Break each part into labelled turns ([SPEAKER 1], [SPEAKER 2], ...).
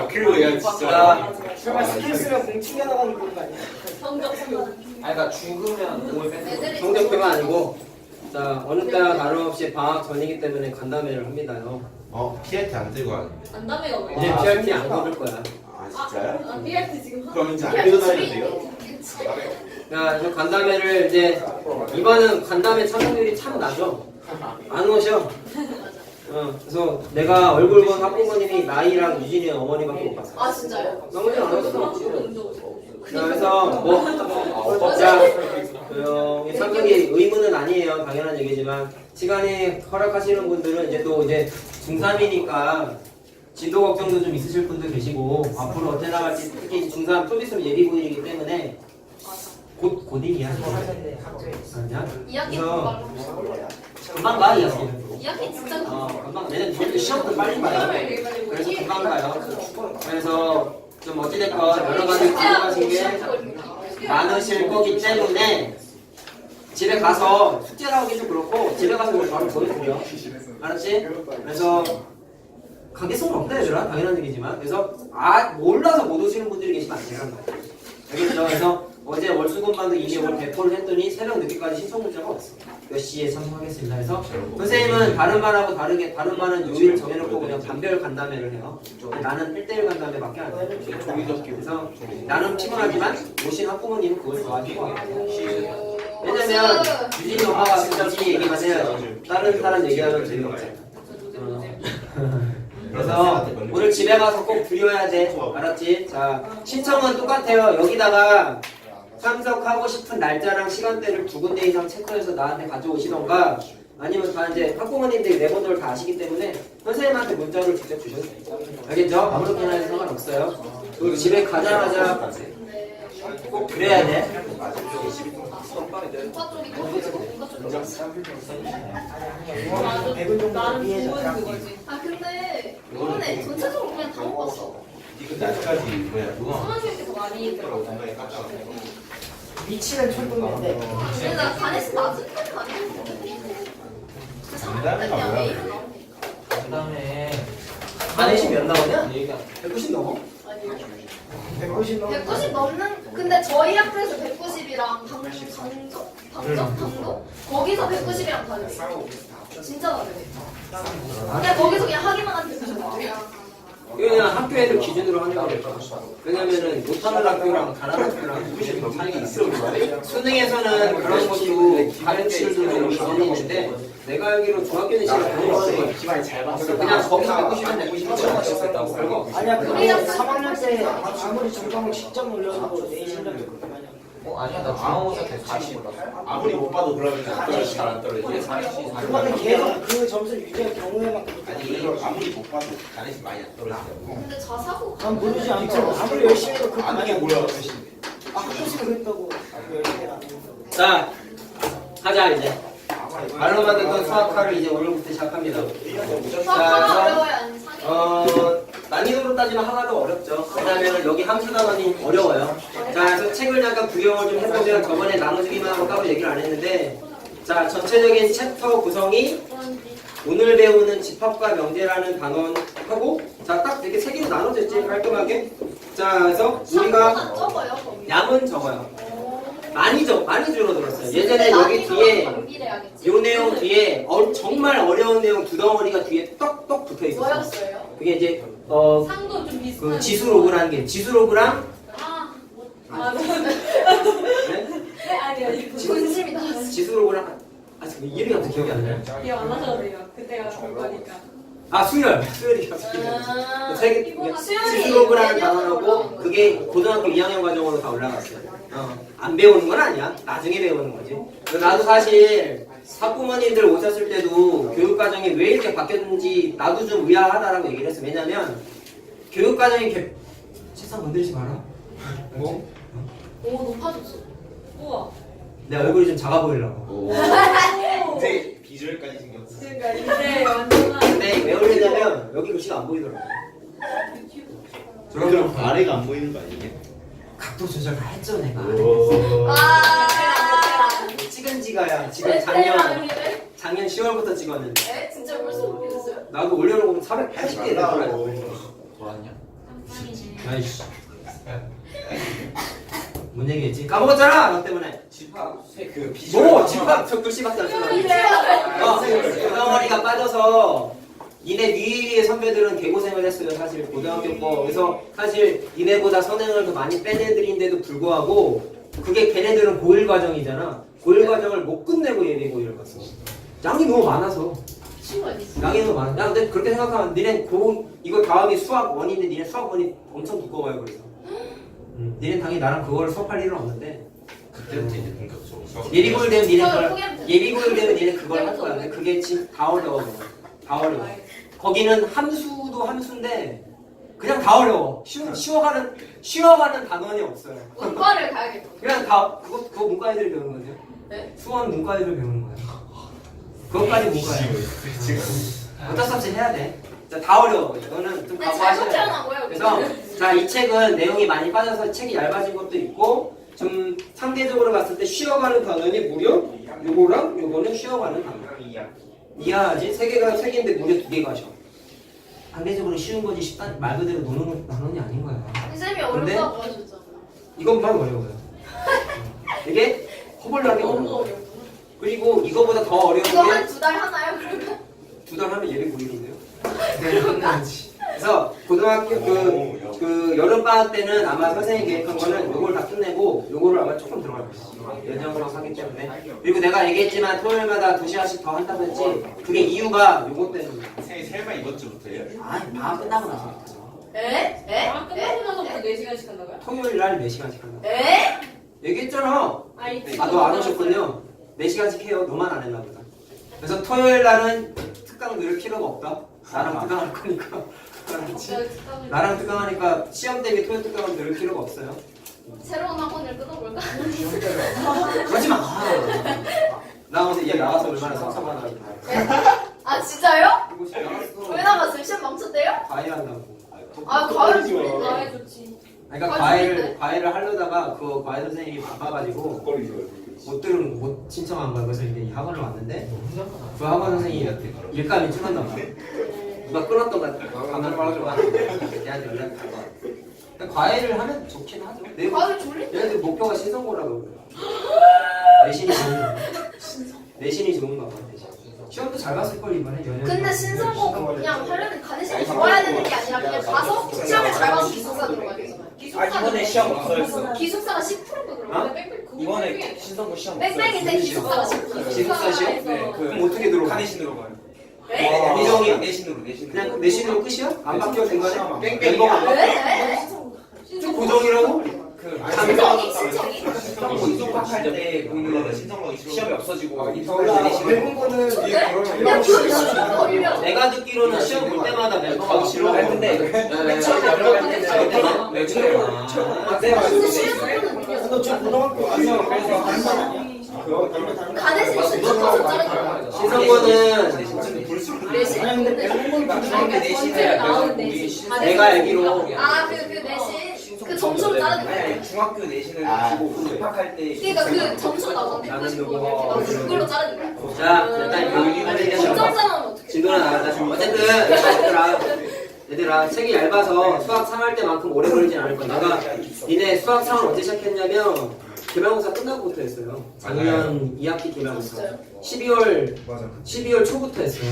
[SPEAKER 1] 그리고 얘가 진짜
[SPEAKER 2] 설마 스킬 쓰면 공 튕겨나가는 그런 거 아니야?
[SPEAKER 1] 그러니까 죽으면 공을 뺏는
[SPEAKER 3] 성적표가 아니고 자 어느 때나 다름없이 방학 전이기 때문에 간담회를 합니다요.
[SPEAKER 4] PRT 안 들고 가는데.
[SPEAKER 5] 간담회가 뭐야?
[SPEAKER 3] 이제 PRT 안 받을 거야.
[SPEAKER 4] 아 진짜요?
[SPEAKER 5] PRT 지금
[SPEAKER 4] 그럼 이제 안 들고 다녀도 돼요?
[SPEAKER 3] 자, 저 간담회를 이제 이번은 간담회 참여율이 참 낮죠. 안 오셔. 그래서 내가 얼굴 본 학부모님이 나이랑 유진이 어머니밖에 못 봤어.
[SPEAKER 5] 아 진짜요?
[SPEAKER 3] 나머지 안 왔어. 자, 그래서 조용히 상극이 의무는 아니에요. 당연한 얘기지만 시간이 허락하시는 분들은 이제 또 이제 중3이니까 진도 걱정도 좀 있으실 분도 계시고 앞으로 어떻게 나갈지 특히 중3 좀 있으면 예비고일이기 때문에 곧이야. 아니야?
[SPEAKER 5] 2학기
[SPEAKER 3] 그래서
[SPEAKER 5] 금방
[SPEAKER 3] 금방 가 2학기는.
[SPEAKER 5] 2학기 진짜
[SPEAKER 3] 금방 내년 저희도 시험도 빨리 봐요. 그래서 금방 가요. 그래서 좀 어찌됐건 여러 가지 궁금하신 게 많으실 거기 때문에 집에 가서 숙제 나오기 좀 그렇고 집에 가서 이걸 바로 보여드려. 알았지? 그래서 가게성은 없다 얘들아. 당연한 얘기지만 그래서 몰라서 못 오시는 분들이 계시면 안 되는 거야. 알겠죠? 그래서 어제 월수금반도 이미 오늘 배포를 했더니 새벽 늦게까지 신청 문자가 왔어. 몇 시에 참석하겠습니다. 그래서 선생님은 다른 반하고 다르게 다른 반은 요일 정해놓고 그냥 반별 간담회를 해요. 나는 1대1 간담회밖에 안 해. 그래서 나는 피곤하지만 오신 학부모님은 그걸 좋아하실 거예요. 왜냐면 유진이 엄마가 진짜 얘기만 해야지. 다른 사람 얘기하면 재미없잖아. 그래서 오늘 집에 가서 꼭 드려야 돼. 알았지? 자, 신청은 똑같아요. 여기다가 참석하고 싶은 날짜랑 시간대를 2군데 이상 체크해서 나한테 가져오시던가 아니면 다 이제 학부모님들이 내번호를 다 아시기 때문에 선생님한테 문자를 직접 주셔도 돼요. 알겠죠? 아무렇게나 해도 상관없어요. 그리고 집에 가자마자 꼭 그래야 돼.
[SPEAKER 5] 문과 쪽이 문과 쪽이
[SPEAKER 2] 100원 정도 이해해줘.
[SPEAKER 5] 아 근데 이번에 전체적으로 그냥 다 먹었어.
[SPEAKER 4] 근데 아직까지 그거
[SPEAKER 5] 수능실에서 많이 들어.
[SPEAKER 2] 미치는 천국인데.
[SPEAKER 5] 근데 나 간에서 아직까지 안 했는데. 그 3학년 때냐 A는 나오니까.
[SPEAKER 1] 그다음에
[SPEAKER 3] 반에씩 몇 나오냐?
[SPEAKER 1] 얘가
[SPEAKER 3] 190 넘어?
[SPEAKER 2] 190 넘어.
[SPEAKER 5] 190 넘는 근데 저희 학교에서 190이랑 당도 거기서 190이랑 다르대. 진짜 다르대. 그냥 거기서 그냥 하기만 하면 190.
[SPEAKER 3] 이거 그냥 학교 애들 기준으로 하는 거니까. 왜냐면은 못하는 학교랑 잘하는 학교랑 무슨 차이가 있어. 수능에서는 그런 것도 다른 친구들도 기준이 있는데 내가 알기로 중학교는 진짜 그런 거는
[SPEAKER 1] 기반이 잘 봤어.
[SPEAKER 3] 그냥 거기서 190면 190만 맞췄었다고 그거.
[SPEAKER 2] 아니야, 그게 3학년 때 아무리 전공을 10점 올려도 내 실력이 그렇게 많이 안 돼.
[SPEAKER 1] 아니야 나 중앙고사 때 40 올랐어.
[SPEAKER 4] 아무리 못 봐도 그러면 잘안 떨어지지.
[SPEAKER 2] 그거는 계속 그 점수를 유지할 경우에만
[SPEAKER 4] 아니 아무리 못 봐도 잘해서 많이 안 떨어지냐고.
[SPEAKER 5] 근데 자사고
[SPEAKER 2] 난 모르지 않고 아무리 열심히 해도 그렇게
[SPEAKER 4] 안
[SPEAKER 2] 많이
[SPEAKER 4] 하게
[SPEAKER 2] 안
[SPEAKER 4] 뭐야?
[SPEAKER 2] 돼. 학교에서 그랬다고 열심히 안 한다고.
[SPEAKER 3] 자, 하자 이제. 말로만 듣던 수학화를 이제 오늘부터 시작합니다.
[SPEAKER 5] 수학하나 어려워요? 아니면 상위?
[SPEAKER 3] 난이도로 따지면 하나도 어렵죠. 왜냐면 여기 함수 단원이 어려워요. 자, 그래서 책을 잠깐 구경을 좀 해보세요. 저번에 나눠주기만 하고 따로 얘기를 안 했는데, 자, 전체적인 챕터 구성이 오늘 배우는 집합과 명제라는 단원하고, 자, 딱 이렇게 세 개로 나눠져 있지, 깔끔하게. 자, 그래서 우리가
[SPEAKER 5] 안 적어요 거기.
[SPEAKER 3] 양은 적어요. 많이 줄어들었어요. 예전에 여기 뒤에 요 내용 뒤에 정말 어려운 내용 두 덩어리가 뒤에 떡떡 붙어 있었어요.
[SPEAKER 5] 뭐였어요?
[SPEAKER 3] 그게 이제
[SPEAKER 5] 상도 좀 비슷한.
[SPEAKER 3] 그 지수로그라는 게 지수로그랑 네?
[SPEAKER 5] 네 아니 군심이 나왔어.
[SPEAKER 3] 지수로그랑 지금 이름이 갑자기 기억이 안 나요.
[SPEAKER 5] 기억 안 나셔도 돼요. 그때가 거니까.
[SPEAKER 3] 수열이 갑자기 지수로그라는 단어라고 그게 고등학교 2학년 과정으로 다 올라갔어요. 안 배우는 건 아니야. 나중에 배우는 거지. 나도 사실 학부모님들 오셨을 때도 교육과정이 왜 이렇게 바뀌었는지 나도 좀 의아하다라고 얘기를 했어. 왜냐면 교육과정이 책상 건들지 마라.
[SPEAKER 1] 뭐?
[SPEAKER 5] 오 높아졌어. 우와.
[SPEAKER 3] 내 얼굴이 좀 작아 보이려고.
[SPEAKER 4] 근데 비주얼까지 신경 써.
[SPEAKER 5] 그러니까 이제 완전.
[SPEAKER 3] 근데 왜 올리냐면 여기 글씨가 안 보이더라고.
[SPEAKER 4] 그럼 아래가 안 보이는 거 아니에요?
[SPEAKER 3] 각도 조절 다 했죠 내가.
[SPEAKER 5] 아.
[SPEAKER 3] 찍은 지가야 지금
[SPEAKER 5] 네,
[SPEAKER 3] 작년 10월부터 찍었는데
[SPEAKER 5] 에? 진짜 벌써 올리셨어요?
[SPEAKER 3] 나도 올려놓고 480개 되더라고.
[SPEAKER 1] 좋았냐?
[SPEAKER 3] 아이씨. 뭔 얘기했지? 까먹었잖아. 너 때문에.
[SPEAKER 4] 집합 그 비주얼.
[SPEAKER 3] 뭐 집합 저 글씨밖에 안 써. 고덩어리가 빠져서 니네 위의 선배들은 개고생을 했어요. 사실 고등학교 거. 그래서 사실 니네보다 선행을 더 많이 뺀 애들인데도 불구하고 그게 걔네들은 고1 과정이잖아. 고1 과정을 못 끝내고 예비 고1을 갔어. 양이 너무 많아서. 양이 너무 많아. 야, 근데 그렇게 생각하면 니네 이거 다음이 수학 원인데 니네 수학 원이 엄청 두꺼워요. 그래서. 니네 당연히 나랑 그걸 수업할 일은 없는데
[SPEAKER 4] 그때부터 이제 본격적으로 수업.
[SPEAKER 3] 예비 고1 되면 니네
[SPEAKER 5] 저는
[SPEAKER 3] 그걸
[SPEAKER 5] 포기하면
[SPEAKER 3] 예비 고1 되면 니네 그걸 할 거야. 근데 그게 지금 다 어려워. 다 어려워. 거기는 함수도 함수인데 그냥 다 어려워. 쉬워가는 단원이 없어요.
[SPEAKER 5] 문과를 가야겠다.
[SPEAKER 3] 그냥 다 그거 문과 애들이 배우는 거죠.
[SPEAKER 5] 네?
[SPEAKER 3] 수원 문과 애들 배우는 거야. 그것까지 문과야. 어쩔 수 없이 해야 돼. 자, 다 어려워. 이거는 좀
[SPEAKER 5] 근데
[SPEAKER 3] 각오하셔야
[SPEAKER 5] 잘못
[SPEAKER 3] 돼.
[SPEAKER 5] 태어난 거예요.
[SPEAKER 3] 그래서 자, 이 책은 내용이 많이 빠져서 책이 얇아진 것도 있고 좀 상대적으로 봤을 때 쉬어가는 단원이 무려 요거랑 요거는 쉬어가는 단원. 이해하지? 세 개인데 무려 2개 가셔. 상대적으로 쉬운 거지 쉽다 말 그대로 노는 단원이 아닌 거야.
[SPEAKER 5] 쌤이
[SPEAKER 3] 근데
[SPEAKER 5] 어렵다고 하셨잖아요.
[SPEAKER 3] 이것만 어려워요. 이게 허벌나게
[SPEAKER 5] 너무
[SPEAKER 3] 어려워.
[SPEAKER 5] 어렵구나.
[SPEAKER 3] 그리고 이거보다 더 어려운
[SPEAKER 5] 이거
[SPEAKER 3] 게
[SPEAKER 5] 한 2달 하나요? 그러면?
[SPEAKER 3] 2달 하면 예비 고일인데요. 그래서 고등학교 그 여름방학 때는 아마 선생님이 계획한 거는 요걸 다 끝내고 요거를 아마 조금 들어갈 거예요. 연장으로 하기 때문에. 그리고 내가 얘기했지만 토요일마다 2시간씩 더 한다고 했지. 그게 이유가 요거 때문이야.
[SPEAKER 4] 선생님 설마 이번 주부터예요?
[SPEAKER 3] 아니 방학 끝나고 나서
[SPEAKER 5] 에? 에?
[SPEAKER 6] 아, 끝나고 나서부터 4시간씩 한다고요?
[SPEAKER 3] 토요일 날 4시간씩 한다.
[SPEAKER 5] 에?
[SPEAKER 3] 얘기했잖아.
[SPEAKER 6] 아니,
[SPEAKER 3] 너 안 오셨군요. 4시간씩 해요. 너만 안 했나 보다. 그래서 토요일 날은 특강 들을 필요가 없다. 나랑 특강할 거니까. 나랑 특강하니까 시험 대비 토요일 특강은 들을 필요가 없어요.
[SPEAKER 5] 새로운 학원을 끊어볼까?
[SPEAKER 3] 그러지 마. 나 오늘 얘 나와서 얼마나 섭섭하나.
[SPEAKER 5] 아 진짜요?
[SPEAKER 3] 그리고 지금 나갔어.
[SPEAKER 5] 왜 나갔어요? 시험 망쳤대요?
[SPEAKER 3] 과외 한다고.
[SPEAKER 5] 아 과외를 돌린다.
[SPEAKER 6] 나해 좋지.
[SPEAKER 3] 그러니까 과외를 하려다가 그 과외 선생님이 바빠가지고 못 신청한 거야. 그래서 이제 이 학원을 왔는데 그 학원 선생님이 일감이 줄었나 봐. 누가 끊었던 것 같아. 가면 말하죠. 얘한테 연락이 갈 거야. 그러니까 과외를 하면 좋긴 하죠.
[SPEAKER 5] 과외 졸린다.
[SPEAKER 3] 얘네들 목표가 신성고라고 그래요. 내신이 좋은 거. 내신이 좋은가 봐. 내신. 시험도 잘 봤을 걸 이번에 연연.
[SPEAKER 5] 근데 신성고 그냥 하려면 가내시는 좋아야 되는 게 아니라 그냥 가서 시험을 잘 봐서 기숙사 들어가야 되잖아요.
[SPEAKER 1] 아 이번에 시험 없어졌어.
[SPEAKER 5] 기숙사가 10%도 들어가요.
[SPEAKER 1] 이번에 신성고 시험
[SPEAKER 5] 뺑뺑인데 기숙사가 10%.
[SPEAKER 3] 기숙사 시험?
[SPEAKER 1] 네,
[SPEAKER 3] 그럼 어떻게 들어가?
[SPEAKER 1] 카네신으로 가요.
[SPEAKER 5] 네?
[SPEAKER 3] 이정이
[SPEAKER 1] 내신으로.
[SPEAKER 3] 그냥 내신으로 끝이야? 안 바뀌어 중간에?
[SPEAKER 1] 뺑뺑이.
[SPEAKER 3] 멤버가
[SPEAKER 5] 네?
[SPEAKER 3] 좀 고정이라고?
[SPEAKER 5] 신청이 신청이.
[SPEAKER 1] 신성고 입학할 때 보는 신성고 시험이 없어지고
[SPEAKER 2] 대부분은
[SPEAKER 5] 그냥 기숙사 올려.
[SPEAKER 3] 내가 듣기로는 시험 볼 때마다 멤버가 싫어.
[SPEAKER 1] 근데 맨 처음 들어갈 때는 네, 처음
[SPEAKER 5] 근데 실수는
[SPEAKER 2] 저 고등학교 아니요. 그래서 한 번 아니야?
[SPEAKER 5] 가내시는 신청가서 자르는 거야.
[SPEAKER 3] 신성고는
[SPEAKER 5] 내신.
[SPEAKER 2] 아니 근데 대부분
[SPEAKER 1] 중학교 내신을
[SPEAKER 6] 나오는
[SPEAKER 1] 우리
[SPEAKER 6] 내신.
[SPEAKER 3] 내가 알기로
[SPEAKER 5] 아그 내신 그 점수로 자르는 거야.
[SPEAKER 1] 아니 중학교 내신을 주고 입학할 때
[SPEAKER 5] 그러니까 그 점수 나오는 190 뭐 이렇게 나오는 그걸로 자르는 거야.
[SPEAKER 3] 자 일단
[SPEAKER 5] 점점자는 어떻게?
[SPEAKER 3] 지도는 알았다. 어쨌든 얘들아 책이 얇아서 수학 3할 때만큼 오래 걸리진 않을 거야. 내가 니네 수학 3을 언제 시작했냐면 기말고사 끝나고부터 했어요. 작년 2학기 기말고사 12월 초부터 했어요.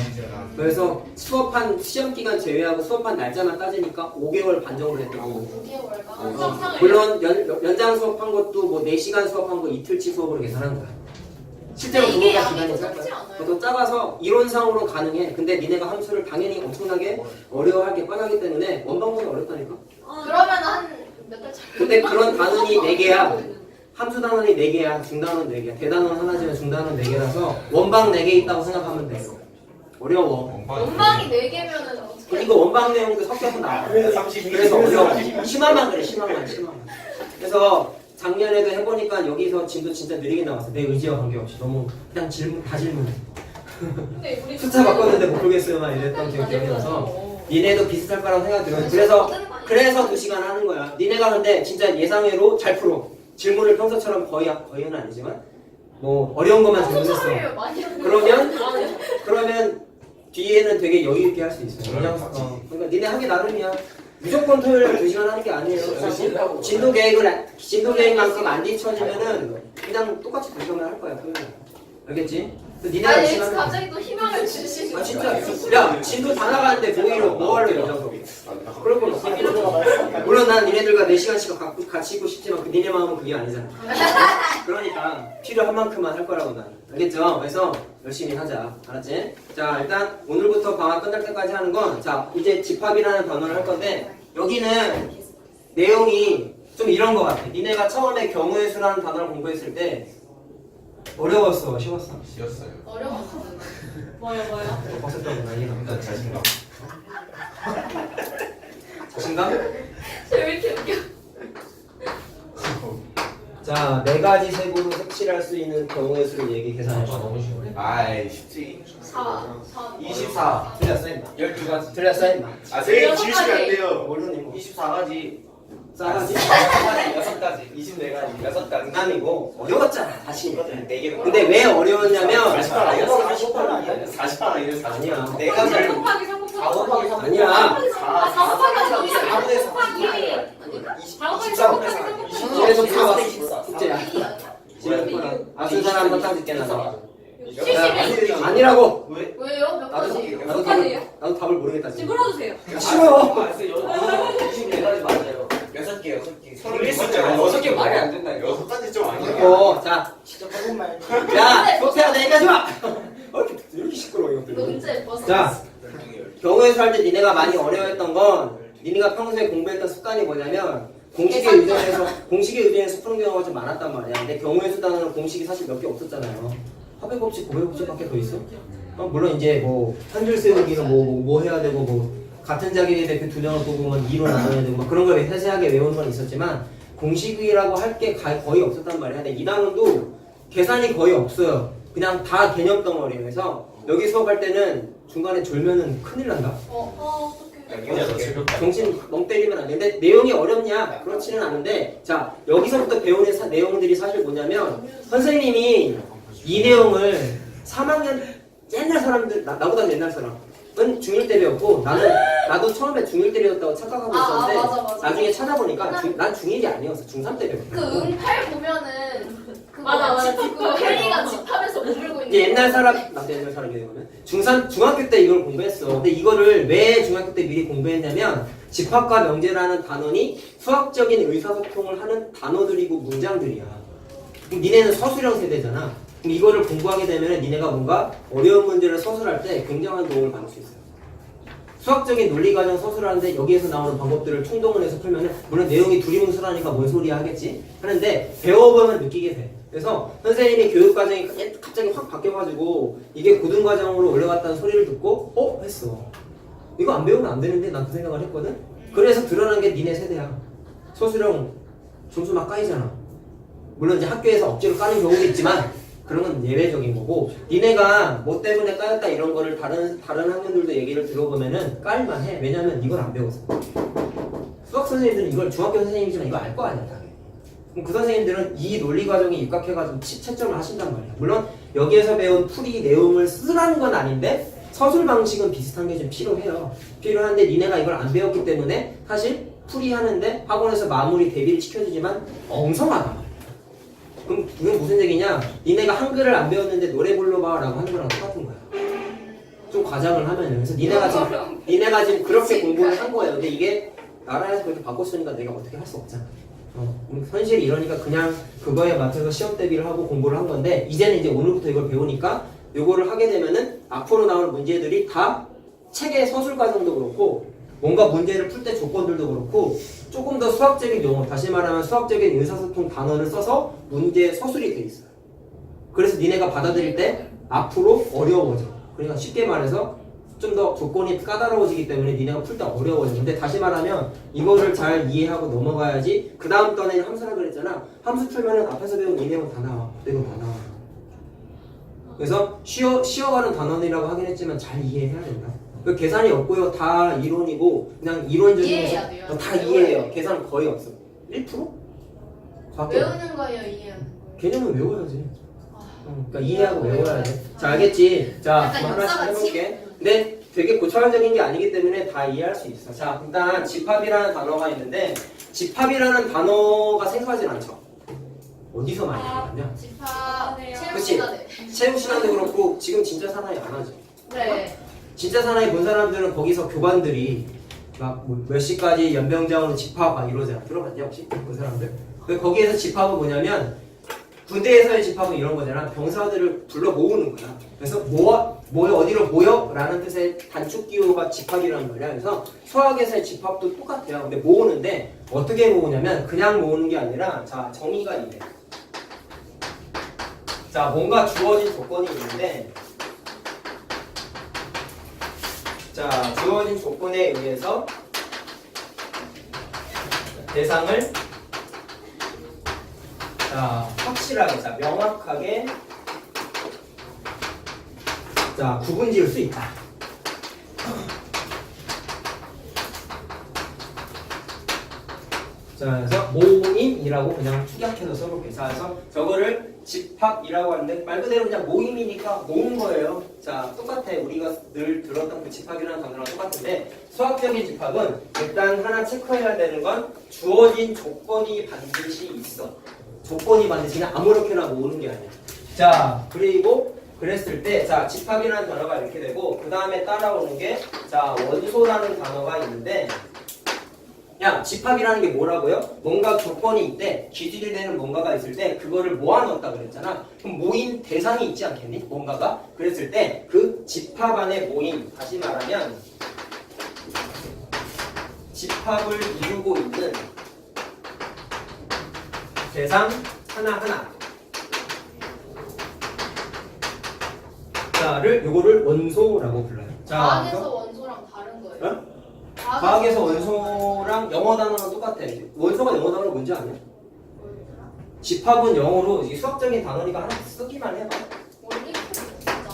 [SPEAKER 3] 그래서 수업한 시험 기간 제외하고 수업한 날짜만 따지니까 5개월 반 정도 했다고.
[SPEAKER 5] 9개월가?
[SPEAKER 3] 물론 연장 수업한 것도 뭐 4시간 수업한 거 이틀치 수업으로 계산한 거야. 실제로
[SPEAKER 5] 근데 이게
[SPEAKER 3] 그거가
[SPEAKER 5] 양이
[SPEAKER 3] 기간이
[SPEAKER 5] 더
[SPEAKER 3] 짧아요.
[SPEAKER 5] 적지 않아요?
[SPEAKER 3] 더 작아서 이론상으로 가능해. 근데 니네가 함수를 당연히 엄청나게 어려워할 게 뻔하기 때문에 원방보다 어렵다니까.
[SPEAKER 5] 그러면 한 몇 달 차이?
[SPEAKER 3] 근데 그런 단원이 4개야. 함수 단원이 4개야. 중단원 4개야. 대단원 하나지만 중단원 4개라서 원방 4개 있다고 생각하면 돼요. 어려워.
[SPEAKER 5] 원방이 4개면은 어떻게?
[SPEAKER 3] 이거 원방 내용도 섞여서 나와. 그래서 어려워. 심화만 그래. 심화만. 그래서 작년에도 해보니까 여기서 진도 진짜 느리게 나왔어. 내 의지와 관계없이. 너무 그냥 다 질문해.
[SPEAKER 6] 근데 우리
[SPEAKER 3] 숫자 바꿨는데 못 풀겠어요만 이랬던 기억이 나서 니네도 비슷할 거라고 생각 들어요. 그래서 2시간 하는 거야. 니네가 근데 진짜 예상외로 잘 풀어. 질문을 평소처럼 거의는 아니지만 뭐 어려운 것만 질문했어. 그러면 뒤에는 되게 여유 있게 할 수 있어요. 그러니까 니네 하기 나름이야. 무조건 토요일 날 2시간 하는 게 아니에요. 사실 진도 계획만큼 안 뒤처지면은 그냥 똑같이 2시간 할 거야 토요일 날. 알겠지? 니네가
[SPEAKER 5] 아니
[SPEAKER 3] 시간
[SPEAKER 5] 갑자기 또 희망을 주시고.
[SPEAKER 3] 아 진짜 야 진도 다 나가는데 뭐 하러 이러자고 그런 건 없어. 물론 난 니네들과 4시간씩 같이 있고 싶지만 니네 마음은 그게 아니잖아. 그러니까 필요한 만큼만 할 거라고 난. 알겠죠? 그래서 열심히 하자. 알았지? 자 일단 오늘부터 방학 끝날 때까지 하는 건 자 이제 집합이라는 단어를 할 건데 여기는 내용이 좀 이런 거 같아. 니네가 처음에 경우의 수라는 단어를 공부했을 때 어려웠어? 쉬웠어?
[SPEAKER 4] 쉬었어요.
[SPEAKER 5] 어려워.
[SPEAKER 6] 뭐야.
[SPEAKER 3] 버섯다고 난리가 나.
[SPEAKER 4] 일단 자신감.
[SPEAKER 3] 자신감?
[SPEAKER 5] 왜 이렇게 웃겨?
[SPEAKER 3] 자, 4가지 색으로 색칠할 수 있는 경우의 수를 얘기 계산해봐.
[SPEAKER 1] 너무 쉬우네.
[SPEAKER 4] 아이 쉽지.
[SPEAKER 5] 4.
[SPEAKER 1] 24.
[SPEAKER 3] 틀렸어, 임마.
[SPEAKER 1] 12가지.
[SPEAKER 3] 틀렸어, 임마.
[SPEAKER 4] 아 선생님 지우시면 안 돼요.
[SPEAKER 3] 모르는 거.
[SPEAKER 1] 24가지.
[SPEAKER 3] 싸가지?
[SPEAKER 1] 6가지. 24가지. 6가지.
[SPEAKER 3] 장난이고 어려웠잖아, 다시.
[SPEAKER 1] 이거는 4개는.
[SPEAKER 3] 근데 왜 어려웠냐면
[SPEAKER 1] 48 아니야? 48 아니야?
[SPEAKER 4] 48 아니에요? 48.
[SPEAKER 3] 아니야.
[SPEAKER 1] 4가지.
[SPEAKER 6] 3 곱하기 3 곱하기
[SPEAKER 1] 4 곱하기 3.
[SPEAKER 3] 아니야.
[SPEAKER 5] 4 곱하기 3.
[SPEAKER 1] 4분의
[SPEAKER 5] 4 곱하기 1. 4 곱하기 3 곱하기 3 곱하기 2.
[SPEAKER 3] 계속 다
[SPEAKER 1] 24.
[SPEAKER 3] 왔어. 숙제야. 집에 거야. 아순사람 한번 딱 듣게 나가.
[SPEAKER 5] 71.
[SPEAKER 3] 아니라고.
[SPEAKER 1] 왜?
[SPEAKER 5] 왜요? 몇 가지?
[SPEAKER 3] 나도 답을 모르겠다
[SPEAKER 6] 지금
[SPEAKER 3] 지금.
[SPEAKER 6] 풀어주세요.
[SPEAKER 3] 싫어.
[SPEAKER 1] 24가지 맞아요. 6개, 6개.
[SPEAKER 4] 6개
[SPEAKER 1] 말이 안 된다, 이거.
[SPEAKER 4] 6가지 좀 아니야.
[SPEAKER 3] 이거 자,
[SPEAKER 2] 진짜 조금만.
[SPEAKER 3] 야, 소태야 내가 좋아. 이렇게 시끄러워 이거.
[SPEAKER 5] 문제 벗어.
[SPEAKER 3] 자, 경우의 수 할 때 니네가 많이 어려워했던 건 니네가 평소에 공부했던 습관이 뭐냐면 공식에 의존해서 푸는 경우가 좀 많았단 말이야. 근데 경우의 수 단어는 공식이 사실 몇 개 없었잖아요. 합의 법칙, 고백 법칙밖에 더 있어? 물론 이제 뭐 한 줄 세우기는 뭐 해야 되고 뭐 같은 자기의 대표 2명을 뽑으면 2로 나눠야 되고 막 그런 걸 세세하게 외우는 건 있었지만 공식이라고 할 게 거의 없었단 말이야. 근데 이 단원도 계산이 거의 없어요. 그냥 다 개념 덩어리예요. 그래서 여기 수업할 때는 중간에 졸면은 큰일 난다.
[SPEAKER 5] 어떡해.
[SPEAKER 3] 정신 멍 때리면 안 돼. 근데 내용이 어렵냐? 그렇지는 않은데 자 여기서부터 배우는 내용들이 사실 뭐냐면 선생님이 이 내용을 3학년 옛날 사람들 나보다 옛날 사람은 중1 때 배웠고 나도 처음에 중1 때 배웠다고 착각하고 있었는데
[SPEAKER 5] 맞아.
[SPEAKER 3] 나중에 찾아보니까 난 중1이 아니었어. 중3 때 배웠어.
[SPEAKER 5] 그 응팔 보면은 그거
[SPEAKER 6] 맞아.
[SPEAKER 5] 그거 혜리가 집합에서 오르고 있는
[SPEAKER 3] 이게 옛날 사람 나도 옛날 사람이에요. 그러면 중학교 때 이걸 공부했어. 근데 이거를 왜 중학교 때 미리 공부했냐면 집합과 명제라는 단원이 수학적인 의사소통을 하는 단어들이고 문장들이야. 그럼 니네는 서술형 세대잖아. 그럼 이거를 공부하게 되면 니네가 뭔가 어려운 문제를 서술할 때 굉장한 도움을 받을 수 있어요. 수학적인 논리과정 서술하는데 여기에서 나오는 방법들을 총동원 해서 풀면은 물론 내용이 두리뭉술하니까 뭔 소리야 하겠지 하는데 배워보면 느끼게 돼. 그래서 선생님이 교육과정이 갑자기 확 바뀌어가지고 이게 고등과정으로 올라갔다는 소리를 듣고 했어. 이거 안 배우면 안 되는데 난 그 생각을 했거든. 그래서 드러난 게 니네 세대야. 서술형 점수 막 까이잖아. 물론 이제 학교에서 억지로 까는 경우도 있지만 그런 건 예외적인 거고 니네가 뭐 때문에 까였다 이런 거를 다른 학년들도 얘기를 들어보면은 깔만해. 왜냐면 이걸 안 배웠어. 수학 선생님들은 이걸 중학교 선생님이지만 이거 알 거 아니야. 당연히. 그럼 그 선생님들은 이 논리 과정에 입각해가지고 채점을 하신단 말이야. 물론 여기에서 배운 풀이 내용을 쓰라는 건 아닌데 서술 방식은 비슷한 게 좀 필요해요. 필요한데 니네가 이걸 안 배웠기 때문에 사실 풀이 하는데 학원에서 마무리 대비를 시켜주지만 엉성하단 말이야. 그럼 그게 무슨 얘기냐? 니네가 한글을 안 배웠는데 노래 불러봐 라고 하는 거랑 똑같은 거야. 좀 과장을 하면은. 그래서 니네가 지금 그렇게 공부를 한 거예요. 근데 이게 나라에서 그렇게 바꿨으니까 내가 어떻게 할 수 없잖아. 현실이 이러니까 그냥 그거에 맞춰서 시험 대비를 하고 공부를 한 건데 이제는 이제 오늘부터 이걸 배우니까 요거를 하게 되면은 앞으로 나오는 문제들이 다 책의 서술 과정도 그렇고 뭔가 문제를 풀 때 조건들도 그렇고 조금 더 수학적인 용어, 다시 말하면 수학적인 의사소통 단어를 써서 문제 서술이 돼 있어요. 그래서 니네가 받아들일 때 앞으로 어려워져. 그러니까 쉽게 말해서 좀 더 조건이 까다로워지기 때문에 니네가 풀 때 어려워져. 근데 다시 말하면 이거를 잘 이해하고 넘어가야지. 그 다음 턴에 함수라 그랬잖아. 함수 풀면은 앞에서 배운 이 내용 다 나와. 내용 다 나와. 그래서 쉬어가는 단원이라고 하긴 했지만 잘 이해해야 된다. 그 계산이 없고요. 다 이론이고 그냥 이론적인
[SPEAKER 5] 이해해야 돼요.
[SPEAKER 3] 다 이해해요. 계산 거의 없어. 1%?
[SPEAKER 5] 외우는 거예요, 이해하는 거예요?
[SPEAKER 3] 개념은 외워야지. 그러니까 이해하고 외워야 돼. 자, 알겠지? 자,
[SPEAKER 5] 약간
[SPEAKER 3] 그럼 하나씩
[SPEAKER 5] 역사같이?
[SPEAKER 3] 해볼게. 근데 되게 고차원적인 게 아니기 때문에 다 이해할 수 있어. 자, 일단 집합이라는 단어가 있는데 집합이라는 단어가 생소하진 않죠. 어디서 많이 나왔냐?
[SPEAKER 5] 집합 체육
[SPEAKER 3] 그치?
[SPEAKER 5] 시간에.
[SPEAKER 3] 체육 시간도 그렇고 지금 진짜 사나이 안 하죠.
[SPEAKER 5] 네.
[SPEAKER 3] 진짜 사나이 본 사람들은 거기서 교관들이 막 몇 시까지 연병장으로 집합 막 이러잖아. 들어봤냐 혹시? 본 사람들? 거기에서 집합은 뭐냐면 군대에서의 집합은 이런 거잖아. 병사들을 불러 모으는 거야. 그래서 모여 어디로 모여? 라는 뜻의 단축 기호가 집합이라는 말이야. 그래서 수학에서의 집합도 똑같아요. 근데 모으는데 어떻게 모으냐면 그냥 모으는 게 아니라 자 정의가 있네. 자 뭔가 주어진 조건이 있는데 자 주어진 조건에 의해서 대상을 자 확실하게 자 명확하게 자 구분 지을 수 있다. 자 그래서 모임이라고 그냥 축약해서 써볼게요. 자 그래서 저거를 집합이라고 하는데 말 그대로 그냥 모임이니까 모은 거예요. 자 똑같아. 우리가 늘 들었던 그 집합이라는 단어랑 똑같은데 수학적인 집합은 일단 하나 체크해야 되는 건 주어진 조건이 반드시 있어. 조건이 반드시 그냥 아무렇게나 모으는 게 아니야. 자 그리고 그랬을 때 자 집합이라는 단어가 이렇게 되고 그 다음에 따라오는 게 자 원소라는 단어가 있는데 야 집합이라는 게 뭐라고요? 뭔가 조건이 있대. 기준이 되는 뭔가가 있을 때 그거를 모아놓았다 그랬잖아. 그럼 모인 대상이 있지 않겠니? 뭔가가? 그랬을 때 그 집합 안에 모임, 다시 말하면 집합을 이루고 있는 대상 하나하나 자를 요거를 원소라고 불러요. 자,
[SPEAKER 5] 과학에서 원소랑 다른 거예요.
[SPEAKER 3] 어? 과학에서 원소랑 영어 단어랑 똑같아. 원소가 영어 단어로 뭔지 아냐? 집합은 영어로 이 수학적인 단어니까 하나 쓰기만 해봐.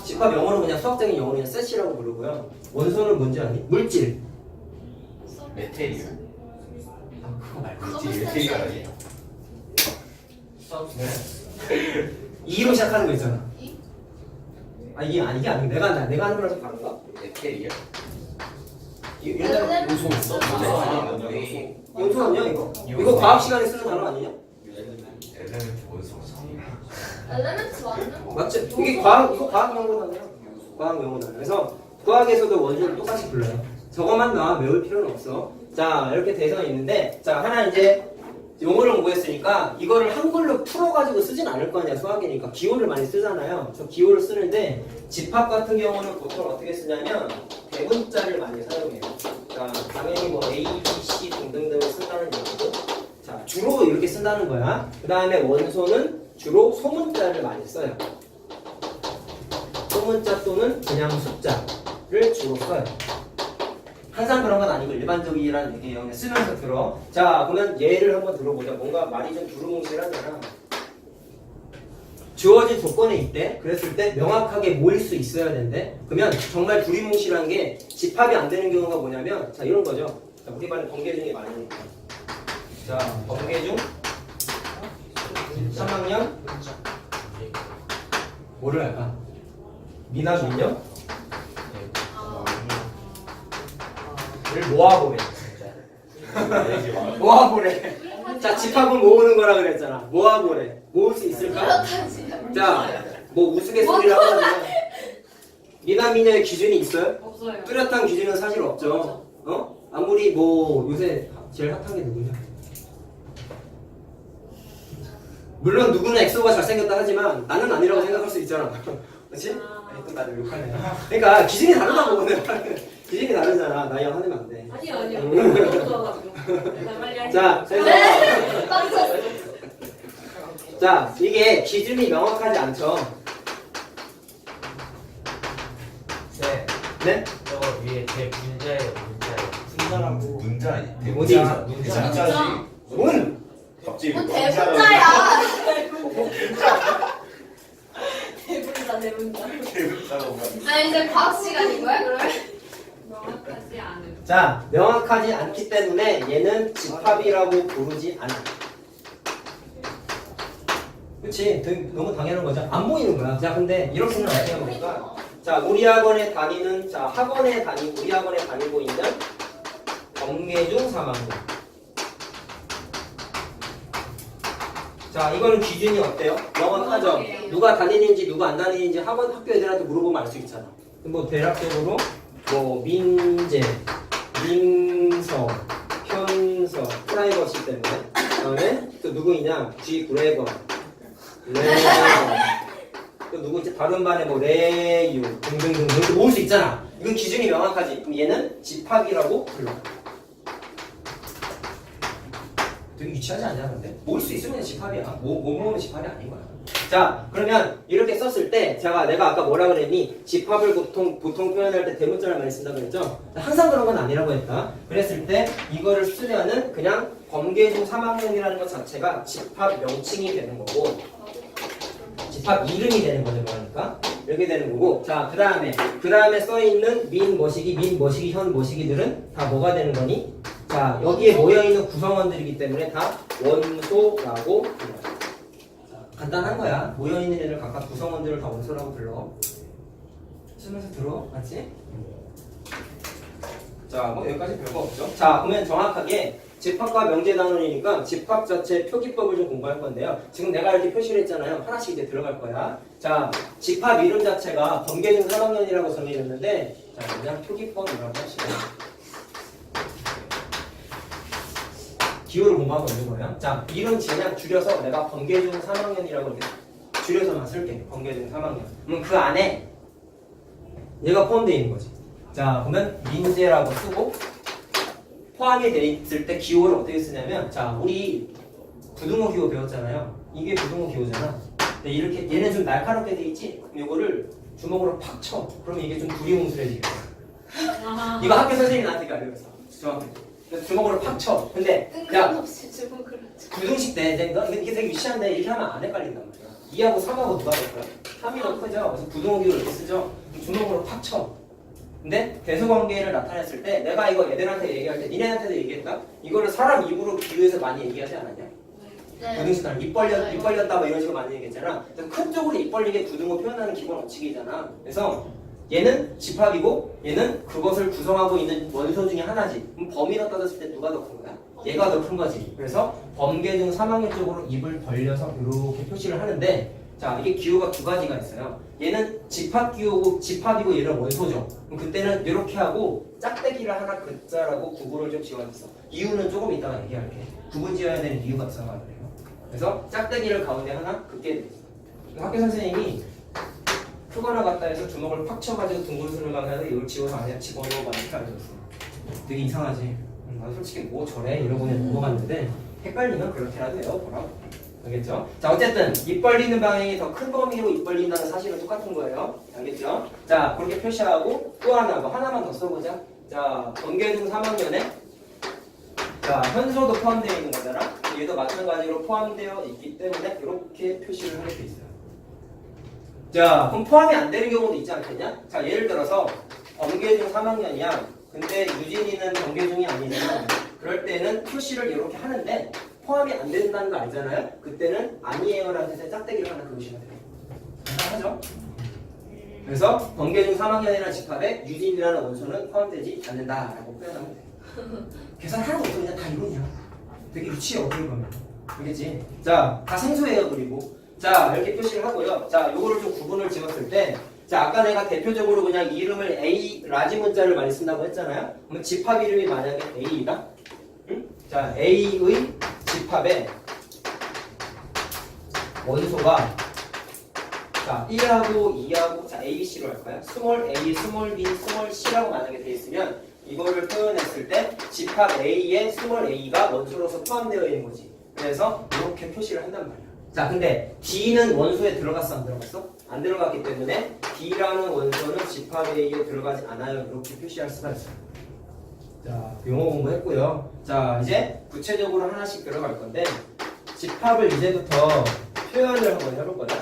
[SPEAKER 3] 집합 영어로 그냥 수학적인 영어로 그냥 셋이라고 부르고요. 원소는 뭔지 아니? 물질.
[SPEAKER 1] 메테리얼.
[SPEAKER 3] 아 그거 말고.
[SPEAKER 1] 그치 메테리얼 아니에요?
[SPEAKER 3] E로 시작하는 거 있잖아. 아 이게 아니고 내가 하는 거랑 좀 다른가?
[SPEAKER 1] 메테리얼?
[SPEAKER 3] 옛날에
[SPEAKER 1] 요소 있어?
[SPEAKER 3] 용소 아니야 이거? 이거 과학 시간에 쓰는 단어 아니냐?
[SPEAKER 1] 엘레멘트 원소.
[SPEAKER 5] 엘레멘트 맞는 거?
[SPEAKER 3] 맞지? 이게 이거 과학 용어 단어야. 과학 용어 단어. 그래서 과학에서도 원소를 똑같이 불러요. 저것만 나와 외울 필요는 없어. 자 이렇게 대상이 있는데 자 하나 이제 용어를 공부했으니까 이거를 한글로 풀어가지고 쓰진 않을 거 아니야. 수학이니까 기호를 많이 쓰잖아요. 그래서 기호를 쓰는데 집합 같은 경우는 보통 어떻게 쓰냐면 대문자를 많이 사용해요. 자 당연히 뭐 A, B, C 등등등을 쓴다는 얘기고 자 주로 이렇게 쓴다는 거야. 그 다음에 원소는 주로 소문자를 많이 써요. 소문자 또는 그냥 숫자를 주로 써요. 항상 그런 건 아니고 일반적이라는 얘기예요. 그냥 쓰면서 들어. 자, 그러면 예를 한번 들어보자. 뭔가 말이 좀 두루뭉실하잖아. 주어진 조건에 있대. 그랬을 때 명확하게 모일 수 있어야 된대. 그러면 정말 두리뭉실한 게 집합이 안 되는 경우가 뭐냐면 자, 이런 거죠. 자, 우리 반에 번개 중이 많으니까. 자, 번개 중 3학년 뭐를 할까? 미나 민요? 를 모아보래. 모아보래. 자, 집합은 모으는 거라 그랬잖아. 모아보래. 모을 수 있을까? 자, 뭐 우스갯소리라고 하면 미나 미녀의 기준이 있어요?
[SPEAKER 6] 없어요.
[SPEAKER 3] 뚜렷한 기준은 사실 없죠. 어? 아무리 뭐 요새 제일 핫한 게 누구냐? 물론 누구는 엑소가 잘생겼다 하지만 나는 아니라고 생각할 수 있잖아. 그렇지? 또 나를 욕하네. 그러니까 기준이 다르다고 오늘 기준이 다르잖아. 나이랑 화내면 안 돼.
[SPEAKER 6] 아니요. 너무 빨리 하시.
[SPEAKER 3] 자, 그래서 자 이게 기준이 명확하지 않죠.
[SPEAKER 1] 네.
[SPEAKER 3] 네?
[SPEAKER 7] 저거 위에 제 문자예요, 문자예요.
[SPEAKER 1] 문자
[SPEAKER 3] 어디?
[SPEAKER 1] 문자지.
[SPEAKER 3] 문.
[SPEAKER 1] 갑자기
[SPEAKER 5] 뭔
[SPEAKER 1] 문자라고.
[SPEAKER 5] 대문자야.
[SPEAKER 6] 대문자.
[SPEAKER 1] 대문자라고.
[SPEAKER 5] 아 이제 과학 시간인 거야 그러면?
[SPEAKER 6] 명확하지 않은.
[SPEAKER 3] 자 명확하지 않기 때문에 얘는 집합이라고 부르지 않아. 그렇지? 너무 당연한 거죠. 안 보이는 거야. 자 근데 이렇게는 어떻게 보니까 자, 우리 학원에 다니는, 자, 학원에 다니고, 우리 학원에 다니고 있는 범계중 3학년. 자, 이거는 기준이 어때요? 명확하죠? 누가 다니는지 누가 안 다니는지 학원 학교 애들한테 물어보면 알 수 있잖아. 뭐 대략적으로 뭐 민재, 민서, 현서, 프라이버시 때문에. 그다음에 또 누구 있냐? G 그레거, 레거. 또 누구 있지? 다른 반에 뭐 레유 등등등 이렇게 모을 수 있잖아. 이건 기준이 명확하지. 그럼 얘는 집합이라고 불러. 되게 유치하지 않냐 근데? 모을 수 있으면 집합이야. 못 모으면 집합이 아닌 거야. 자, 그러면 이렇게 썼을 때 내가 아까 뭐라 그랬니? 집합을 보통 표현할 때 대문자를 많이 쓴다고 그랬죠? 항상 그런 건 아니라고 했다. 그랬을 때 이거를 쓰면은 그냥 범계중 3학년이라는 것 자체가 집합 명칭이 되는 거고 집합 이름이 되는 거죠. 그러니까 이렇게 되는 거고. 자, 그 다음에 써있는 민 머시기, 현 머시기들은 다 뭐가 되는 거니? 자, 여기에 모여있는 구성원들이기 때문에 다 원소라고 불러요. 간단한 거야. 모여있는 애들 각각 구성원들을 다 원소라고 불러. 쓰면서 들어? 맞지? 자, 뭐 여기까지 별거 없죠. 자, 그러면 정확하게 집합과 명제단원이니까 집합 자체 표기법을 좀 공부할 건데요. 지금 내가 이렇게 표시를 했잖아요. 하나씩 이제 들어갈 거야. 자, 집합 이름 자체가 범계중 3학년이라고 정해졌는데, 자, 그냥 표기법이라고 하시죠. 기호를 공부하고 있는 거예요. 자, 이름 그냥 줄여서 내가 범계중 3학년이라고 이렇게 줄여서만 쓸게. 범계중 3학년. 그러면 그 안에 얘가 포함되어 있는 거지. 자, 그러면 민재라고 쓰고 포함이 되어 있을 때 기호를 어떻게 쓰냐면, 자, 우리 부등호 기호 배웠잖아요. 이게 부등호 기호잖아. 근데 이렇게 얘는 좀 날카롭게 돼 있지. 그럼 이거를 주먹으로 팍 쳐. 그러면 이게 좀 두리뭉술해지겠어. 이거 학교 선생님이 나한테 알려줬어. 정확히. 주먹으로 팍 쳐. 근데 그냥
[SPEAKER 5] 뜬금없이 주먹으로
[SPEAKER 3] 부등식 때 이게 되게 유치한데 이렇게 하면 안 헷갈린단 말이야. 2하고 3하고 누가 될까요? 3이 더 크죠? 그래서 부등호 기호를 이렇게 쓰죠. 주먹으로 팍 쳐. 근데 대소관계를 나타냈을 때 내가 이거 애들한테 얘기할 때 니네한테도 얘기했다? 이거를 사람 입으로 비유해서 많이 얘기하지 않았냐?
[SPEAKER 5] 네.
[SPEAKER 3] 부등식단 입 벌렸다 뭐 이런 식으로 많이 얘기했잖아. 그래서 큰 쪽으로 입 벌리게 부등호 표현하는 기본 원칙이잖아. 그래서 얘는 집합이고 얘는 그것을 구성하고 있는 원소 중에 하나지. 그럼 범위로 따졌을 때 누가 더 큰 거야? 얘가 더 큰 거지. 그래서 범계중 3학년 쪽으로 입을 벌려서 이렇게 표시를 하는데, 자, 이게 기호가 두 가지가 있어요. 얘는 집합 기호고 집합이고 얘는 원소죠. 그럼 그때는 이렇게 하고 짝대기를 하나 글자라고 구분을 좀 지어놨어. 이유는 조금 이따가 얘기할게. 구분 지어야 되는 이유가 있어서 그래요. 그래서 짝대기를 가운데 하나 긋게 돼 있어. 학교 선생님이 크거나 같다 해서 주먹을 팍 쳐가지고 둥글스름하게 해서 이걸 지워서 안에 집어넣어 봐 이렇게 알려줬어. 되게 이상하지? 나 솔직히 뭐 저래? 이러고 그냥 넘어갔는데 헷갈리면 그렇게라도 외워보라고. 알겠죠? 자, 어쨌든 입 벌리는 방향이 더 큰 범위로 입 벌린다는 사실은 똑같은 거예요. 알겠죠? 자, 그렇게 표시하고 또 하나, 뭐 하나만 더 써보자. 자, 범계중 3학년에 자, 현소도 포함되어 있는 거잖아. 얘도 마찬가지로 포함되어 있기 때문에 이렇게 표시를 하게 돼 있어요. 자, 그럼 포함이 안 되는 경우도 있지 않겠냐? 자, 예를 들어서 범계중 3학년이야. 근데 유진이는 범계중이 아니잖아. 그럴 때는 표시를 이렇게 하는데 포함이 안 된다는 거 알잖아요? 그때는 아니에요라는 뜻의 짝대기를 하나 그으시면 돼요. 하죠? 그래서 범계중 3학년이라는 집합에 유진이라는 원소는 포함되지 않는다라고 표현하면 돼요. 계산 하나도 없어. 그냥 다 이론이야. 되게 유치해 어떻게 보면. 알겠지? 자, 다 생소해요. 그리고 자, 이렇게 표시를 하고요. 자, 요거를 좀 구분을 지었을 때, 자, 아까 내가 대표적으로 그냥 이름을 A 라지 문자를 많이 쓴다고 했잖아요. 그럼 집합 이름이 만약에 A다. 응? 자, A의 집합에 원소가 자, 1하고 2하고 자, A, C로 할까요? 스몰 A, 스몰 B, 스몰 C라고 만약에 돼 있으면 이거를 표현했을 때 집합 A에 스몰 A가 원소로서 포함되어 있는 거지. 그래서 이렇게 표시를 한단 말이야. 자, 근데 D는 원소에 들어갔어? 안 들어갔어? 안 들어갔기 때문에 D라는 원소는 집합 A에 들어가지 않아요. 이렇게 표시할 수가 있어요. 자, 용어 공부했고요. 자, 이제 구체적으로 하나씩 들어갈 건데 집합을 이제부터 표현을 한번 해볼 거다.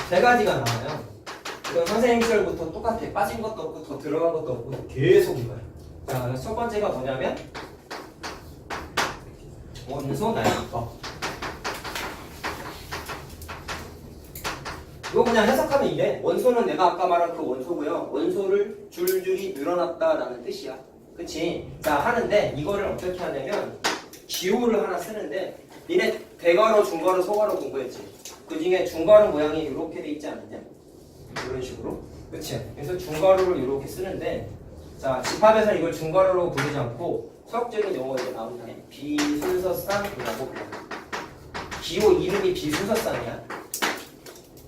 [SPEAKER 3] 세 가지가 나와요. 이건 선생님 시절부터 똑같아. 빠진 것도 없고 더 들어간 것도 없고 계속 이거야. 자, 첫 번째가 뭐냐면 원소 나열법. 이거 그냥 해석하면 이래. 원소는 내가 아까 말한 그 원소고요. 원소를 줄줄이 늘어났다라는 뜻이야. 그치? 자, 하는데 이거를 어떻게 하냐면 기호를 하나 쓰는데 니네 대괄호, 중괄호, 소괄호 공부했지? 그 중에 중괄호 모양이 이렇게 돼 있지 않느냐? 이런 식으로. 그치? 그래서 중괄호를 이렇게 쓰는데 자, 집합에서 이걸 중괄호로 부르지 않고 수학적인 용어가 이제 나온다. 비순서쌍이라고 불러. 기호 이름이 비순서쌍이야.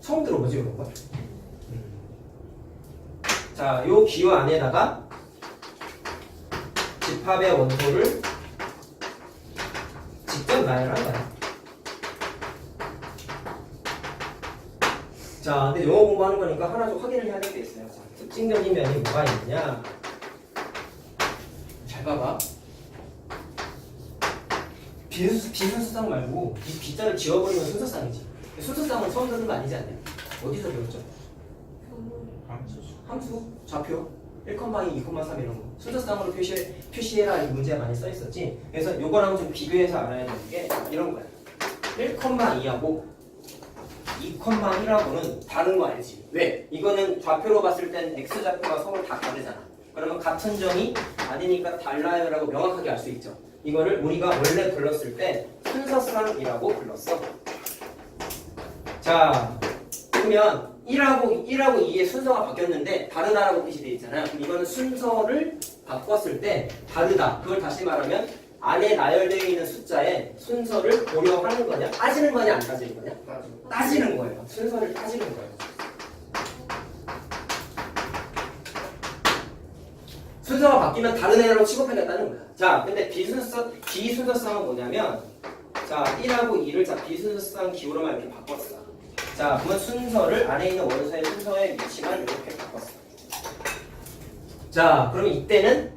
[SPEAKER 3] 처음 들어보지 이런 거? 자, 요 기호 안에다가 집합의 원소를 직접 나열한 거야. 자, 근데 영어 공부하는 거니까 하나 좀 확인을 해야 될 게 있어요. 자, 특징적인 면이 뭐가 있느냐? 잘 봐봐. 비순서쌍 말고 이 B자를 지워버리면 순서쌍이지. 순서쌍은 처음 듣는 거 아니지 않냐? 어디서 배웠죠? 함수, 좌표, 1,2, 2,3 이런 거 순서쌍으로 표시해라 이 문제가 많이 써 있었지. 그래서 요거랑 좀 비교해서 알아야 되는 게 이런 거야. 1,2하고 2,1하고는 다른 거 알지? 왜? 이거는 좌표로 봤을 땐 x 좌표가 서로 다 다르잖아. 그러면 같은 점이 아니니까 달라요라고 명확하게 알 수 있죠. 이거를 우리가 원래 불렀을 때 순서쌍이라고 불렀어. 자, 그러면 1하고 2의 순서가 바뀌었는데 다르다라고 뜻이 되어 있잖아요. 그럼 이거는 순서를 바꿨을 때 다르다. 그걸 다시 말하면 안에 나열되어 있는 숫자의 순서를 고려하는 거냐? 따지는 거냐? 안 따지는 거냐? 따지는 거예요. 순서를 따지는 거예요. 순서가 바뀌면 다른 애로 취급하겠다는 거야. 자, 근데 비순서쌍은 뭐냐면 자, 1하고 2를 자 비순서쌍 기호로만 이렇게 바꿨어. 자, 그러면 순서를 안에 있는 원소의 순서의 위치만 이렇게 바꿨어. 자, 그러면 이때는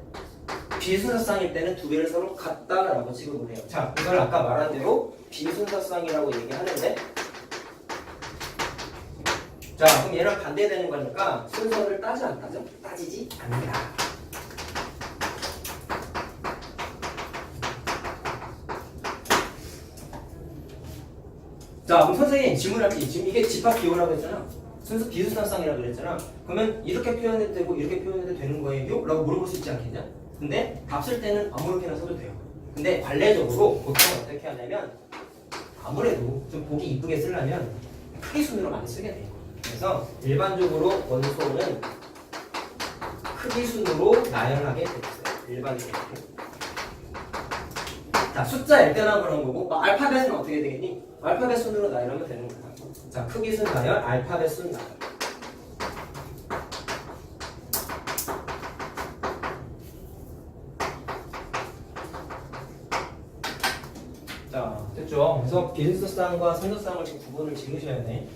[SPEAKER 3] 비순서쌍일 때는 두 개를 서로 같다라고 취급을 해요. 자, 이걸 아까 말한 대로 비순서쌍이라고 얘기하는데 자, 그럼 얘랑 반대되는 거니까 순서를 따지 안 따져? 따지지 않는다. 자, 그럼 선생님 질문할게. 지금 이게 집합 기호라고 했잖아. 순서 비순서쌍이라고 그랬잖아. 그러면 이렇게 표현해도 되고 이렇게 표현해도 되는 거예요? 라고 물어볼 수 있지 않겠냐? 근데 답 쓸 때는 아무렇게나 써도 돼요. 근데 관례적으로 보통 어떻게 하냐면 아무래도 좀 보기 이쁘게 쓰려면 크기 순으로 많이 쓰게 돼요. 그래서 일반적으로 원소는 크기 순으로 나열하게 돼 있어요. 일반적으로. 자, 숫자일 때나 그런 거고 알파벳은 어떻게 되겠니? 알파벳 순으로 나열하면 되는 거야. 자, 크기 순 나열, 알파벳 순 나열. 자, 됐죠? 그래서 비순서쌍과 순서쌍을 좀 구분을 지으셔야 돼.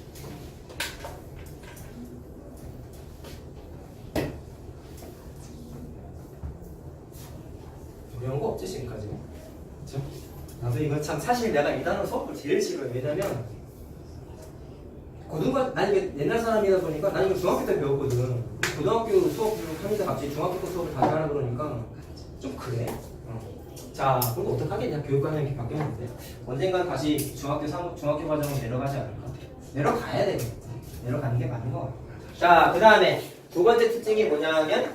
[SPEAKER 3] 어려운 거 없지 지금까지? 그렇죠? 나도 이거 참 사실 내가 이 단어 수업을 제일 싫어요. 왜냐면 난 옛날 사람이다 보니까 난 이거 중학교 때 배웠거든. 고등학교 수업 하면서 갑자기 중학교 수업을 다시 하라 그러니까 좀 그래. 자, 그럼 어떡하겠냐? 교육과정이 이렇게 바뀌었는데 언젠간 다시 중학교 과정으로 내려가지 않을까? 내려가야 되겠다. 내려가는 게 맞는 거 같아. 자, 그 다음에 두 번째 특징이 뭐냐면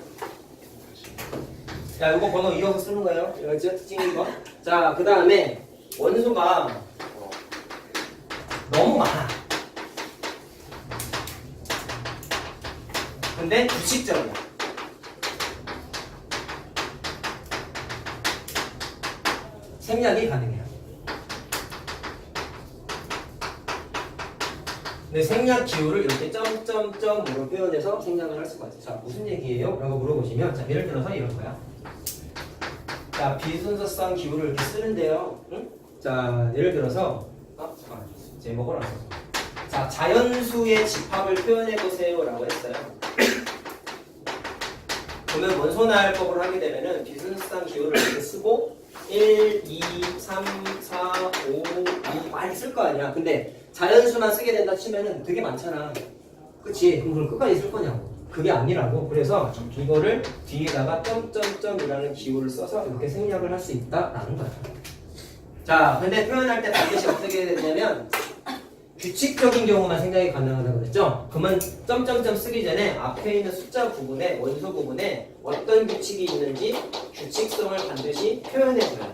[SPEAKER 3] 자, 이거 번호 이어서 쓰는 거예요. 이거죠? 특징인 거. 자, 그 다음에 원소가 너무 많아. 근데 규칙적이야. 생략이 가능해요. 근데 생략 기호를 이렇게 점점점으로 표현해서 생략을 할 수가 있어요. 자, 무슨 얘기예요? 라고 물어보시면 자, 예를 들어서 이런 거야. 자, 비순서쌍 기호를 이렇게 쓰는데요. 응? 자, 예를 들어서 잠깐만. 제목을 안 써서. 자, 자연수의 집합을 표현해보세요 라고 했어요. 그러면 원소나열법을 하게 되면은 비순서쌍 기호를 이렇게 쓰고 1, 2, 3, 4, 5, 6 많이 쓸 거 아니야. 근데 자연수만 쓰게 된다 치면은 되게 많잖아. 그치? 그럼 그걸 끝까지 쓸 거냐고. 그게 아니라고. 그래서 이거를 뒤에다가 점점점이라는 기호를 써서 이렇게 생략을 할 수 있다라는 거야. 자, 근데 표현할 때 반드시 어떻게 되냐면 규칙적인 경우만 생각이 가능하다고 그랬죠? 그러면 점점점 쓰기 전에 앞에 있는 숫자 부분에 원소 부분에 어떤 규칙이 있는지 규칙성을 반드시 표현해 줘야 돼.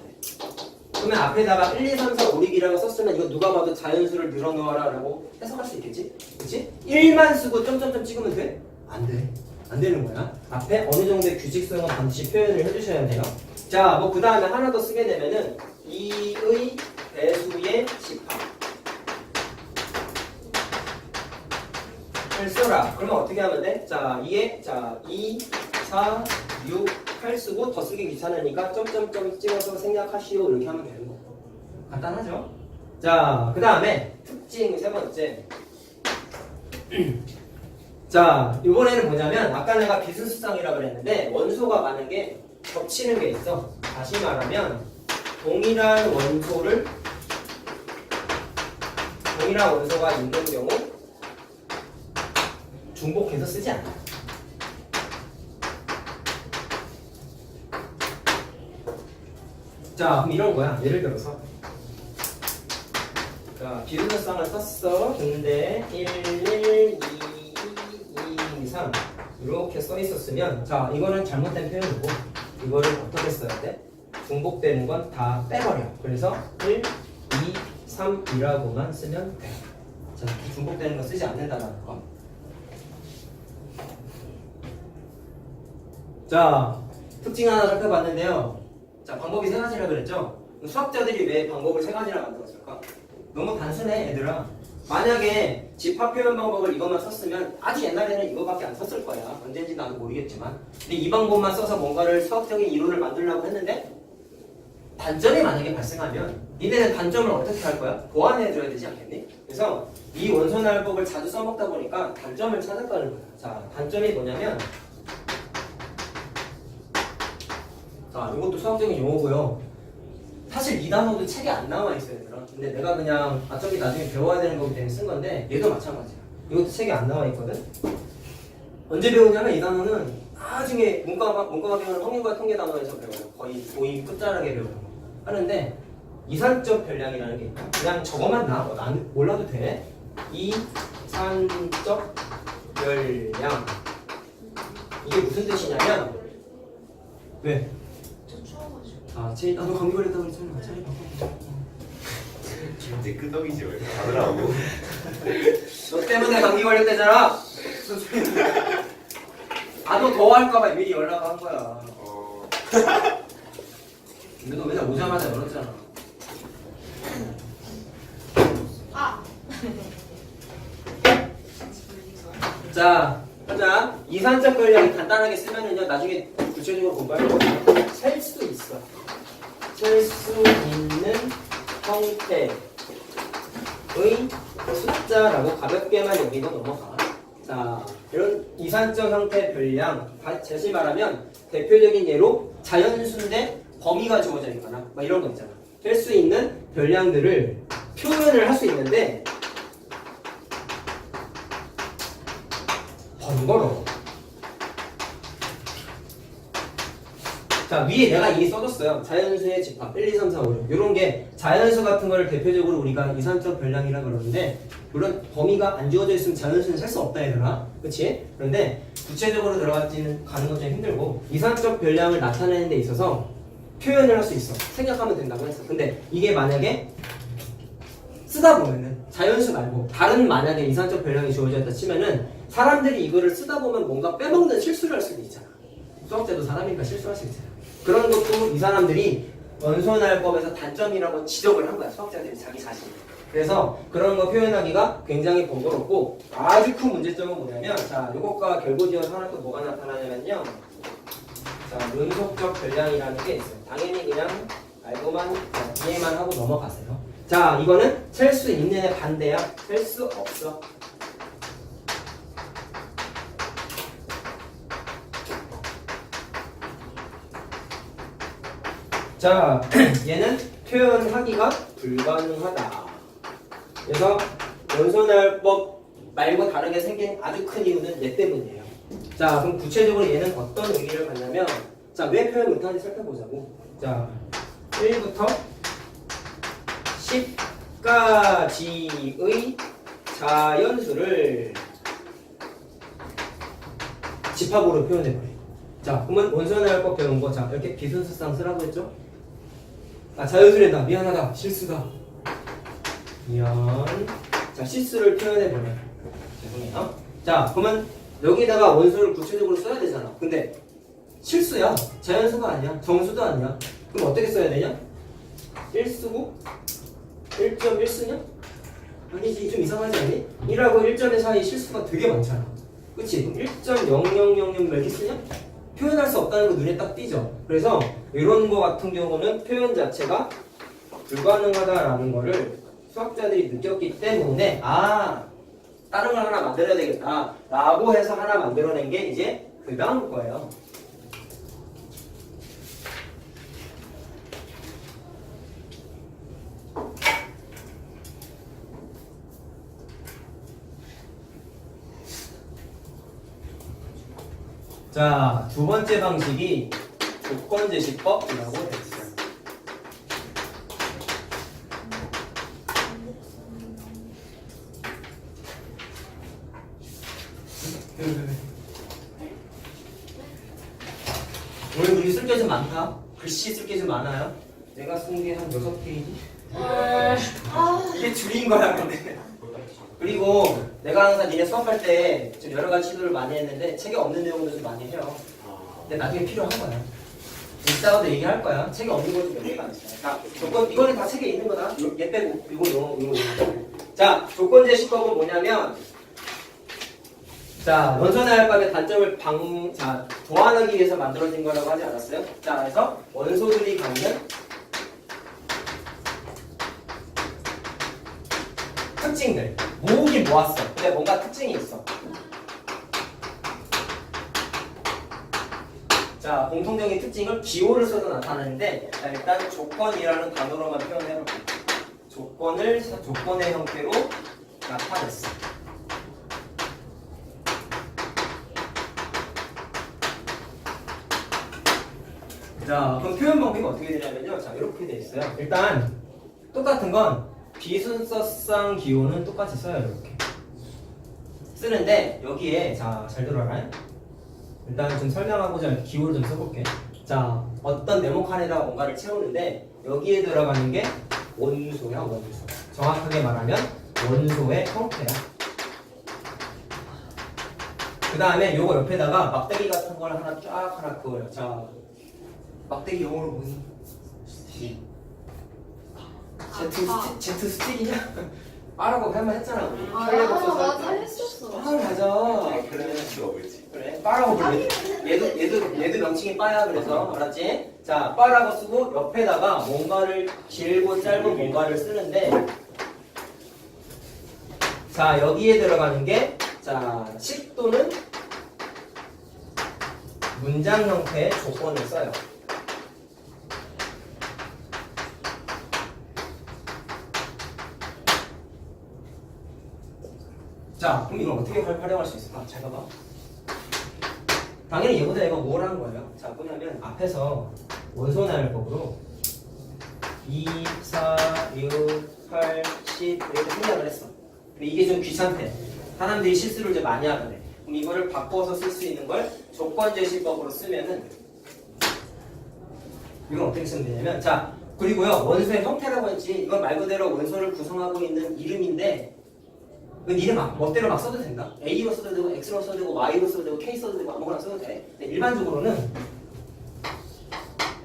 [SPEAKER 3] 그러면 앞에다가 1, 2, 3, 4, 5, 6이라고 썼으면 이거 누가 봐도 자연수를 늘어놓아라 라고 해석할 수 있겠지? 그치? 1만 쓰고 점점점 찍으면 돼? 안 돼. 안 되는 거야. 앞에 어느 정도의 규칙성은 반드시 표현을 해주셔야 돼요. 자, 뭐 그 다음에 하나 더 쓰게 되면은 2의 배수의 집합 을 써라. 그러면 어떻게 하면 돼? 자, 2에 2, 4, 6, 8 쓰고 더 쓰기 귀찮으니까 점점점 찍어서 생략하시오 이렇게 하면 되는 거. 간단하죠? 자, 그 다음에 특징 세 번째. 자, 이번에는 뭐냐면 아까 내가 비스수상이라고 그랬는데 원소가 많은 게 겹치는 게 있어. 다시 말하면 동일한 원소가 있는 경우 중복해서 쓰지 않아. 자, 그럼 이런 거야. 예를 들어서 자, 비스수상을 썼어. 근데 1, 1, 2, 2, 3 이렇게 써 있었으면 자, 이거는 잘못된 표현이고 이거를 어떻게 써야 돼? 중복되는 건 다 빼버려. 그래서 1, 2, 3이라고만 쓰면 돼. 자, 중복되는 거 쓰지 않는다는 거. 자, 특징 하나 살펴봤는데요. 자, 방법이 세 가지라 그랬죠? 수학자들이 왜 방법을 세 가지나 만들었을까? 너무 단순해, 얘들아. 만약에 집합 표현 방법을 이것만 썼으면 아주 옛날에는 이거밖에 안 썼을 거야. 언제인지 나도 모르겠지만. 근데 이 방법만 써서 뭔가를 수학적인 이론을 만들려고 했는데 단점이 만약에 발생하면 니네는 단점을 어떻게 할 거야? 보완해줘야 되지 않겠니? 그래서 이 원소날법을 자주 써먹다 보니까 단점을 찾아가는 거야. 자, 단점이 뭐냐면 자, 이것도 수학적인 용어고요. 사실 이 단어도 책에 안 나와 있어요, 얘들아. 근데 내가 그냥 어차피 나중에 배워야 되는 거기 때문에 쓴 건데 얘도 마찬가지야. 이것도 책에 안 나와 있거든. 언제 배우냐면 이 단어는 나중에 문과학 배우는 확률과 통계 단어에서 배워요. 거의 고2 끝자락에 배우는 거 하는데 이산적 변량이라는 게 있다. 그냥 저거만 난 몰라도 돼. 이산적 변량 이게 무슨 뜻이냐면 왜? 아, 나도 감기 걸렸다고 그랬잖아. 차리 바꿔.
[SPEAKER 4] 이제 끄덕이지 왜 가더라고.
[SPEAKER 3] 너 때문에 감기 걸렸대잖아. 나도 더 할까봐 미리 연락한 거야. 근데 너 맨날 오자마자 열었잖아.
[SPEAKER 5] 아.
[SPEAKER 3] 자, 하자. 이산적 변량이 간단하게 쓰면은요, 나중에 구체적으로 공부할 거거든요. 셀 수도 있어. 셀 수 있는 형태의 숫자라고 가볍게만 여기고 넘어가. 자, 이런 이산적 형태 변량, 다시 말하면 대표적인 예로 자연수인데 범위가 주어져 있거나 막 이런 거 있잖아. 셀 수 있는 변량들을 표현을 할 수 있는데 번거로워. 자, 위에 내가 이미 써줬어요. 자연수의 집합 1, 2, 3, 4, 5, 6 이런 게 자연수 같은 거를 대표적으로 우리가 이산적 변량이라 그러는데 물론 범위가 안 주어져 있으면 자연수는 셀 수 없다 얘들아. 그치? 그런데 구체적으로 들어가는 건 좀 힘들고 이산적 변량을 나타내는 데 있어서 표현을 할 수 있어. 생각하면 된다고 했어. 근데 이게 만약에 쓰다 보면은 자연수 말고 다른 만약에 이산적 변량이 주어졌다 치면은 사람들이 이거를 쓰다 보면 뭔가 빼먹는 실수를 할 수도 있잖아. 수학자도 사람이니까 실수할 수 있잖아. 그런 것도 이 사람들이 원소날법에서 단점이라고 지적을 한 거야. 수학자들이 자기 자신. 그래서 그런 거 표현하기가 굉장히 번거롭고 아주 큰 문제점은 뭐냐면 자, 이것과 결부지어서 하나 또 뭐가 나타나냐면요. 자,论속적 변량이라는 게 있어요. 당연히 그냥 알고만 이해만 하고 넘어가세요. 자, 이거는 셀 수 있는의 반대야. 셀 수 없어. 자, 얘는 표현하기가 불가능하다. 그래서 원소날법 말고 다르게 생긴 아주 큰 이유는 얘 때문이에요. 자, 그럼 구체적으로 얘는 어떤 의미를 갖냐면 자, 왜 표현 못하는지 살펴보자고. 자, 1부터 10까지의 자연수를 집합으로 표현해버려. 자, 그러면 원소연화율법 배운 거, 자 이렇게 비순수상 쓰라고 했죠? 아, 자연수랜다. 미안하다. 실수다. 미안. 자, 실수를 표현해버려. 죄송해요. 자, 그러면 여기다가 원소를 구체적으로 써야 되잖아. 근데 실수야. 자연수가 아니야. 정수도 아니야. 그럼 어떻게 써야 되냐? 1쓰고 1.1 쓰냐? 아니지, 좀 이상하지 않니? 1하고 1점의 사이 실수가 되게 많잖아. 그치? 그럼 1.0000 몇 개 쓰냐? 표현할 수 없다는 거 눈에 딱 띄죠. 그래서 이런 거 같은 경우는 표현 자체가 불가능하다라는 거를 수학자들이 느꼈기 때문에 다른 걸 하나 만들어야 되겠다 라고 해서 하나 만들어낸 게 이제 그 다음 거예요. 자, 두 번째 방식이 조건제시법이라고 되어 있어요. 오늘 우리 쓸 게 좀 많다. 글씨 쓸 게 좀 많아요. 내가 쓴 게 한 6페이지? 이게 줄인 거야, 근데. 그리고 내가 항상 니네 수업할 때 좀 여러 가지 시도를 많이 했는데 책에 없는 내용도 좀 많이 해요. 근데 나중에 필요한 거야. 이따가도 얘기할 거야. 책에 없는 것도 몇 개가 있어요. 자, 조건, 이거는 다 책에 있는 거다. 얘 빼고, 이거. 자, 조건제시법은 뭐냐면, 자, 원소나열법의 단점을 보완하기 위해서 만들어진 거라고 하지 않았어요? 자, 그래서 원소들이 갖는 특징들 모으긴 모았어. 근데 뭔가 특징이 있어. 자, 공통적인 특징을 기호를 써서 나타내는데, 자, 일단 조건이라는 단어로만 표현해볼게요. 조건의 형태로 나타냈어. 자, 그럼 표현 방법이 어떻게 되냐면요. 자, 이렇게 돼 있어요. 일단 똑같은 건 비순서상 기호는 똑같이 써요. 이렇게 쓰는데 여기에 자, 잘 들어라. 일단 좀 설명하고자 기호를 좀 써볼게. 자, 어떤 네모 칸에다가 뭔가를 채우는데 여기에 들어가는 게 원소야, 원소. 정확하게 말하면 원소의 형태야. 그 다음에 요거 옆에다가 막대기 같은 걸 하나 쫙 하나 그어요. 자, 막대기 영어로 뭐니? 제트 스틱이냐? 빠라고 한번 했잖아 우리.
[SPEAKER 5] 맞아 했었어.
[SPEAKER 3] 맞아.
[SPEAKER 4] 그러면 수가 뭐지?
[SPEAKER 3] 그래, 빠라고 불러. 얘도 명칭이 빠야. 그래서 알았지? 자, 빠라고 쓰고 옆에다가 뭔가를 길고 짧은 뭔가를 쓰는데, 자, 여기에 들어가는 게 자, 식 또는 문장 형태의 조건을 써요. 자, 그럼 이걸 어떻게 활용할 수 있을까? 잘 봐봐. 당연히 얘보다 얘가 뭘 하는 거예요? 자, 뭐냐면 앞에서 원소나열법으로 2, 4, 6, 8, 10 이렇게 생략을 했어. 근데 이게 좀 귀찮대. 사람들이 실수를 좀 많이 하거든. 그럼 이거를 바꿔서 쓸 수 있는 걸 조건제시법으로 쓰면은 이건 어떻게 쓰면 되냐면, 자, 그리고요, 원소의 형태라고 했지. 이건 말 그대로 원소를 구성하고 있는 이름인데, 니네 멋대로 막 써도 된다. A로 써도 되고, X로 써도 되고, Y로 써도 되고, K 써도 되고, 아무거나 써도 돼. 근데 일반적으로는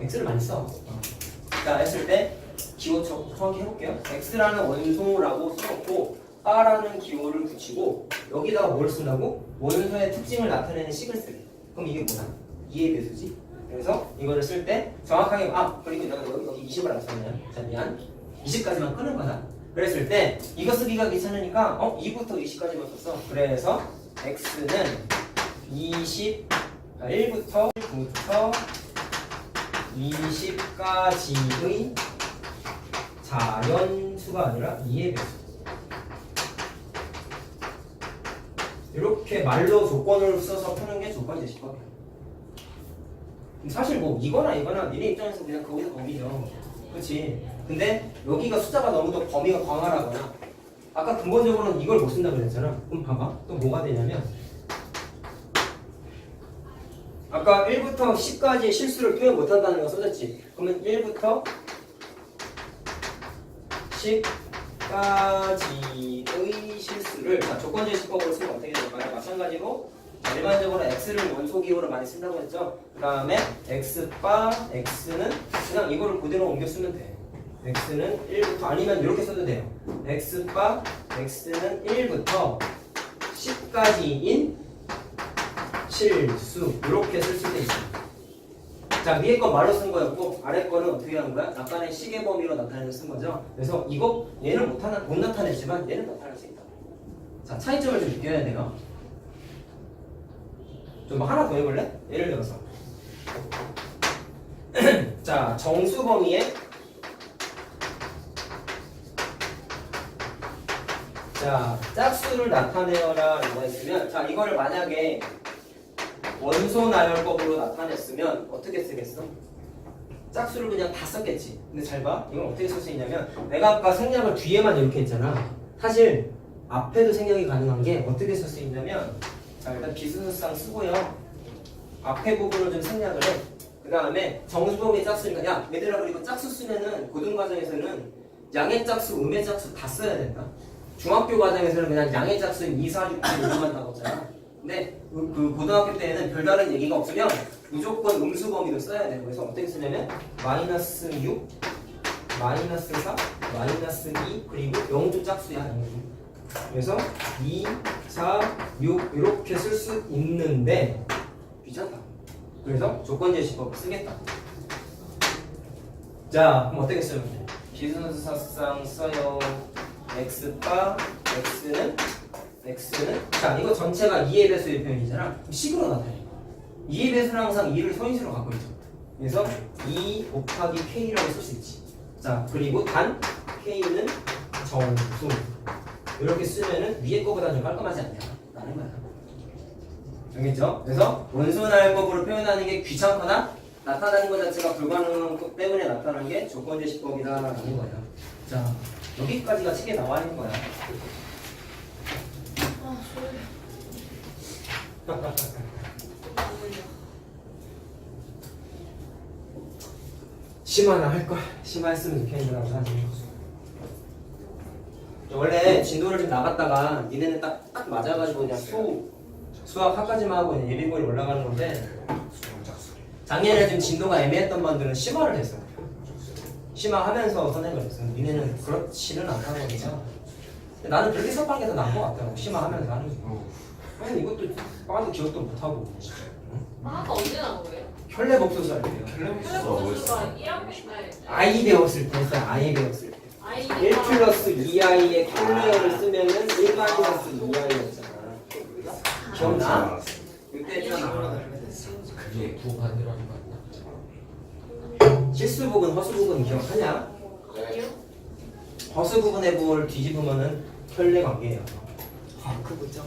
[SPEAKER 3] X를 많이 써. 자, 했을 때 기호 정확히 해볼게요. X라는 원소라고 써놓고 R라는 기호를 붙이고 여기다가 뭘 쓴다고? 원소의 특징을 나타내는 식을 쓰래. 그럼 이게 뭐야? 2의 배수지. 그래서 이거를 쓸 때 정확하게 그리고 내가 여기 20을 안 썼네. 자, 미안. 20까지만 끄는 거다. 그랬을 때 이거 쓰기가 귀찮으니까 2부터 20까지만 썼어. 그래서 x는 1부터 20까지의 자연수가 아니라 2의 배수. 이렇게 말로 조건을 써서 푸는 게 조건제시법이야. 사실 뭐 이거나 니네 입장에서 그냥 거기서 범위죠. 그렇지. 근데 여기가 숫자가 너무 더 범위가 광활하거나 아까 근본적으로는 이걸 못 쓴다고 그랬잖아. 그럼 봐봐. 또 뭐가 되냐면 아까 1부터 10까지의 실수를 표현 못한다는 거 써졌지. 그러면 1부터 10까지의 실수를 조건제시법으로 쓰면 어떻게 될까요? 마찬가지로 일반적으로 x를 원소기호로 많이 쓴다고 했죠. 그 다음에 x바 x는 그냥 이거를 그대로 옮겨 쓰면 돼. x는 1부터 아니면 이렇게 써도 돼요. x바 x는 1부터 10까지인 실수 이렇게 쓸 수도 있습니다. 자, 위에 거 말로 쓴 거였고 아래 거는 어떻게 하는 거야? 약간의 시계 범위로 나타내서 쓴 거죠. 그래서 이거 얘는 못 나타냈지만 얘는 나타낼 수 있다. 자, 차이점을 좀 느껴야 돼요. 좀 하나 더 해볼래? 예를 들어서 자, 정수 범위에 자, 짝수를 나타내어라 라고 했으면 자, 이거를 만약에 원소 나열법으로 나타냈으면 어떻게 쓰겠어? 짝수를 그냥 다 썼겠지. 근데 잘 봐. 이건 어떻게 쓸 수 있냐면 내가 아까 생략을 뒤에만 이렇게 했잖아. 사실 앞에도 생략이 가능한 게 어떻게 쓸 수 있냐면 자, 일단 비수수상 쓰고요. 앞에 부분을 좀 생략을 해. 그 다음에 정수범위 짝수니까 야 얘들아 그리고 짝수 쓰면은 고등과정에서는 양의 짝수, 음의 짝수 다 써야 된다. 중학교 과정에서는 그냥 양의 짝수인 2, 4, 6, 7, 5만 나왔잖아. 근데 그 고등학교 때에는 별다른 얘기가 없으면 무조건 음수 범위도 써야 돼요. 그래서 어떻게 쓰냐면 마이너스 6, 마이너스 4, 마이너스 2 그리고 0도 짝수야. 0도. 그래서 2, 4, 6 이렇게 쓸 수 있는데 귀찮다. 그래서 조건제시법을 쓰겠다. 자, 그럼 어떻게 쓰면 돼? 비순서상 써요. x바 x는 자, 이거 전체가 2의 배수의 표현이잖아. 그럼 식으로 나타내. 2의 배수는 항상 2를 서인수로 갖고 있죠. 그래서 2 곱하기 k라고 쓸 수 있지. 자, 그리고 단 k는 정수. 이렇게 쓰면은 위에 거보다 좀 깔끔하지 않냐? 라는 거야. 알겠죠? 그래서 원소나열법으로 표현하는 게 귀찮거나 나타나는 것 자체가 불가능한 것 때문에 나타난 게 조건제시법이다라는 거예요. 자, 여기까지가 책에 나와 있는 거야.
[SPEAKER 5] 아, 졸려.
[SPEAKER 3] 심화나 할걸. 심화했으면 좋겠는데 사실. 원래 진도를 좀 나갔다가 니네는 딱 맞아가지고 그냥 수학 학까지만 하고 그냥 예비고에 올라가는 건데 작년에 좀 진도가 애매했던 분들은 심화를 했어요. 심화하면서 선행을 했어요. 니네는 그렇지는 않다는 거죠. 나는 그렇게 수업하는 게 더 나은 것 같더라고. 심화하면서 하는 게. 아니 이것도 빠도 기억도 못하고.
[SPEAKER 6] 아까 언제 나온 거예요?
[SPEAKER 3] 혈내복소수 할 때요.
[SPEAKER 6] 혈내복소수가 1학년
[SPEAKER 3] I 배웠을 때 했어요. I 배웠을 때. 1 플러스 2i의 혈내어를 쓰면은 1 마이너스 2i였잖아. 기억나? 그때 했잖아.
[SPEAKER 7] 그게 부반대로 하는 거 아니야?
[SPEAKER 3] 실수 부분, 허수 부분 기억하냐?
[SPEAKER 5] 아니요?
[SPEAKER 3] 허수 부분의 부호를 뒤집으면은 혈내 관계예요.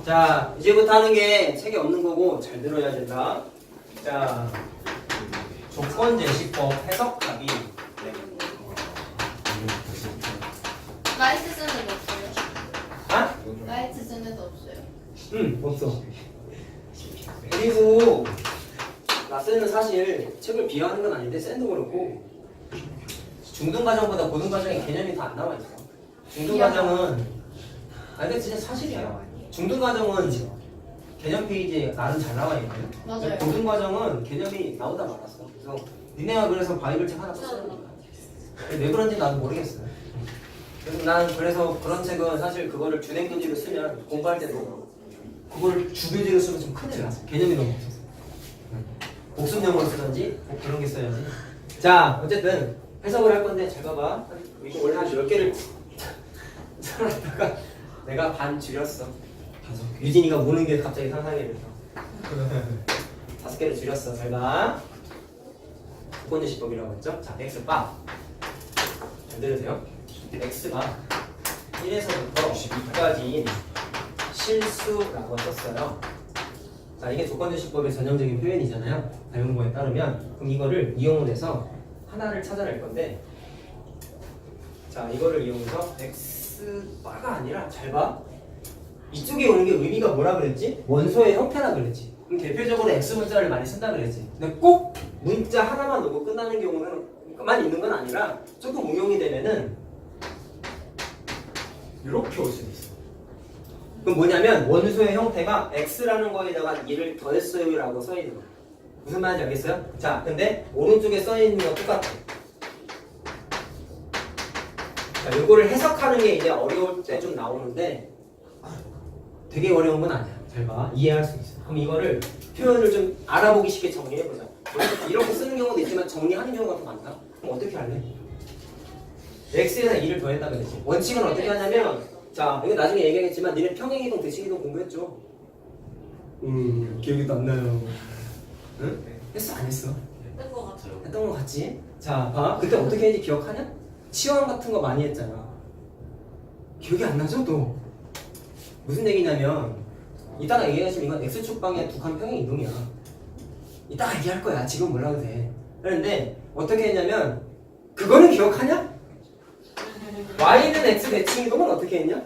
[SPEAKER 3] 자, 이제부터 하는 게 책에 없는 거고 잘 들어야 된다. 자, 조건제시법 해석하기.
[SPEAKER 5] 라이트 쓰는 거 없어요?
[SPEAKER 3] 아?
[SPEAKER 5] 라이트 쓰는 거 없어요?
[SPEAKER 3] 없어. 그리고 라센은 사실 책을 비하하는 건 아닌데 센도 그렇고 중등과정보다 고등과정의 개념이 더 안 나와 있어. 중등과정은 근데 진짜 사실이야. 중등과정은 개념 페이지에 나름 잘 나와 있거든.
[SPEAKER 5] 맞아요.
[SPEAKER 3] 고등과정은 개념이 나오다 말았어. 그래서 니네가 그래서 바이블 책 하나 썼는 거야. 왜 그런지 나도 모르겠어요. 그래서 난 그래서 그런 책은 사실 그거를 준행교지로 쓰면 공부할 때도 그걸 주교지로 쓰면 좀 큰일 났어. 개념이 너무 없어서. 복습용으로 쓰든지 뭐 그런 게 써야지. 자, 어쨌든 해석을 할 건데 잘 봐봐. 이거 원래 한 10개를 써놨다가 내가 반 줄였어. 유진이가 무는 게 갑자기 상상이 돼서 5개를 줄였어. 잘 봐. 조건제시법이라고 했죠? 자, x바 잘 들으세요. x가 1에서부터 2까지인 실수라고 썼어요. 자, 이게 조건제시법의 전형적인 표현이잖아요. 배운거에 따르면. 그럼 이거를 이용을 해서 하나를 찾아낼 건데 자, 이거를 이용해서 x x바가 아니라 잘 봐. 이쪽에 오는 게 의미가 뭐라 그랬지? 원소의 형태라 그랬지. 그럼 대표적으로 x 문자를 많이 쓴다 그랬지. 근데 꼭 문자 하나만 넣고 끝나는 경우는 있는 건 아니라 조금 응용이 되면은 이렇게 올 수도 있어. 그럼 뭐냐면 원소의 형태가 x라는 거에다가 2를 더했어요 라고 써있는 거야. 무슨 말인지 알겠어요? 자, 근데 오른쪽에 써있는 거 똑같아. 자, 요거를 해석하는 게 이제 어려울 때 좀 나오는데 되게 어려운 건 아니야. 잘 봐. 이해할 수 있어. 그럼 이거를 표현을 좀 알아보기 쉽게 정리해보자. 이렇게 쓰는 경우도 있지만 정리하는 경우가 더 많다. 그럼 어떻게 할래? x에다 2를 더했다 그랬지. 원칙은 어떻게 하냐면 자, 이거 나중에 얘기하겠지만 니네 평행이동, 대칭이동 공부했죠? 기억이 안 나요. 응? 했어? 안 했어?
[SPEAKER 6] 했던 것 같아요.
[SPEAKER 3] 했던 거 같지? 자, 봐. 그때 어떻게 했는지 기억하냐? 치환 같은 거 많이 했잖아. 기억이 안 나죠? 또? 무슨 얘기냐면 이따가 얘기하시면 이건 x축 방향 두 칸 평행 이동이야. 이따가 얘기할 거야. 지금 몰라도 돼. 그런데 어떻게 했냐면 그거는 기억하냐? y는 x 대칭 이동은 어떻게 했냐?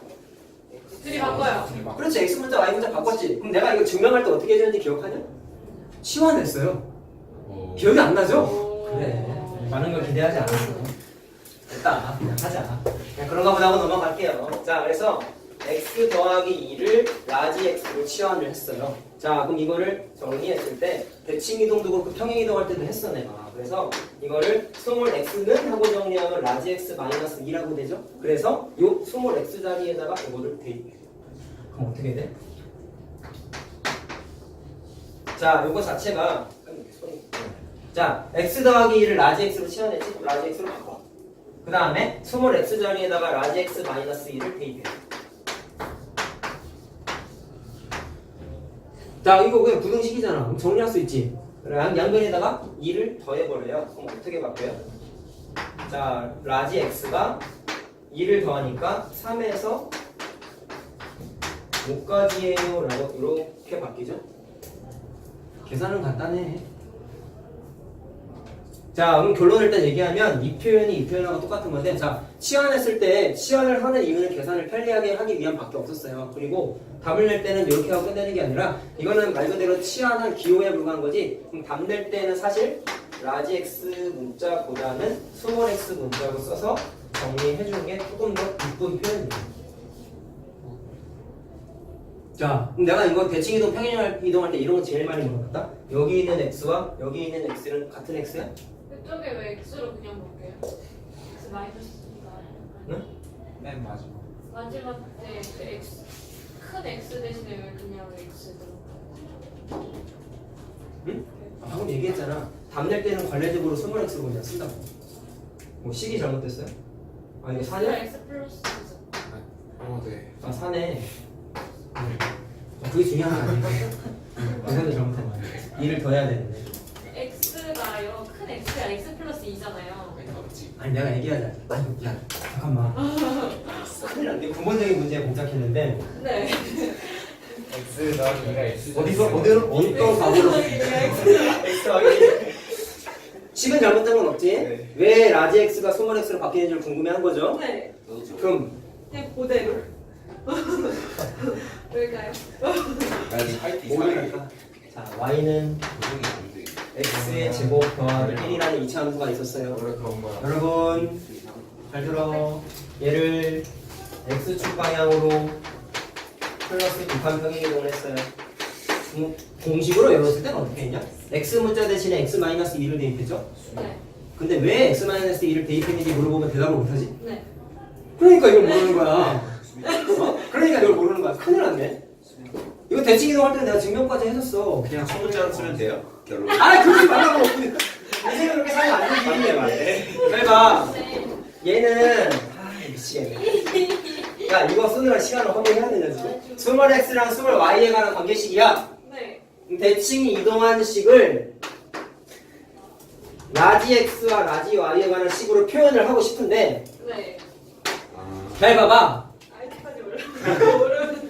[SPEAKER 6] 둘이 바꿔요.
[SPEAKER 3] 그렇지. x 문자 y 문자 바꿨지. 그럼 내가 이거 증명할 때 어떻게 해줬는지 기억하냐? 치환했어요. 기억이 안 나죠? 그래. 많은 걸 기대하지 않았어. 됐다. 그냥 하자. 그냥 그런가 보다 하고 넘어갈게요. 자, 그래서 x 더하기 2를 라지 x로 치환을 했어요. 자, 그럼 이거를 정리했을 때 대칭 이동도 그렇고 평행 이동할 때도 했어 내가. 그래서 이거를 스몰 x는 하고 정리하면 라지 x 마이너스 2라고 되죠. 그래서 요 스몰 x 자리에다가 이거를 대입해. 그럼 어떻게 돼? 자, 요거 자체가 자, x 더하기 2를 라지 x로 치환했지? 라지 x로 바꿔. 그 다음에 스몰 x 자리에다가 라지 x 마이너스 2를 대입해. 자, 이거 그냥 부등식이잖아. 그럼 정리할 수 있지. 양변에다가 2를 더해버려요. 그럼 어떻게 바뀌어요? 자, 라지 x가 2를 더하니까 3에서 5까지예요 라고 이렇게 바뀌죠. 계산은 간단해. 자, 그럼 결론을 일단 얘기하면 이 표현이 이 표현하고 똑같은 건데, 자, 치환했을 때 치환을 하는 이유는 계산을 편리하게 하기 위한 밖에 없었어요. 그리고 답을 낼 때는 이렇게 하고 끝내는 게 아니라 이거는 말 그대로 치환한 기호에 불과한 거지. 그럼 답 낼 때는 사실 라지 x 문자보다는 스몰 x 문자로 써서 정리해 주는 게 조금 더 이쁜 표현입니다. 자, 그럼 내가 이거 대칭 이동, 평행 이동할 때 이런 거 제일 많이 물어봤다. 여기 있는 x와 여기 있는 x는 같은 x야?
[SPEAKER 6] 그쪽에 왜 X로 그냥 볼게요? X 마이너스가
[SPEAKER 3] 응?
[SPEAKER 7] 맨 마지막.
[SPEAKER 6] 마지막에 그 X 큰 X 대신에 왜 그냥 X 들어가요?
[SPEAKER 3] 응? 아, 방금 얘기했잖아. 답 낼 때는 관례적으로 스몰 x로 그냥 쓴다고. 뭐 식이 잘못됐어요? 아, 이거 사냐?
[SPEAKER 6] X 플러스
[SPEAKER 7] 네.
[SPEAKER 3] 아, 사네. 그게 중요한 거 아니야. 계산도 잘못한 거 아니야. 2를 더 해야 되는데.
[SPEAKER 6] X가 이런 큰 X가 X 플러스 2잖아요.
[SPEAKER 3] 아니, 내가 얘기하자. 아니, 야, 잠깐만. 큰일 났네. 근본적인 문제에 공작했는데
[SPEAKER 6] 네.
[SPEAKER 7] X 더하기 2가 X.
[SPEAKER 3] 어떤 각오로 식은 잘못된 건 없지?
[SPEAKER 7] 네.
[SPEAKER 3] 왜 라지 x가 스몰 x로 바뀌는지를 궁금해한 거죠?
[SPEAKER 6] 네.
[SPEAKER 3] 그럼
[SPEAKER 6] 그냥 그대로. 왜일까요?
[SPEAKER 3] 모르니까. 자, y는 x의 제곱 더하기 1이라는 이차함수가 있었어요.
[SPEAKER 7] 원래 그런 거야.
[SPEAKER 3] 여러분 잘 들어. 얘를 x축 방향으로 플러스 2칸 평행 이동을 했어요. 공식으로 열었을 때는 어떻게 했냐? x 문자 대신에 x 마이너스 2를 대입했죠?
[SPEAKER 6] 네.
[SPEAKER 3] 근데 왜 x 마이너스 2를 대입했는지 물어보면 대답을 못하지?
[SPEAKER 6] 네.
[SPEAKER 3] 그러니까 이걸 모르는 거야. 어? 그러니까 이걸 모르는 거야. 큰일 났네. 이거 대칭 이동할 때는 내가 증명까지 해줬어.
[SPEAKER 4] 그냥 첫 문자로 쓰면 돼요? 결론.
[SPEAKER 3] 아, 그러지 말라고. 인생을 그렇게 살면 안 되지.
[SPEAKER 4] 맞네.
[SPEAKER 3] 잘 봐.
[SPEAKER 6] 네.
[SPEAKER 3] 얘는 미치겠네. 야, 이거 쓰느라 시간을 허비해야 되냐 지금? 스몰 x랑 스몰 y에 관한 관계식이야.
[SPEAKER 6] 네.
[SPEAKER 3] 대칭이 이동한 식을 라지 x와 라지 y에 관한 식으로 표현을 하고 싶은데
[SPEAKER 6] 네.
[SPEAKER 3] 잘 봐봐.
[SPEAKER 6] 아직까지 모르는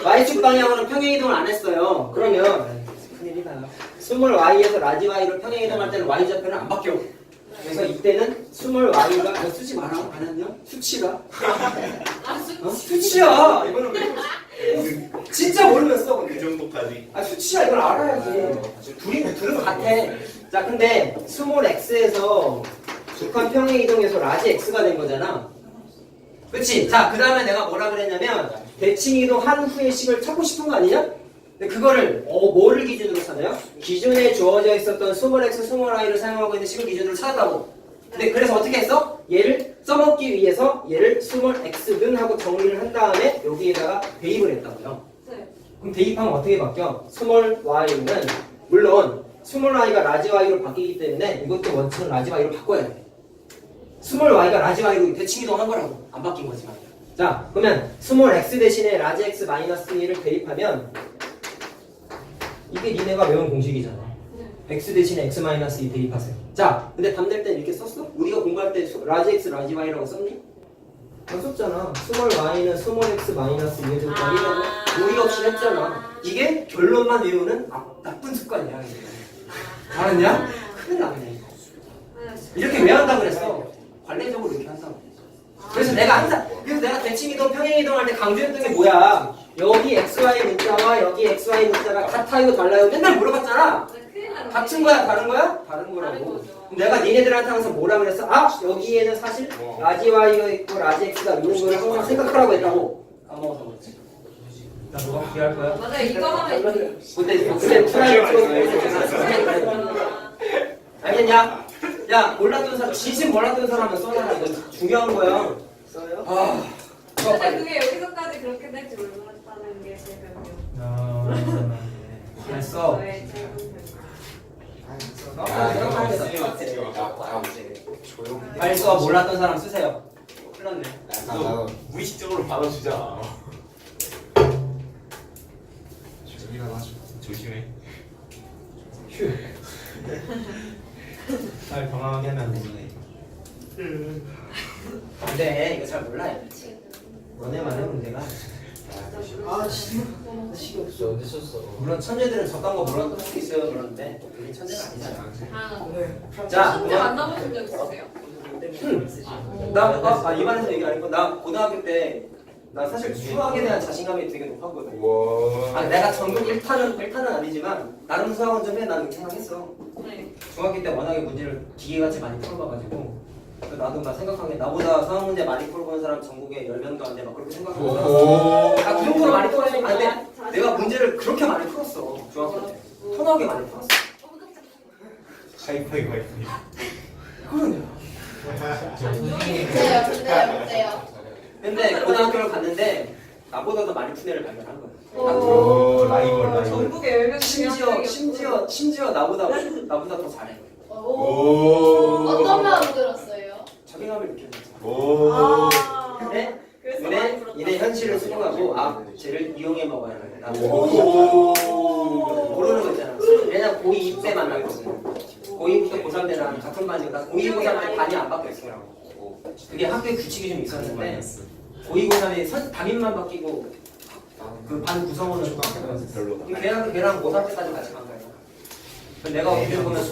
[SPEAKER 3] y축 방향으로는 평행 이동을 안 했어요. 그러면 큰일이다. 스몰 y에서 라지 y로 평행 이동할 때는 y 좌표는 안 바뀌어. 그래서 이때는 스몰 y가 너 쓰지 마라 안 했냐? 수치가 수치야 이거는 진짜 모르면 써
[SPEAKER 4] 그
[SPEAKER 3] 근데.
[SPEAKER 4] 정도까지.
[SPEAKER 3] 아 수치야 이걸 알아야지. 둘은 같아. 자 근데 스몰 x에서 북한 평행 이동해서 라지 x가 된 거잖아. 그치? 자 그 다음에 내가 뭐라 그랬냐면 대칭 이동한 후의 식을 찾고 싶은 거 아니냐? 근데 그거를 뭐를 기준으로 찾아요? 기존에 주어져 있었던 스몰 x, 스몰 y를 사용하고 있는 식을 기준으로 찾았다고. 근데 그래서 어떻게 했어? 얘를 써먹기 위해서 얘를 스몰 x는 하고 정리를 한 다음에 여기에다가 대입을 했다고요.
[SPEAKER 6] 네.
[SPEAKER 3] 그럼 대입하면 어떻게 바뀌어? 스몰 y는 물론 스몰 y가 라지 y로 바뀌기 때문에 이것도 원칙은 라지 y로 바꿔야 돼. 스몰 y가 라지 y로 대칭 이동한 거라고 안 바뀐 거지만. 자 그러면 스몰 x 대신에 라지 x 마이너스 1을 대입하면 이게 니네가 외운 공식이잖아. x 대신에 x 마이너스 2 대입하세요. 자 근데 답 낼 때 이렇게 썼어? 우리가 공부할 때 라지 x 라지 y라고 썼니? 안 썼잖아. 스몰 y는 스몰 x 마이너스 2의 제곱과 1이라고 오리 없이 했잖아. 이게 결론만 외우는 나쁜 습관이야. 이게. 알았냐? 큰일 나네. 이렇게 왜 한다고 그랬어? 관례적으로 이렇게 한다고. 그래서 내가 대칭이동 평행이동 할 때 강조했던 게 뭐야? 여기 xy 문자와 여기 xy 문자가 같아요 달라요 맨날 물어봤잖아. 같은 거야 다른 거야? 다른 거라고. 내가 니네들한테 항상 뭐라 그랬어? 아 여기에는 사실 라지 y가 있고 라지 x가 있는 거를 항상 생각하라고 했다고. 까먹어서 그렇지. 나 뭐가 기할 거야?
[SPEAKER 6] 맞아요. 이거 하면
[SPEAKER 3] 그때 프라이팬 알겠냐? 야 몰랐던 사람 진심 몰랐던 사람은 써놔라. 이거 중요한 거야.
[SPEAKER 2] 써요?
[SPEAKER 3] 아
[SPEAKER 6] 근데 그게 여기서까지 그렇게 될지 몰랐다는 게 제 변명.
[SPEAKER 3] 됐어.
[SPEAKER 6] 저의 짧은 변명.
[SPEAKER 3] 빨리 써. 몰랐던 사람 쓰세요. 큰일 났네.
[SPEAKER 4] 너 무의식적으로 받아주자. 조심해.
[SPEAKER 3] 휴. 잘 경험하게 하면 안 되네. 근데 이거 잘 몰라. 너네만 해본 내가.
[SPEAKER 2] 아 진짜 식이 없어.
[SPEAKER 7] 어디 썼어?
[SPEAKER 3] 물론 천재들은 저딴 거 몰라도 할 수 있어요. 그런데 우리 천재가 아니잖아.
[SPEAKER 6] 아,
[SPEAKER 2] 네.
[SPEAKER 3] 자,
[SPEAKER 6] 선배 만나보신 적 있으세요?
[SPEAKER 3] 이 말에서 얘기 아니고 나 고등학교 때 나 사실 수학에 대한 자신감이 되게 높았거든.
[SPEAKER 4] 와.
[SPEAKER 3] 내가 전국 1타는 아니지만 나름 수학은 좀 해 나는 생각했어.
[SPEAKER 6] 네.
[SPEAKER 3] 중학교 때 워낙에 문제를 기계같이 많이 풀어봐가지고 나도 막 생각한 게 나보다 수학 문제 많이 풀어본 사람 전국에 10명도 안 돼 막 그렇게 생각하고 그 정도로 많이 풀었어. 근데 내가 문제를 그렇게 많이 풀었어. 중학교 때 터나게 많이 풀었어.
[SPEAKER 4] 하이파이 하이파이.
[SPEAKER 3] 그러냐.
[SPEAKER 5] 근데요.
[SPEAKER 3] 근데 고등학교를 갔는데 나보다 더 많이 푼 애를 발견한 거야.
[SPEAKER 4] 오 라이벌.
[SPEAKER 6] 전국에 10명
[SPEAKER 3] 심지어 나보다 더 잘해.
[SPEAKER 4] 오.
[SPEAKER 5] 어떤 마음 들었어요?
[SPEAKER 3] 자괴감을 느꼈어.
[SPEAKER 4] 오.
[SPEAKER 3] 근데
[SPEAKER 6] 그래서 많이 풀었다.
[SPEAKER 3] 이내 현실을 수긍하고 쟤를 이용해 먹어야 돼.
[SPEAKER 4] 오.
[SPEAKER 3] 모르는 거 있잖아. 왜냐면 고2 때 만났거든. 고2부터 고3 때 나랑 같은 반이고 고2, 고3 때 반이 안 바뀌었어. 그게 학교에 규칙이 좀 있었는데 고2, 고3이 담임만 바뀌고 그 반 구성원은 좀 바뀌었어.
[SPEAKER 4] 별로.
[SPEAKER 3] 걔랑 고3 때까지 같이 간 거야. 내가 어떻게 보면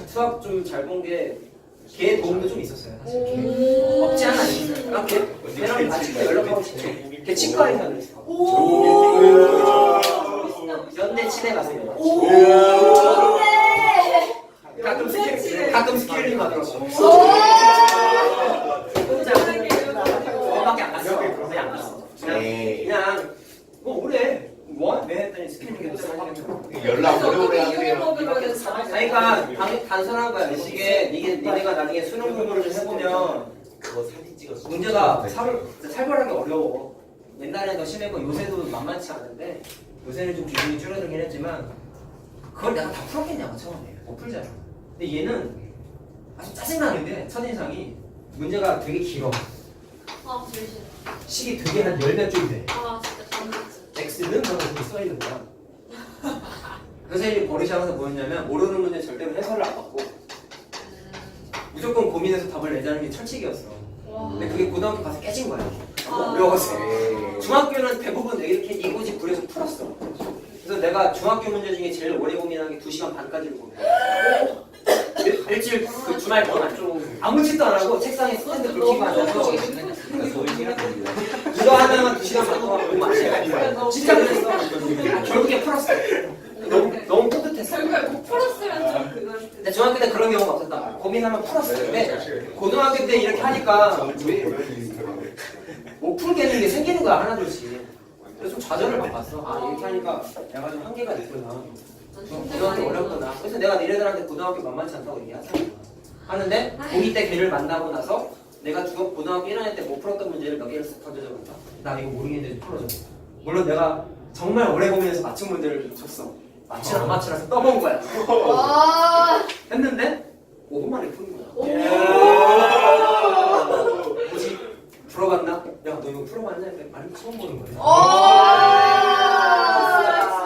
[SPEAKER 3] 수학 좀 잘 본 게 걔 도움도 좀 있었어요. 사실. 없지 않아 있어요. 걔랑 같이 연락하고 싶죠. 걔 치과에 다녔어. 연대 치대 갔어요. 가끔 스케일링 받았어. 그거밖에 안 갔어. 거의 안 갔어. 그냥 뭐 오래 왜 했더니 스케일링에도 생각했죠.
[SPEAKER 4] 연락 오래오래 하네요.
[SPEAKER 3] 그러니까 단순한 거야. 이게 니네가 나중에 수능 공부를 좀 해보면
[SPEAKER 4] 그거 사진 찍었어.
[SPEAKER 3] 문제가 살벌하게 어려워. 옛날에는 더 심했고 요새도 만만치 않은데 요새는 좀 기준이 줄어들긴 했지만 그걸 내가 다 풀었겠냐고 처음에 못 풀잖아. 근데 얘는 아주 짜증나는데 첫인상이 문제가 되게 길어.
[SPEAKER 6] 아, 제일 싫어.
[SPEAKER 3] 식이 되게 한 10몇 줄이 돼.
[SPEAKER 6] 아, 진짜 잠들지.
[SPEAKER 3] X는 하고 이렇게 써있는 거야. 선생님이 버릇이 항상 뭐였냐면 모르는 문제 절대로 해설을 안 받고 무조건 고민해서 답을 내자는 게 철칙이었어. 근데 그게 고등학교 가서 깨진 거야. 어려워서. 중학교는 대부분 이렇게 이고지 불에서 풀었어. 그래서 내가 중학교 문제 중에 제일 오래 고민한 게 2시간 반까지를 고민해. 일주일 그 주말 동안 아무 짓도 안 하고 책상에 스탠드 긁히고 앉아서 이거 하나만 2시간 반 동안 공부 안 해가지고 진짜 그랬어. 결국에 풀었어. 너무 뿌듯했어.
[SPEAKER 6] 결국에 못 풀었으면 좀 그건.
[SPEAKER 3] 근데 중학교 때 그런 경우가 없었다. 고민하면 풀었어. 근데 고등학교 때 이렇게 하니까 못 풀겠는 게 생기는 거야 하나둘씩. 그래서 좀 좌절을 막 봤어. 아 이렇게 하니까 내가 좀 한계가 있구나. 고등학교 어렵구나. 그래서 내가 니네들한테 고등학교 만만치 않다고 얘기하잖아. 하는데 고2 때 걔를 만나고 나서 내가 고등학교 1학년 때 못 풀었던 문제를 몇 개를 쓱 던져줘 본다. 나 이거 모르겠는데 좀 풀어줘. 물론 내가 정말 오래 고민해서 맞춘 문제를 줬어. 맞추라 안 맞추라서 떠본 거야.
[SPEAKER 5] 와.
[SPEAKER 3] 했는데 5분 만에 푸는 거야. 뭐지? 풀어봤나? 야 너 이거 풀어봤냐? 아니 처음 보는 거야.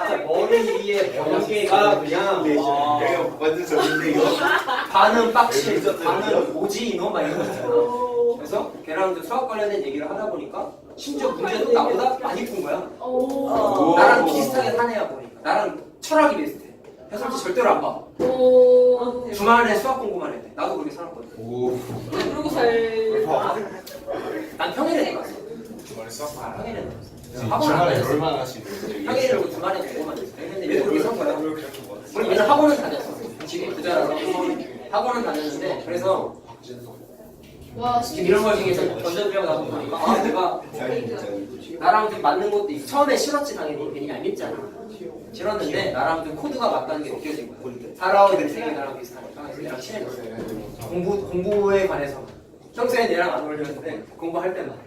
[SPEAKER 3] 진짜 머리 위에 번개가 그냥
[SPEAKER 4] 내가 완전 저인데 이거.
[SPEAKER 3] 반은 빡실, 반은 뭐지 이놈 막 이런 거 있잖아. 그래서 걔랑 좀 수학 관련된 얘기를 하다 보니까 심지어 문제도 나보다 많이 푼 거야. 나랑 비슷하게 사내야 보니까. 나랑 철학이 비슷해. 그래서 절대로 안 봐. 주말에 수학 공부만 해. 나도 그렇게 살았거든.
[SPEAKER 4] 오.
[SPEAKER 6] 그러고 잘.
[SPEAKER 3] 난 평일에 갔어.
[SPEAKER 4] 주말에 수학.
[SPEAKER 3] 평일에
[SPEAKER 4] 주말에 얼마나 하시는 거예요?
[SPEAKER 3] 평일에 주말에 공부만 했어. 근데 왜 그렇게 산 거야? 우리 맨날 학원은 다녔어. 집이 부자라서 학원은 다녔는데 그래서
[SPEAKER 5] 와.
[SPEAKER 3] 지금 이런 걸 중에서 던져주려고 나도 보니까 아 내가 나랑 좀 맞는 것도 있어. 처음에 싫었지 당연히 괜히 얄밉잖아. 싫었는데 나랑 좀 코드가 맞다는 게 느껴진 거야. 살아오는 생각이 나랑 비슷하니까 그래서 얘랑 친해졌어. 공부에 관해서 평소에 얘랑 안 어울렸는데 공부할 때만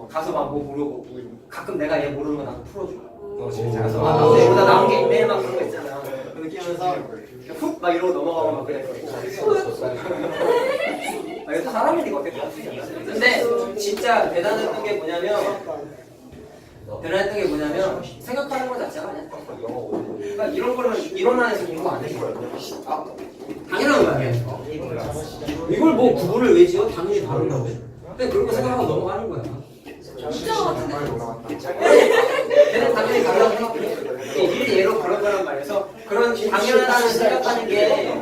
[SPEAKER 3] 가서 막 뭐 모르고 가끔 내가 얘 모르는 거 나도 풀어주고 그래서 아 나도 얘보다 나은 게 있네 막 그런 거 있잖아. 그 느끼면서 훅 막 이러고 넘어가고 막 그랬어. 아, 이거 사람이니까 어떻게 근데 진짜 대단했던 게 뭐냐면 생각하는 거 자체가 아니야. 그러니까 이런 거는 이론 안에서 공부 안 해. 아, 당연한 거야. 이걸 뭐 구분을 왜 지어? 당연히 다른 건데. 근데 그런 거 생각하고 넘어가는 거야.
[SPEAKER 6] 진짜 같은데.
[SPEAKER 3] 걔는 당연히 다르다고 생각해. 이 예로 그런 거란 말이어서 그런 당연하다는 생각하는 게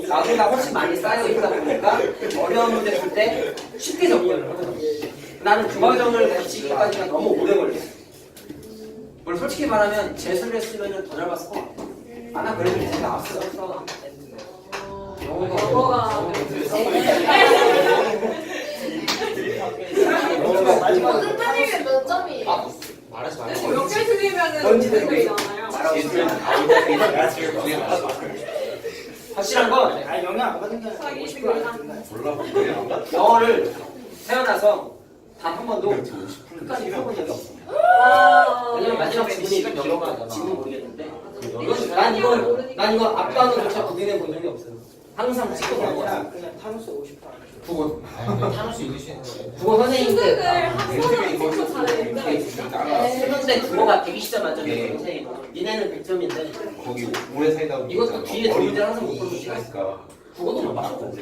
[SPEAKER 3] 나보다 훨씬 많이 쌓여 있다 보니까 어려운 문제 풀 때 쉽게 접근을 하거든. 나는 그 과정을 거치기까지가 너무 오래 걸렸어. 물론 솔직히 말하면 재수를 했으면 더 잘 봤을 것 같아. 아, 나 그래도 이제 나왔어.
[SPEAKER 6] 영어가.
[SPEAKER 5] 모든 편이면 몇 점이에요?
[SPEAKER 4] 말하지 마.
[SPEAKER 6] 근데 몇개 틀리면은
[SPEAKER 3] 던지는 거
[SPEAKER 6] 이잖아요.
[SPEAKER 3] 확실한 건
[SPEAKER 2] 아니 영향 안 받은 게 아니라
[SPEAKER 6] 자기
[SPEAKER 2] 50% 아니야.
[SPEAKER 4] 몰라.
[SPEAKER 3] 영어를 태어나서 단 한 번도 끝까지 펴본 적이 없어. 왜냐면 마지막 지문이 영어가 지금은 모르겠는데 난 이거 앞단어조차 구분해 본 적이 없어요. 항상 찍고 본 거야.
[SPEAKER 2] 그냥 타노스 50%
[SPEAKER 3] 국어
[SPEAKER 7] 타노스 읽으시는 거예요?
[SPEAKER 3] 국어 선생님
[SPEAKER 6] 친구들
[SPEAKER 3] 때
[SPEAKER 6] 학생은 진짜 잘했는데.
[SPEAKER 3] 세번째 국어가 120점 만점이에요. 선생님 니네는 100점인데
[SPEAKER 4] 거기 오래 살다 보니까
[SPEAKER 3] 이것도 뒤에 들어오지 항상 못 풀어주지.
[SPEAKER 4] 않을까.
[SPEAKER 3] 국어도 못 맞고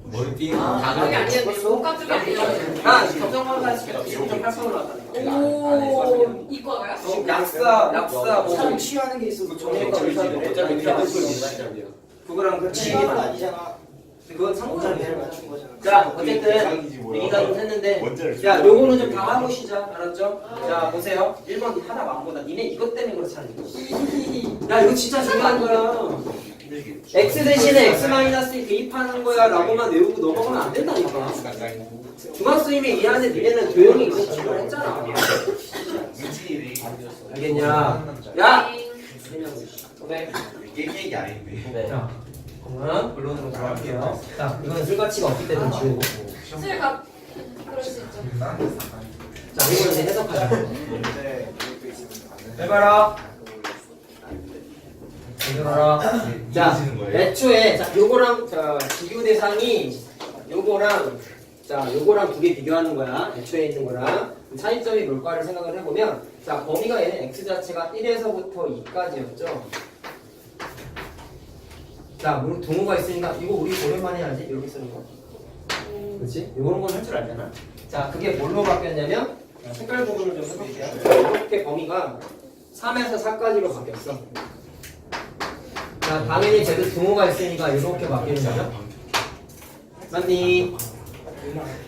[SPEAKER 7] 머리 띠는
[SPEAKER 6] 그게 아니야. 똑같은 게 아니야.
[SPEAKER 3] 나 경성관과 10.8%로 나왔다니까.
[SPEAKER 6] 오. 이과가요?
[SPEAKER 3] 약사 뭐
[SPEAKER 2] 사람 치유하는 게 있어서
[SPEAKER 3] 정형외과 의사들 어차피 그거랑 그
[SPEAKER 2] 치유한 건
[SPEAKER 3] 치유가
[SPEAKER 2] 아니잖아.
[SPEAKER 3] 그건
[SPEAKER 2] 원장
[SPEAKER 3] 상관이
[SPEAKER 2] 내를
[SPEAKER 3] 없어.
[SPEAKER 2] 맞춘 거잖아.
[SPEAKER 3] 자 어쨌든 얘기가 좀 했는데 야 요거는 좀 다 해보시자. 알았죠? 자 보세요 1번 하다가 안 보다 니네 이것 때문에 그렇잖아. 야 이거 진짜 중요한 거야. x 대신에 x-2 대입하는 거야 라고만 외우고 넘어가면 안 된다니까. 중학생이 이 안에 니네는 조용히 이거 지금 했잖아. 알겠냐? 야! 그래.
[SPEAKER 4] 얘기 아닌데.
[SPEAKER 7] 네.
[SPEAKER 3] 자, 그러면 본론으로 들어갈게요. 자, 이건 쓸가치가 없기 때문에 지우고.
[SPEAKER 6] 사실 그럴 수 있죠.
[SPEAKER 3] 자, 이걸 이제 해석하자. 해봐라. 해봐라. 자, 애초에 자 요거랑 자 비교 대상이 요거랑 자 요거랑 두 개 비교하는 거야. 애초에 있는 거랑 차이점이 뭘까를 생각을 해보면 자 범위가 얘는 x 자체가 1에서부터 2까지였죠. 자, 물론 동호가 있으니까 이거 우리 오랜만에 하지 이렇게 쓰는 거. 그렇지? 이런 건 할 줄 알잖아. 자, 그게 뭘로 바뀌었냐면 자, 색깔 부분을 좀 해볼게요. 이렇게 범위가 3에서 4까지로 바뀌었어. 자, 당연히 제도 등호가 있으니까 이렇게 바뀌는 거죠. 맞니?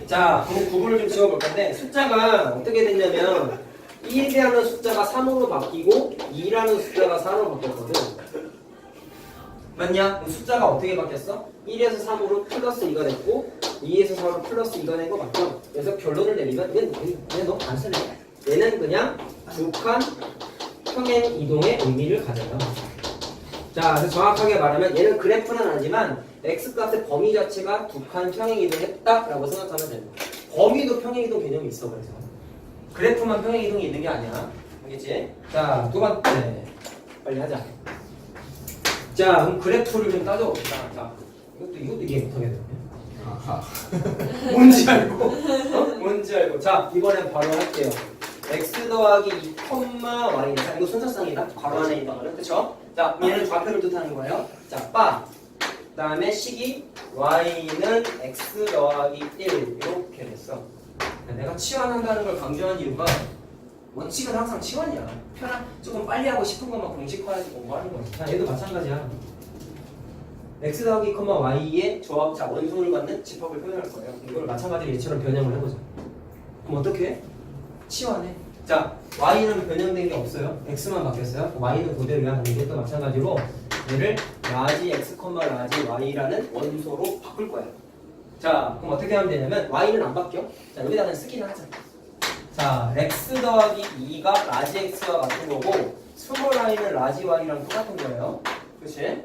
[SPEAKER 3] 자, 그럼 구분을 좀 지워볼 건데 숫자가 어떻게 됐냐면 1이라는 숫자가 3으로 바뀌고 2라는 숫자가 4로 바뀌었거든. 맞냐? 그럼 숫자가 어떻게 바뀌었어? 1에서 3으로 플러스 2가 됐고 2에서 4로 플러스 2가 된 거 맞죠? 그래서 결론을 내리면 얘는 너무 단순해. 얘는 그냥 두 칸 평행 이동의 의미를 가져요. 자, 그래서 정확하게 말하면 얘는 그래프는 아니지만 x값의 범위 자체가 두 칸 평행 이동했다라고 생각하면 됩니다. 범위도 평행 이동 개념이 있어. 그래서 그래프만 평행 이동이 있는 게 아니야. 알겠지? 자, 두 번째 빨리 하자. 자, 그럼 그래프를 좀 따져봅시다. 자, 이것도 이해 못하겠네. 뭔지 알고, 뭔지 알고. 자, 이번엔 바로 할게요. x 더하기 2, y. 자, 이거 순서상이다. 괄호 안에 있는 거는. 그쵸? 자, 얘는 좌표를 뜻하는 거예요. 자, 바. 그 다음에 식이 y는 x 더하기 1. 이렇게 됐어. 내가 치환한다는 걸 강조한 이유가 원칙은 항상 치환이야. 조금 빨리 하고 싶은 것만 공식화해서 공부하는 거야. 자, 얘도 마찬가지야. x 더하기 y의 조합, 자, 원소를 갖는 집합을 표현할 거예요. 이걸 마찬가지로 얘처럼 변형을 해보자. 그럼 어떻게 해? 치환해. 자, y는 변형된 게 없어요. x만 바뀌었어요. y는 그대로야. 이게 또 마찬가지로 얘를 라지 x, 라지 y라는 원소로 바꿀 거예요. 자, 그럼 어떻게 하면 되냐면 y는 안 바뀌어. 자, 여기다가 쓰기는 하자. 자, x 더하기 2가 라지 x와 같은 거고 스몰 y는 라지 y랑 똑같은 거예요. 그치?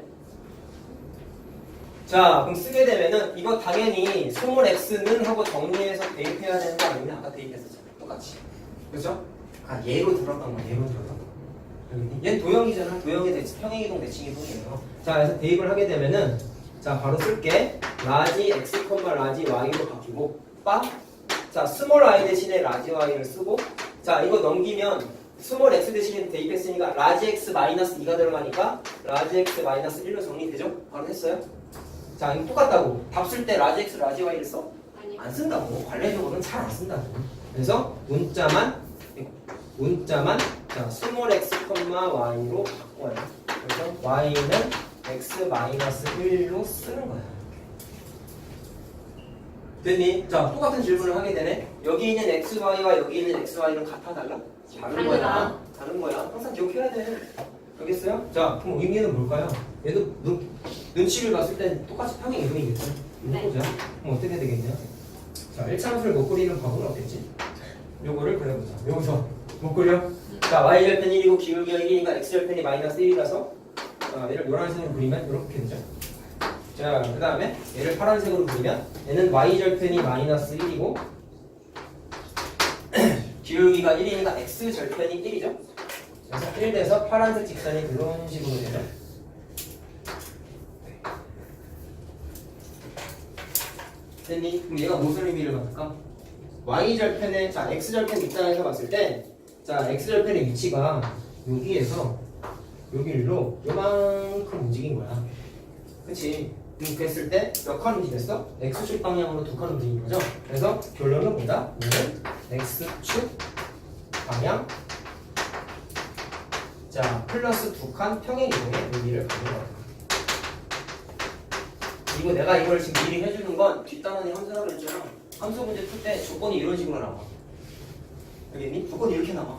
[SPEAKER 3] 자, 그럼 쓰게 되면은 이거 당연히 스몰 x는 하고 정리해서 대입해야 되는 거 아니면 아까 대입했었잖아. 똑같이. 그죠? 아, 예로 들었던 거, 예로 들었던 거. 얘는 도형이잖아. 도형의 평행이동 대칭이동이에요. 자, 그래서 대입을 하게 되면은 자, 바로 쓸게. 라지 x, 라지 y로 바뀌고 빠. 자, 스몰 y 대신에 라지 y를 쓰고 자, 이거 넘기면 스몰 x 대신에 대입했으니까 라지 x 마이너스 2가 들어가니까 라지 x 마이너스 1로 정리되죠? 바로 했어요? 자, 이거 똑같다고. 답 쓸 때 라지 x, 라지 y를 써? 안 쓴다고. 관례적으로는 잘 안 쓴다고. 그래서 문자만 자, 스몰 x, y로 바꿔요. 그래서 y는 x 마이너스 1로 쓰는 거야. 됐니? 자, 똑같은 질문을 하게 되네. 여기 있는 xy와 여기 있는 xy는 같아 달라? 다른 거야. 다른 거야. 항상 기억해야 돼. 알겠어요? 자, 그럼 의미는 뭘까요? 얘도 눈치를 봤을 땐 똑같이 평행 이동이겠죠?
[SPEAKER 5] 네.
[SPEAKER 3] 보자. 그럼 어떻게 되겠냐? 자, 1차함수를 못 그리는 방법은 어땠지? 요거를 그려보자. 여기서 못 그려? 자, y절편 1이고 기울기가 1이니까 x절편이 마이너스 1이라서 얘를 노란색으로 그리면 이렇게 되죠. 자, 그 다음에 얘를 파란색으로 그리면 얘는 y절편이 마이너스 1이고 기울기가 1이니까 x절편이 1이죠. 그래서 1 돼서 파란색 직선이 이런 식으로 되죠. 됐니? 그럼 얘가 무슨 의미를 받을까? y절편의, 자, x절편 입장에서 봤을 때 자, x절편의 위치가 여기에서 여기로 요만큼 움직인 거야. 그치? 그랬을 때 몇 칸 움직였어? x축 방향으로 2칸 움직인 거죠? 그래서 결론은 뭐다? 얘는 x축 방향 자, 플러스 2칸 평행 이동의 의미를 갖는 거야. 이거 내가 이걸 지금 미리 해주는 건 뒷단원이 함수라고 했잖아. 함수 문제 풀 때 조건이 이런 식으로 나와. 알겠니? 조건이 이렇게 나와.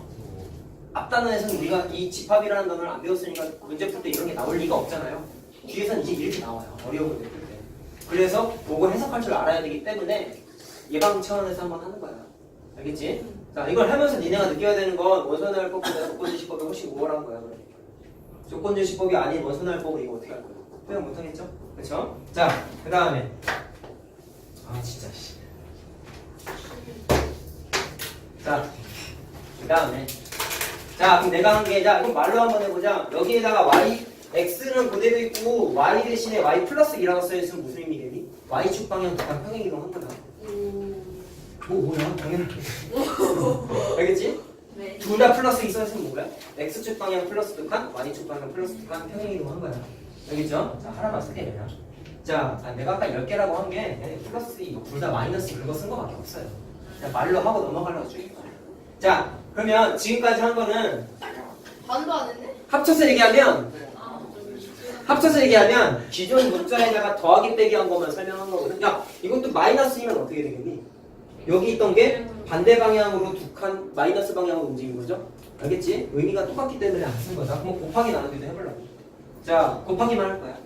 [SPEAKER 3] 앞단원에서는 우리가 이 집합이라는 단어를 안 배웠으니까 문제 풀 때 이런 게 나올 리가 없잖아요. 뒤에서는 이제 이렇게 나와요. 어려운 문제 풀 때. 그래서 그걸 해석할 줄 알아야 되기 때문에 예방 차원에서 한번 하는 거야. 알겠지? 자, 이걸 하면서 니네가 느껴야 되는 건 원소날법보다 조건제시법이 훨씬 우월한 거야. 그러니까. 조건제시법이 아닌 원소날법을 이거 어떻게 할 거야? 표현 못하겠죠? 그쵸? 자, 그 다음에 아 진짜 씨. 자, 그 다음에 자, 그럼 내가 한 게 자, 그럼 말로 한번 해보자. 여기에다가 y x는 그대로 있고 y 대신에 y 플러스 2라고 써있으면 무슨 의미겠니? y축 방향 두칸 평행 이동한 거다. 뭐야? 당연하게. 알겠지?
[SPEAKER 5] 네.
[SPEAKER 3] 둘 다 플러스 2 써있으면 뭐야? x축 방향 플러스 2칸, y축 방향 플러스 2칸 평행 이동한 거야. 알겠죠? 자, 하나만 쓰게 되냐? 자, 내가 아까 10개라고 한 게 플러스 2, 둘 다 마이너스 그거 쓴 거밖에 없어요. 그냥 말로 하고 넘어가려고 쭉. 자, 그러면 지금까지 한 거는
[SPEAKER 5] 반도 안 했네?
[SPEAKER 3] 합쳐서 얘기하면 합쳐서 얘기하면 기존 문자에다가 더하기 빼기 한 것만 설명한 거거든. 야, 이것도 마이너스이면 어떻게 되겠니? 여기 있던 게 반대 방향으로 두 칸 마이너스 방향으로 움직인 거죠? 알겠지? 의미가 똑같기 때문에 안 쓴 거다. 그럼 곱하기 나누기도 해보려고. 자, 곱하기만 할 거야.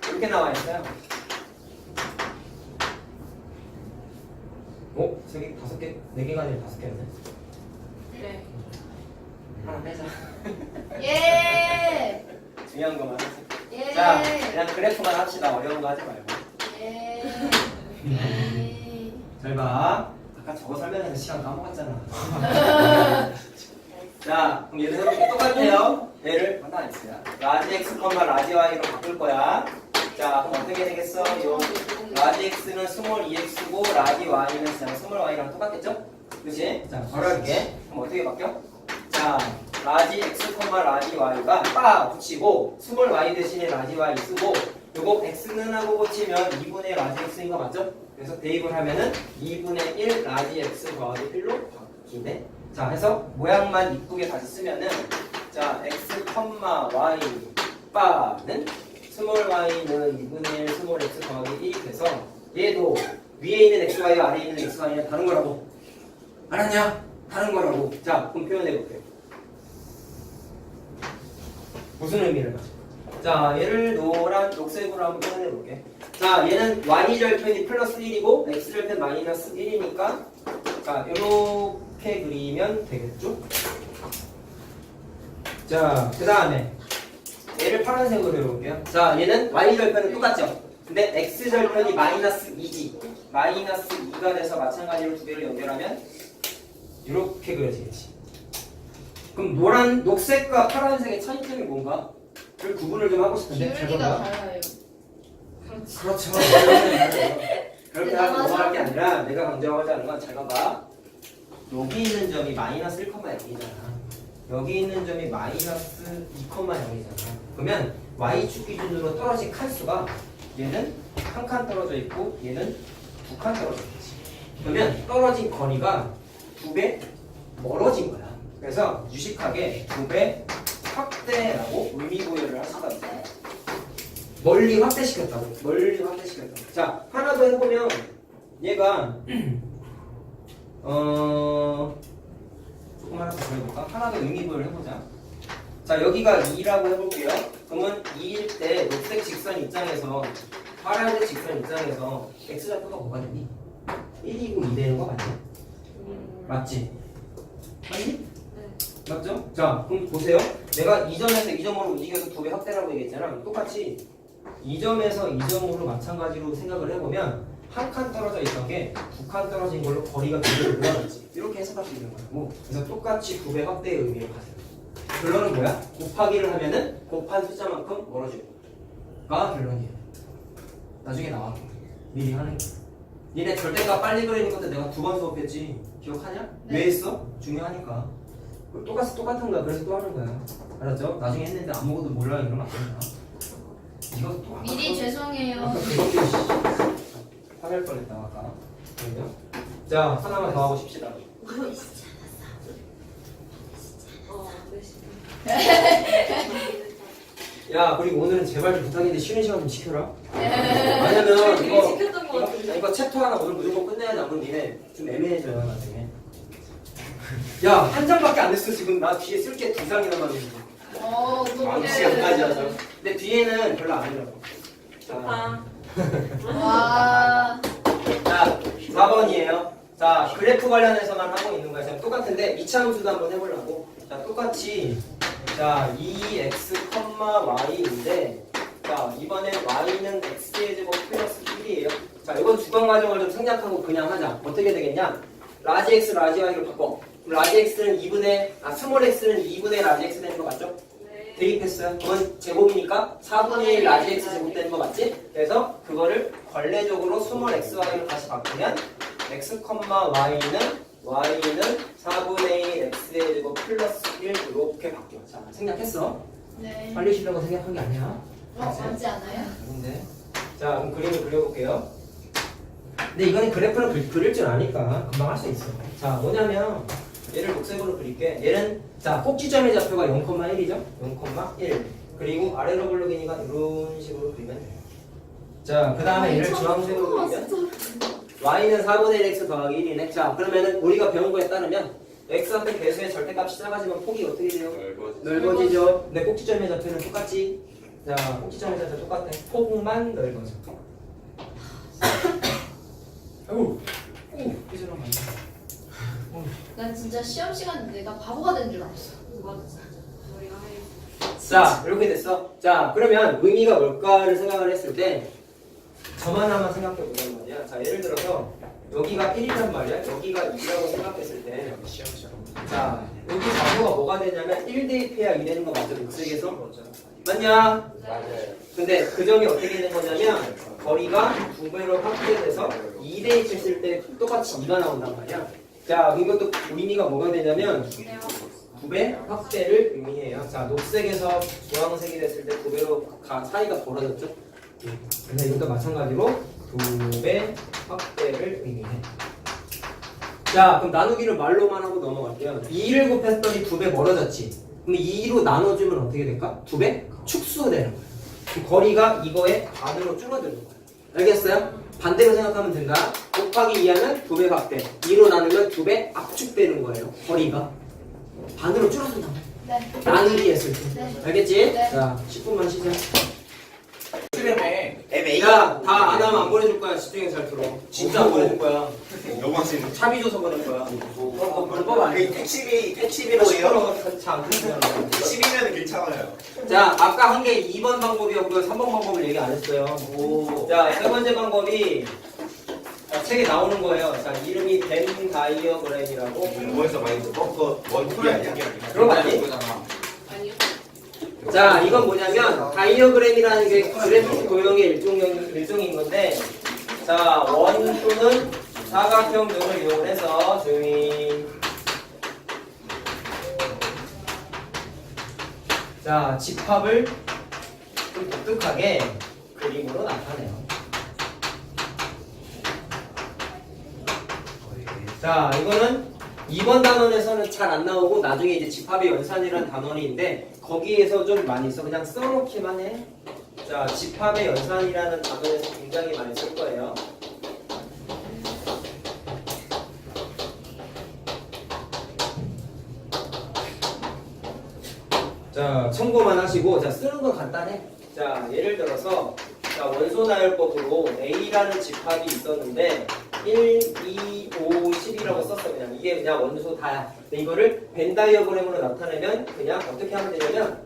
[SPEAKER 3] 이렇게 나와 있어요. 오, 세 개, 다섯 개, 네 개가 아니라 다섯 개였네.
[SPEAKER 6] 네.
[SPEAKER 3] 하나 빼자.
[SPEAKER 5] 예.
[SPEAKER 3] 중요한 것만 하자.
[SPEAKER 5] 예.
[SPEAKER 3] 자, 그냥 그래프만 합시다. 어려운 거 하지 말고.
[SPEAKER 5] 예.
[SPEAKER 3] 잘 봐. 아까 저거 설명해서 시간 까먹었잖아. 자, 그럼 얘를 해볼게. 똑같아요. 얘를 하나 있어요. 라지 x, 라지 y로 바꿀 거야. 자, 그럼 어떻게 되겠어? 요 라지 x는 스몰 2x고 라지 y는 스몰 y랑 똑같겠죠? 그치? 자, 바로 할게. 그럼 어떻게 바뀌어? 자, 라지 x, 라지 y가 빠 붙이고 스몰 y 대신에 라지 y 쓰고 요거 x는 하고 붙이면 2분의 라지 x인 거 맞죠? 그래서 대입을 하면은 2분의 1 라지 x 더하기 1로 바뀌네. 자, 해서 모양만 이쁘게 다시 쓰면은 자, x, y 바는 스몰 y는 2분의 1 스몰 x 더하기 1이 돼서 얘도 위에 있는 xy와 아래에 있는 xy는 다른 거라고. 알았냐? 다른 거라고. 자, 그럼 표현해 볼게요. 무슨 의미를 가져? 자, 얘를 노란 녹색으로 한번 표현해 볼게. 자, 얘는 y절편이 플러스 1이고 x절편 마이너스 1이니까 자, 이렇게 그리면 되겠죠? 자, 그 다음에 얘를 파란색으로 해볼게요. 자, 얘는 y절편은 똑같죠? 근데 x절편이 마이너스 2지. 마이너스 2가 돼서 마찬가지로 두 개를 연결하면 이렇게 그려지겠지. 그럼 녹색과 파란색의 차이점이 뭔가? 그 구분을 좀 하고 싶은데.
[SPEAKER 5] 기울기가 달라요.
[SPEAKER 3] 그렇죠. 그렇게 하고 넘어갈 게 아니라 내가 강조하고자 하는 건 잘 봐봐. 여기 있는 점이 마이너스 1,0이잖아. 여기 있는 점이 마이너스 2,0이잖아. 그러면 y축 기준으로 떨어진 칸수가 얘는 한 칸 떨어져 있고 얘는 두 칸 떨어져 있지. 그러면 떨어진 거리가 2배 멀어진 거야. 그래서 유식하게 2배 확대라고 의미 부여를 할 수가 있어요. 멀리 확대시켰다고. 멀리 확대시켰다고. 자, 하나 더 해보면 얘가 조금 하나 더 해볼까? 하나 더 의미 부여를 해보자. 자, 여기가 2라고 해볼게요. 그러면 2일 때 녹색 직선 입장에서 파란색 직선 입장에서 x좌표가 뭐가 되니? 1이고 2 되는 거 맞지? 맞지? 맞니? 맞죠? 자, 그럼 보세요. 내가 2점에서 2점으로 움직여서 2배 확대라고 얘기했잖아. 똑같이 2점에서 2점으로 마찬가지로 생각을 해보면 한 칸 떨어져 있던 게 두 칸 떨어진 걸로 거리가 2배 올라갔지. 이렇게 해석할 수 있는 거고. 그래서 똑같이 2배 확대의 의미를 가져요. 결론은 뭐야? 곱하기를 하면은 곱한 숫자만큼 멀어지고가 결론이에요. 나중에 나와. 미리 하는 거야. 니네 절대값 빨리 그리는 건데 내가 2번 수업했지. 기억하냐?
[SPEAKER 5] 네.
[SPEAKER 3] 왜 했어? 중요하니까. 똑같은 거야. 그래서 또 하는 거야. 알았죠? 나중에 했는데 아무것도 몰라 이러면 안 된다. 이것도 또
[SPEAKER 5] 미리 죄송해요.
[SPEAKER 3] 화낼 뻔했다 아까. 그래요? 자, 하나만 더 하고 싶시다. 야, 그리고 오늘은 제발 좀 부탁인데 쉬는 시간 좀 지켜라. 왜냐면
[SPEAKER 6] 지켰던 거 같은데.
[SPEAKER 3] 이거 챕터 하나 오늘 무조건 끝내야지. 안 그러면 니네 좀 애매해져요 나중에. 야, 한 장밖에 안 됐어 지금. 나 뒤에 쓸 게 2장이나 남았는데. 시간까지 하죠. 근데 뒤에는 별로 안 해요.
[SPEAKER 6] 좋다.
[SPEAKER 5] 와.
[SPEAKER 3] 자, 4번이에요. 자, 그래프 관련해서만 하고 있는 거야. 똑같은데 이차함수도 한번 해보려고. 자, 똑같이 자, 2x, y인데 자, 이번엔 y는 x의 제곱 플러스 1이에요. 자, 이건 주관 과정을 좀 생략하고 그냥 하자. 어떻게 되겠냐? 라지 x, 라지 y로 바꿔. 라지 x는 스몰 x는 2분의 라지 x 되는 거 맞죠?
[SPEAKER 6] 네.
[SPEAKER 3] 대입했어요. 그건 제곱이니까 4분의 1 라지 x 제곱 되는 거 맞지? 그래서 그거를 관례적으로 스몰 xy로 다시 바꾸면 x, y는 4분의 1 x의 제곱 플러스 1 이렇게 바뀌어. 자, 생략했어.
[SPEAKER 5] 네.
[SPEAKER 3] 빨리 쉬려고 생각한 게 아니야.
[SPEAKER 5] 맞지 않아요?
[SPEAKER 3] 근데 자, 그럼 그림을 그려볼게요. 근데 이거는 그래프를 그릴 줄 아니까 금방 할 수 있어. 자, 뭐냐면 얘를 녹색으로 그릴게. 얘는 자, 꼭지점의 좌표가 0,1이죠? 0,1. 그리고 아래로 굴러기니까 이런 식으로 그리면 돼요. 자, 그 다음에 얘를 주황색으로 그리면 y는 4분의 1x 더하기 1이네. 자, 그러면은 우리가 배운 거에 따르면 x 앞에 배수의 절대값이 작아지면 폭이 어떻게 돼요? 넓어지죠. 근데 꼭지점의 좌표는 똑같지? 자, 꼭지점의 좌표 똑같아. 폭만 넓어져. 아이고, 삐져나면 안 돼.
[SPEAKER 5] 난 진짜 시험 시간에 내가 바보가 된 줄 알았어.
[SPEAKER 6] 맞아. 우리가 해.
[SPEAKER 3] 자, 이렇게 됐어. 자, 그러면 의미가 뭘까를 생각을 했을 때 저만 하나 생각해 보자는 말이야. 자, 예를 들어서 여기가 1이란 말이야. 여기가 2라고 생각했을 때 자, 여기 좌표가 뭐가 되냐면 1 대입해야 2 되는 거 맞죠? 녹색에서? 맞냐?
[SPEAKER 4] 맞아요.
[SPEAKER 3] 근데 그 점이 어떻게 되는 거냐면 거리가 2배로 확대돼서 2 대입했을 때 똑같이 2가 나온단 말이야. 자, 이것도 의미가 뭐가 되냐면 2배 확대를 의미해요. 자, 녹색에서 주황색이 됐을 때 2배로 사이가 벌어졌죠? 근데 이것도 마찬가지로 2배 확대를 의미해. 자, 그럼 나누기를 말로만 하고 넘어갈게요. 2를 곱했더니 2배 멀어졌지. 그럼 2로 나눠주면 어떻게 될까? 2배 축소되는 거야. 그 거리가 이거의 반으로 줄어드는 거야. 알겠어요? 반대로 생각하면 된다. 곱하기 2하면 2배 확대. 2로 나누면 2배 압축되는 거예요. 거리가. 반으로 줄어든다.
[SPEAKER 5] 네.
[SPEAKER 3] 나누기 했을 때.
[SPEAKER 5] 네.
[SPEAKER 3] 알겠지?
[SPEAKER 5] 네.
[SPEAKER 3] 자, 10분만 쉬자.
[SPEAKER 1] MA.
[SPEAKER 3] 야, 다 안 하면 안 보내줄 거야. 집중해 잘 들어. 진짜 안 보내줄 거야.
[SPEAKER 1] 너무 하시는.
[SPEAKER 3] 차비 줘서 보낼 거야. 불법 아니야.
[SPEAKER 1] 택시비로 해요?
[SPEAKER 3] 참.
[SPEAKER 1] 택시비면 괜찮아요.
[SPEAKER 3] 자, 아까 한 게 2번 방법이었고요. 3번 방법을 얘기 안 했어요. 자, 세 번째 방법이 책에 나오는 거예요. 자, 이름이 벤 다이어그램이라고.
[SPEAKER 1] 뭐에서 많이 듣고? 그거 원투리 아니야?
[SPEAKER 3] 그런 거 아니?
[SPEAKER 6] 아니요.
[SPEAKER 3] 자, 이건 뭐냐면 다이어그램이라는 게 그래프 도형의 일종인 건데, 자, 원투는 사각형 등을 이용해서 조용히. 자, 집합을 좀 독특하게 그림으로 나타내요. 자, 이거는 2번 단원에서는 잘 안 나오고 나중에 이제 집합의 연산이라는 단원인데 거기에서 좀 많이 써. 그냥 써놓기만 해. 자, 집합의 연산이라는 단원에서 굉장히 많이 쓸 거예요. 자, 참고만 하시고, 자, 쓰는 건 간단해. 자, 예를 들어서, 자, 원소 나열법으로 A라는 집합이 있었는데, 1, 2, 5, 10이라고 썼어. 그냥. 이게 그냥 원소 다야. 근데 이거를 벤 다이어그램으로 나타내면 그냥 어떻게 하면 되냐면,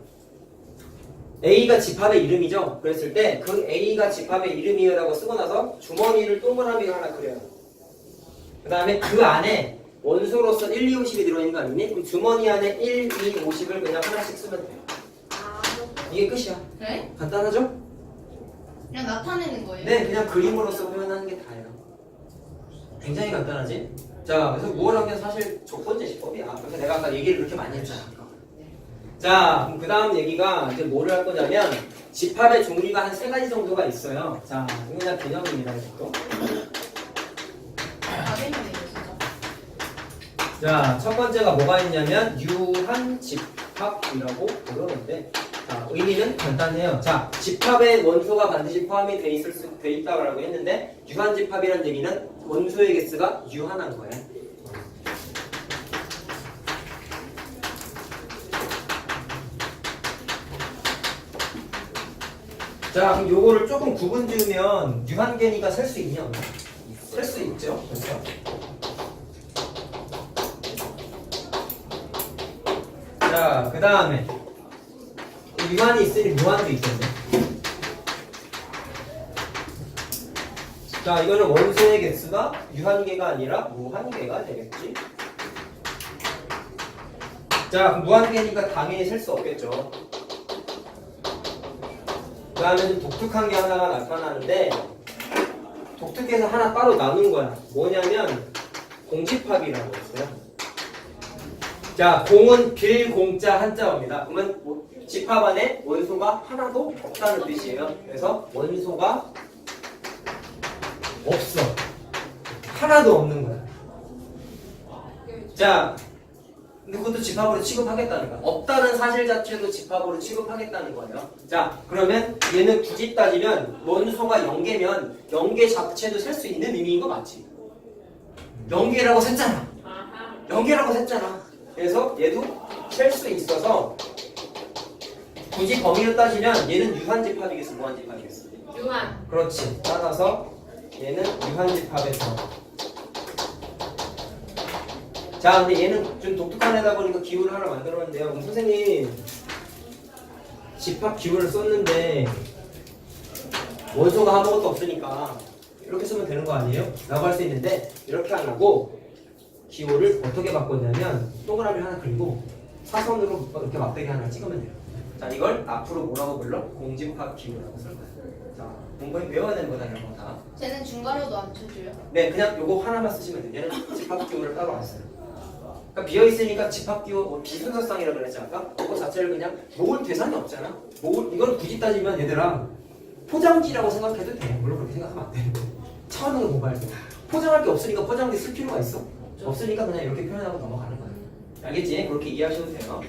[SPEAKER 3] A가 집합의 이름이죠. 그랬을 때, 그 A가 집합의 이름이라고 쓰고 나서 주머니를 동그라미 하나 그려요. 그 다음에 그 안에 원소로서 1, 2, 50이 들어있는 거 아니니? 그럼 주머니 안에 1, 2, 50을 그냥 하나씩 쓰면 돼요. 이게 끝이야.
[SPEAKER 5] 네?
[SPEAKER 3] 간단하죠?
[SPEAKER 5] 그냥 나타내는 거예요?
[SPEAKER 3] 네, 그냥 그림으로써 표현하는 게 다예요. 굉장히 간단하지? 자, 그래서 뭘 하면 사실 조건제 시법이야. 그래서 내가 아까 얘기를 그렇게 많이 했잖아. 자, 그럼 그 다음 얘기가 이제 뭐를 할 거냐면 집합의 종류가 한 3가지 정도가 있어요. 자, 이거 그냥 개념입니다. 이것도.
[SPEAKER 5] 다 되네요, 진짜.
[SPEAKER 3] 자, 첫 번째가 뭐가 있냐면 유한 집합이라고 부르는데, 자, 의미는 간단해요. 자, 집합의 원소가 반드시 포함이 돼 있다고 했는데 유한 집합이라는 얘기는 원소의 개수가 유한한 거예요. 자, 그럼 요거를 조금 구분 지으면 유한계니까 셀 수 있냐? 셀 수 있죠. 그렇죠? 자, 그 다음에 유한이 있으니 무한도 있겠네. 자, 이거는 원소의 개수가 유한계가 아니라 무한계가 되겠지. 자, 그럼 무한계니까 당연히 셀 수 없겠죠. 그 다음에 좀 독특한 게 하나가 나타나는데, 독특해서 하나 따로 나눈 거야. 뭐냐면 공집합이라고 했어요. 자, 공은 빌공자 한자어입니다. 그러면 집합 안에 원소가 하나도 없다는 뜻이에요. 그래서 원소가 없어. 하나도 없는 거야. 자, 근데 그것도 집합으로 취급하겠다는 거야. 없다는 사실 자체도 집합으로 취급하겠다는 거예요. 자, 그러면 얘는 굳이 따지면 원소가 0개면 0개 자체도 셀 수 있는 의미인 거 맞지? 0개라고 셌잖아. 0개라고 셌잖아. 그래서 얘도 셀 수 있어서 굳이 범위로 따지면 얘는 유한집합이겠어, 무한집합이겠어?
[SPEAKER 6] 유한.
[SPEAKER 3] 그렇지. 따라서 얘는 유한집합에서. 자, 근데 얘는 좀 독특한 애다 보니까 기호를 하나 만들었는데요. 그럼 선생님 집합 기호를 썼는데 원소가 아무것도 없으니까 이렇게 쓰면 되는 거 아니에요? 라고 할 수 있는데 이렇게 안 하고 기호를 어떻게 바꿨냐면 동그라미 하나 그리고 사선으로 이렇게 막대기 하나 찍으면 돼요. 자, 이걸 앞으로 뭐라고 불러? 공집합 기호라고 쓸 거예요. 자, 공부에 외워야 되는 거다 이런 거 다.
[SPEAKER 5] 쟤는 중괄호도 안 쳐줘요.
[SPEAKER 3] 네, 그냥 요거 하나만 쓰시면 돼요. 얘는 집합 기호를 따로 안 써요. 그러니까 비어 있으니까 집합 기호 뭐 비순서쌍이라고 그랬지 아까? 그거 자체를 그냥 모을 대상이 없잖아. 이걸 굳이 따지면 얘들아 포장지라고 생각해도 돼. 물론 그렇게 생각하면 안 돼. 차원으로 공부할 때 포장할 게 없으니까 포장지 쓸 필요가 있어? 없으니까 그냥 이렇게 표현하고 넘어가는 거야. 알겠지? 그렇게 이해하셔도 돼요.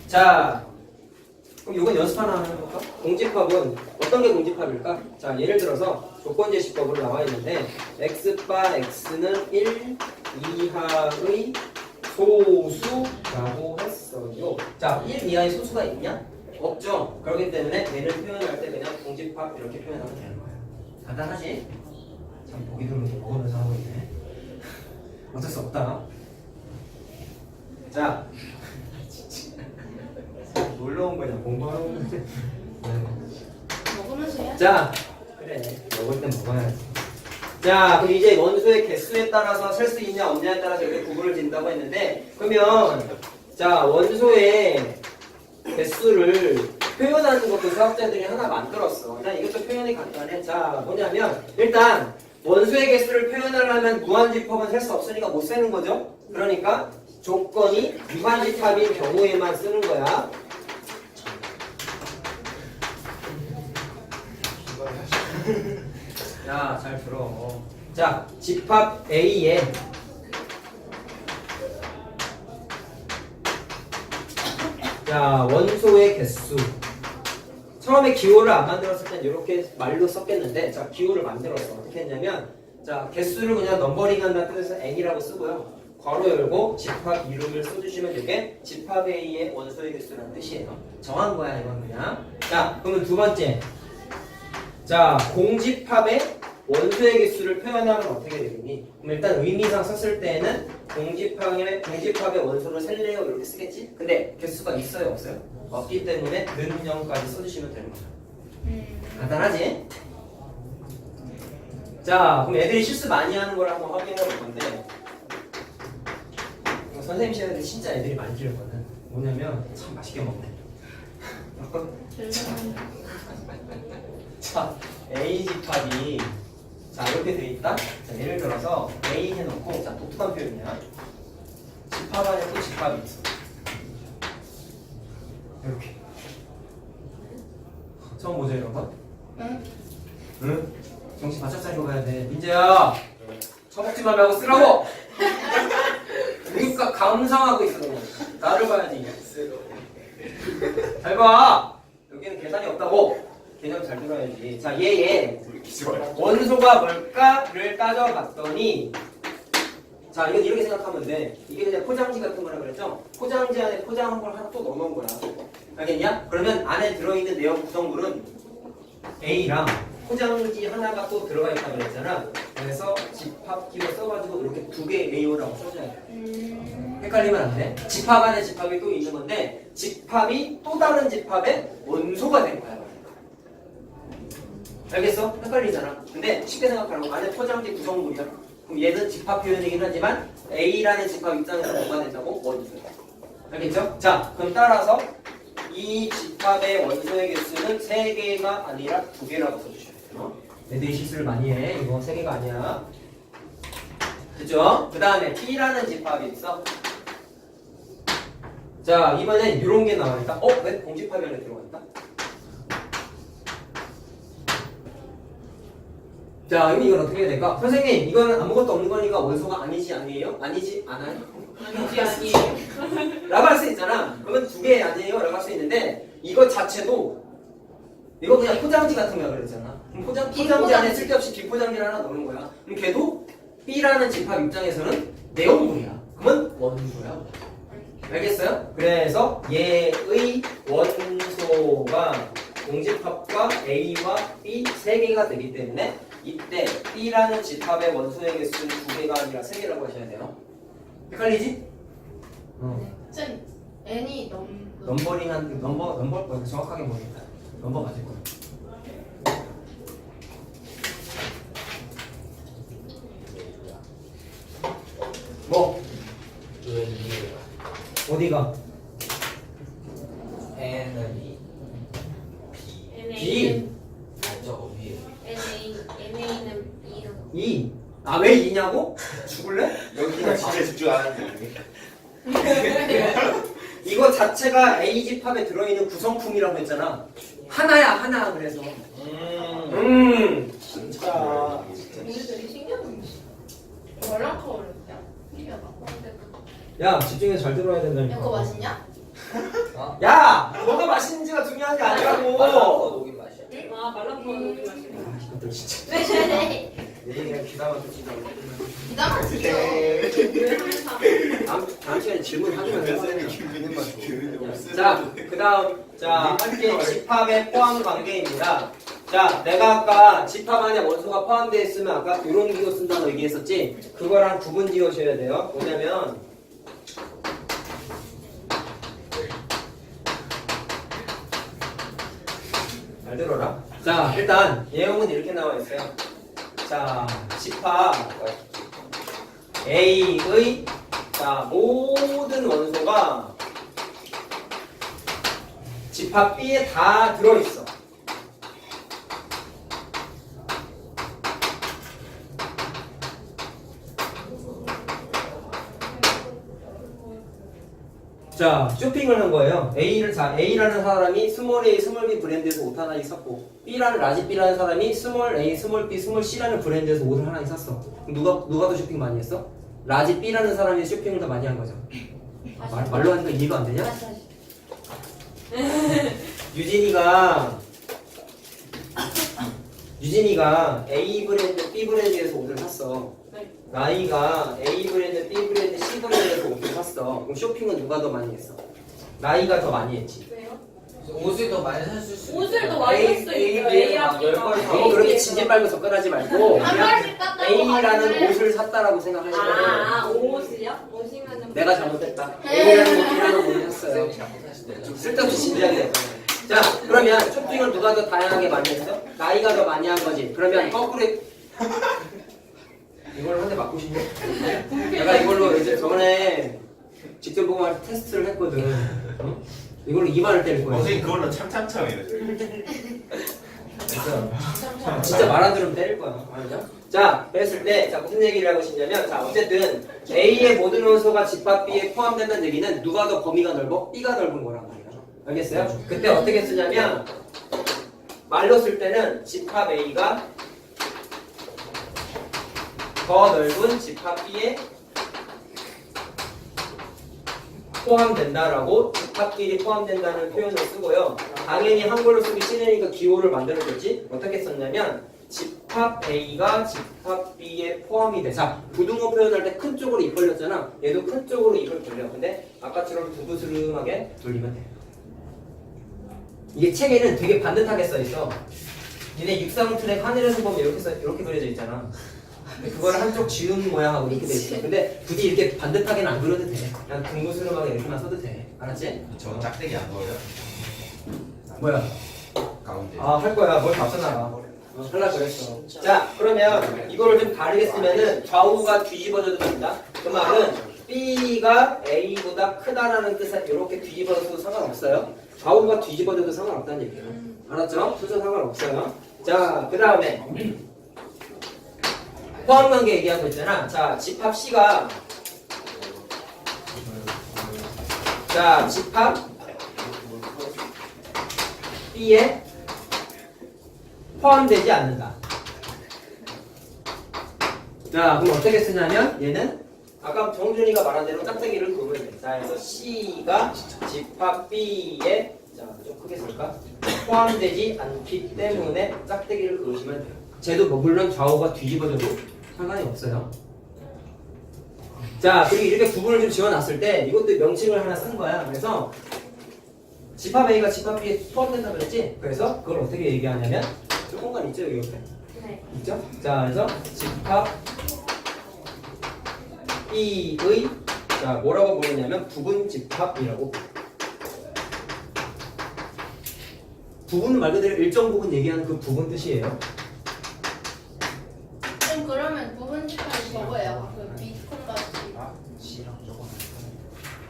[SPEAKER 3] 자, 그럼 이건 연습 하나 해볼까? 공집합은 어떤 게 공집합일까? 자, 예를 들어서 조건제시법으로 나와 있는데 x바 x는 1 이하의 소수라고 했어요. 자, 1 이하의 소수가 있냐? 없죠. 그렇기 때문에 얘를 표현할 때 그냥 공집합 이렇게 표현하면 되는 거예요. 간단하지? 참 보기 드물게 먹으면서 하고 있네. 어쩔 수 없다. 자, 놀러 온 거냐 공부하러 온 거냐.
[SPEAKER 5] 먹으면서 해야지.
[SPEAKER 3] 자, 그래 먹을 땐 먹어야지. 자, 그럼 이제 원소의 개수에 따라서 셀 수 있냐 없냐에 따라서 이렇게 구분을 짓는다고 했는데, 그러면 자 원소의 개수를 표현하는 것도 수학자들이 하나 만들었어. 일단 이것도 표현이 간단해. 자, 뭐냐면 일단 원소의 개수를 표현하려면 무한집합은 셀 수 없으니까 못 세는 거죠. 그러니까 조건이 유한집합인 경우에만 쓰는 거야. 자, 잘 들어. 자, 집합 A에 자, 원소의 개수. 처음에 기호를 안 만들었을 땐 이렇게 말로 썼겠는데, 자, 기호를 만들었어. 어떻게 했냐면, 자, 개수를 그냥 넘버링 한다는 뜻에서 n이라고 쓰고요. 괄호 열고 집합 이름을 써주시면 되게 집합 A의 원소의 개수라는 뜻이에요. 정한 거야, 이건 그냥. 자, 그러면 두 번째. 자, 공집합의 원소의 개수를 표현하면 어떻게 되겠니? 그럼 일단 의미상 썼을 때는 공집합의 원소를 셀래요 이렇게 쓰겠지? 근데 개수가 있어요 없어요? 없기 때문에 는 0까지 써주시면 되는 거죠. 간단하지? 자, 그럼 애들이 실수 많이 하는 걸 한번 확인해 볼 건데, 선생님 시간에 진짜 애들이 많이 들을 거는 뭐냐면 참 맛있게 먹네. 자, A 집합이 자 이렇게 돼 있다. 자, 예를 들어서 A 해놓고, 자 독특한 표현이야. 집합 안에 또 집합이 있어. 이렇게. 처음 보죠 이런 거?
[SPEAKER 5] 응.
[SPEAKER 3] 응? 정신 바짝 차리고 가야 돼. 민재야, 처먹지만 말고 쓰라고. 그러니까 감상하고 있어 너. 나를 봐야지. 잘 봐. 여기는 계산이 없다고. 개념 잘 들어야지. 자, 얘의 원소가 뭘까를 따져봤더니, 자, 이건 이렇게 생각하면 돼. 이게 그냥 포장지 같은 거라 그랬죠? 포장지 안에 포장한 걸 하나 또 넣어놓은 거야. 알겠냐? 그러면 안에 들어있는 내용 구성물은 A랑 포장지 하나가 또 들어가 있다고 그랬잖아. 그래서 집합기로 써가지고 이렇게 두 개의 A라고 써줘야 돼. 헷갈리면 안 돼. 집합 안에 집합이 또 있는 건데, 집합이 또 다른 집합의 원소가 된 거야. 알겠어? 헷갈리잖아. 근데 쉽게 생각하라고. 안에 포장지 구성물이야. 그럼 얘는 집합 표현이긴 하지만 A라는 집합 입장에서 뭐가 된다고? 원소야. 알겠죠? 자, 그럼 따라서 이 집합의 원소의 개수는 3개가 아니라 2개라고 써주셔야 돼요. 애들이 실수를 많이 해. 이거 3개가 아니야. 그죠? 그 다음에 T라는 집합이 있어. 자, 이번엔 이런 게 나와 있다. 왜 공집합이 안에 들어가 있다? 자, 그럼 이건 어떻게 해야 될까? 선생님, 이거는 아무것도 없는 거니까 원소가 아니지 아니에요? 아니지 않아요?
[SPEAKER 6] 아니지 아니에요.
[SPEAKER 3] 라고 할 수 있잖아. 그러면 두 개 아니에요? 라고 할 수 있는데 이거 자체도 이거 그냥 포장지 같은 거야 그랬잖아. 그럼 포장지 안에 쓸데없이 비포장지를 하나 넣는 거야. 그럼 걔도 B라는 집합 입장에서는 내용물이야. 그러면 원소야. 알겠어요? 그래서 얘의 원소가 공집합과 A와 B 세 개가 되기 때문에 이때 B라는 집합의 원소의 개수는 두 개가 아니라 세 개라고 하셔야 돼요. 헷갈리지?
[SPEAKER 5] 쌤 N이
[SPEAKER 3] 넘버링한 넘버 정확하게 모르겠다. 넘버 맞을 거야. 뭐 어디가?
[SPEAKER 7] N은 이
[SPEAKER 3] B
[SPEAKER 7] 저거 위에
[SPEAKER 6] NA는 B로.
[SPEAKER 3] 2. 아 왜 2냐고? 죽을래?
[SPEAKER 4] 여기가 진짜 집중 안 하는데.
[SPEAKER 3] 이거 자체가 A 집합에 들어있는 구성품이라고 했잖아. 하나야 하나 그래서.
[SPEAKER 2] 진짜.
[SPEAKER 5] 우리 되게 신기하다. 월랑카 어렵다. 신기하다.
[SPEAKER 3] 야 집중해서 잘 들어야 된다니까.
[SPEAKER 5] 이거 맛있냐?
[SPEAKER 3] 야 뭐가 맛있는지가 중요한 게 아니라고.
[SPEAKER 7] 녹인 맛이야.
[SPEAKER 6] 아 말랑토가 너무 맛있어.
[SPEAKER 3] 아 이것들 진짜.
[SPEAKER 5] 네.
[SPEAKER 3] 얘네가 기가 막히지도 않고.
[SPEAKER 5] 기가 막히죠.
[SPEAKER 3] 다음 시간에 질문하기만 해서.
[SPEAKER 4] 기분이 맛.
[SPEAKER 3] 자, 그 다음, 자, 함께 집합의 포함 관계입니다. 자, 내가 아까 집합 안에 원소가 포함되어 있으면 아까 이런 기호 쓴다고 얘기했었지? 그거랑 구분 지어셔야 돼요. 뭐냐면, 잘 들어라. 자, 일단, 내용은 이렇게 나와 있어요. 자, 집합 A의 자, 모든 원소가 집합 B에 다 들어있어. 자, 쇼핑을 한 거예요. A라는 사람이 스몰 A, 스몰 B 브랜드에서 옷 하나 샀고, 라지 B라는 사람이 스몰 A, 스몰 B, 스몰 C라는 브랜드에서 옷을 하나 샀어. 누가 더 쇼핑 많이 했어? 라지 B라는 사람이 쇼핑을 더 많이 한 거죠. 말로 하니까 이해가 안 되냐? 유진이가 A 브랜드, B 브랜드에서 옷을 샀어.
[SPEAKER 6] 네.
[SPEAKER 3] 나이가 A 브랜드, B 브랜드, C 브랜드에서 옷을 샀어. 그럼 쇼핑은 누가 더 많이 했어? 나이가 더 많이 했지.
[SPEAKER 6] 왜요?
[SPEAKER 7] 옷을 더 많이 살 수 있어.
[SPEAKER 6] 옷을 더 많이 살 수 있어요. A랑 B가.
[SPEAKER 3] 너무 그렇게 진지 빨고 접근하지 말고
[SPEAKER 5] 한 발씩 땄다고
[SPEAKER 3] A라는
[SPEAKER 5] 하는데.
[SPEAKER 3] 옷을 샀다라고 생각하시면
[SPEAKER 6] 옷이요? 옷이면은
[SPEAKER 3] 내가 잘못했다. A라는 옷이라는 옷을 샀어요.
[SPEAKER 7] 쌤이 잘못하실 때는
[SPEAKER 3] 좀 쓸데없이 진지하게 됐다. 자, 그러면 쇼핑을 누가 더 다양하게 많이 했어? 나이가 더 많이 한 거지. 그러면 거꾸로 이걸로 한 대 맞고 싶네. 내가 이걸로 이제 저번에 직접 보고 할 테스트를 했거든. 어? 이걸로 2만을 때릴 거야.
[SPEAKER 4] 선생님 그걸로 참참참이에요.
[SPEAKER 3] 진짜 말 안 들으면 때릴 거야. 알죠? 자, 그랬을 때, 자, 무슨 얘기를 하고 싶냐면, 자, 어쨌든, A의 모든 원소가 집합 B에 포함된다는 얘기는 누가 더 범위가 넓어? B가 넓은 거란 말이야. 알겠어요? 그때 어떻게 쓰냐면, 말로 쓸 때는 집합 A가 더 넓은 집합 B에 포함된다라고 집합끼리 포함된다는 표현을 쓰고요. 당연히 한글로 쓰기 싫으니까 기호를 만들어줬지. 어떻게 썼냐면 집합 A가 집합 B에 포함이 돼. 자, 부등호 표현할 때 큰 쪽으로 입 벌렸잖아. 얘도 큰 쪽으로 입을 벌려. 근데 아까처럼 두부스름하게 돌리면 돼. 이게 책에는 되게 반듯하게 써 있어. 얘네 육상 트랙 하늘에서 보면 이렇게 그려져 있잖아. 근데 그거를 한쪽 지운 모양하고 이렇게 돼 있어. 근데 굳이 이렇게 반듯하게는 안 그려도 돼. 그냥 둥그스름하게 이렇게만 써도 돼. 알았지?
[SPEAKER 4] 저는 짝대기 안 넣어요.
[SPEAKER 3] 뭐야?
[SPEAKER 4] 가운데.
[SPEAKER 3] 아, 할 거야. 뭘 답변하라. 할라 그랬어. 자, 그러면 이거를 좀 다르게 쓰면은 좌우가 뒤집어져도 된다. 그 말은 B가 A보다 크다라는 뜻에 이렇게 뒤집어져도 상관없어요. 좌우가 뒤집어져도 상관없다는 얘기예요. 알았죠? 순서 상관없어요. 자, 그 다음에 포함관계 얘기하고 있잖아. 자, 집합 C가 자, 집합 B에 포함되지 않는다. 자, 그럼 어떻게 쓰냐면 얘는 아까 정준이가 말한 대로 짝대기를 그으면 돼. 자, 그래서 C가 집합 B에 자, 좀 크게 쓸까? 포함되지 않기 때문에 짝대기를 그으시면 돼요. 쟤도 뭐 물론 좌우가 뒤집어져도 상관이 없어요. 자, 그리고 이렇게 구분을 좀 지어놨을 때 이것도 명칭을 하나 쓴 거야. 그래서 집합 A가 집합 B에 포함된다고 그랬지? 그래서 그걸 어떻게 얘기하냐면 저 공간 있죠? 여기 옆에?
[SPEAKER 6] 네.
[SPEAKER 3] 있죠? 자, 그래서 집합 B의 자, 뭐라고 부르냐면 부분 집합이라고. 부분은 말 그대로 일정 부분 얘기하는 그 부분 뜻이에요.
[SPEAKER 5] 쌤 그러면 부분 집합이 저거예요. 그 비트콘 같이.
[SPEAKER 2] C랑 저거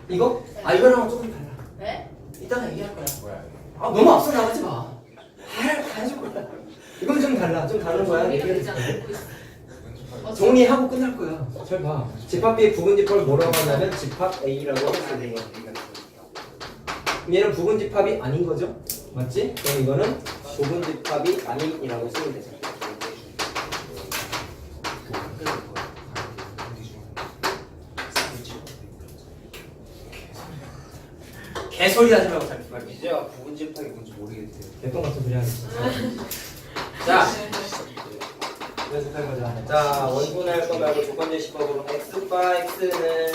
[SPEAKER 3] 이거? 아, 이거랑 조금 달라.
[SPEAKER 5] 네?
[SPEAKER 3] 이따가 얘기할 거야.
[SPEAKER 4] 뭐야?
[SPEAKER 3] 아, 너무 앞서 나가지 마. 해줄 거야. 이건 좀 달라. 좀 다른 거야. 얘기해 줄게. 정리하고 끝날 거야. 잘 봐. 집합 B의 부분 집합을 뭐라고 하냐면 집합 A라고 하면 돼요. 얘는 부분 집합이 아닌 거죠? 맞지? 그럼 이거는 부분 집합이 아닌이라고 쓰면 되죠. 개소리 하지 말고 잘 말해.
[SPEAKER 1] 이제야 부분 집합이 뭔지 모르겠대요.
[SPEAKER 3] 개똥 같은 소리 하겠어. 자, 연습해보자. 자, 원분할 거 말고 조건제 시법으로 x바 x는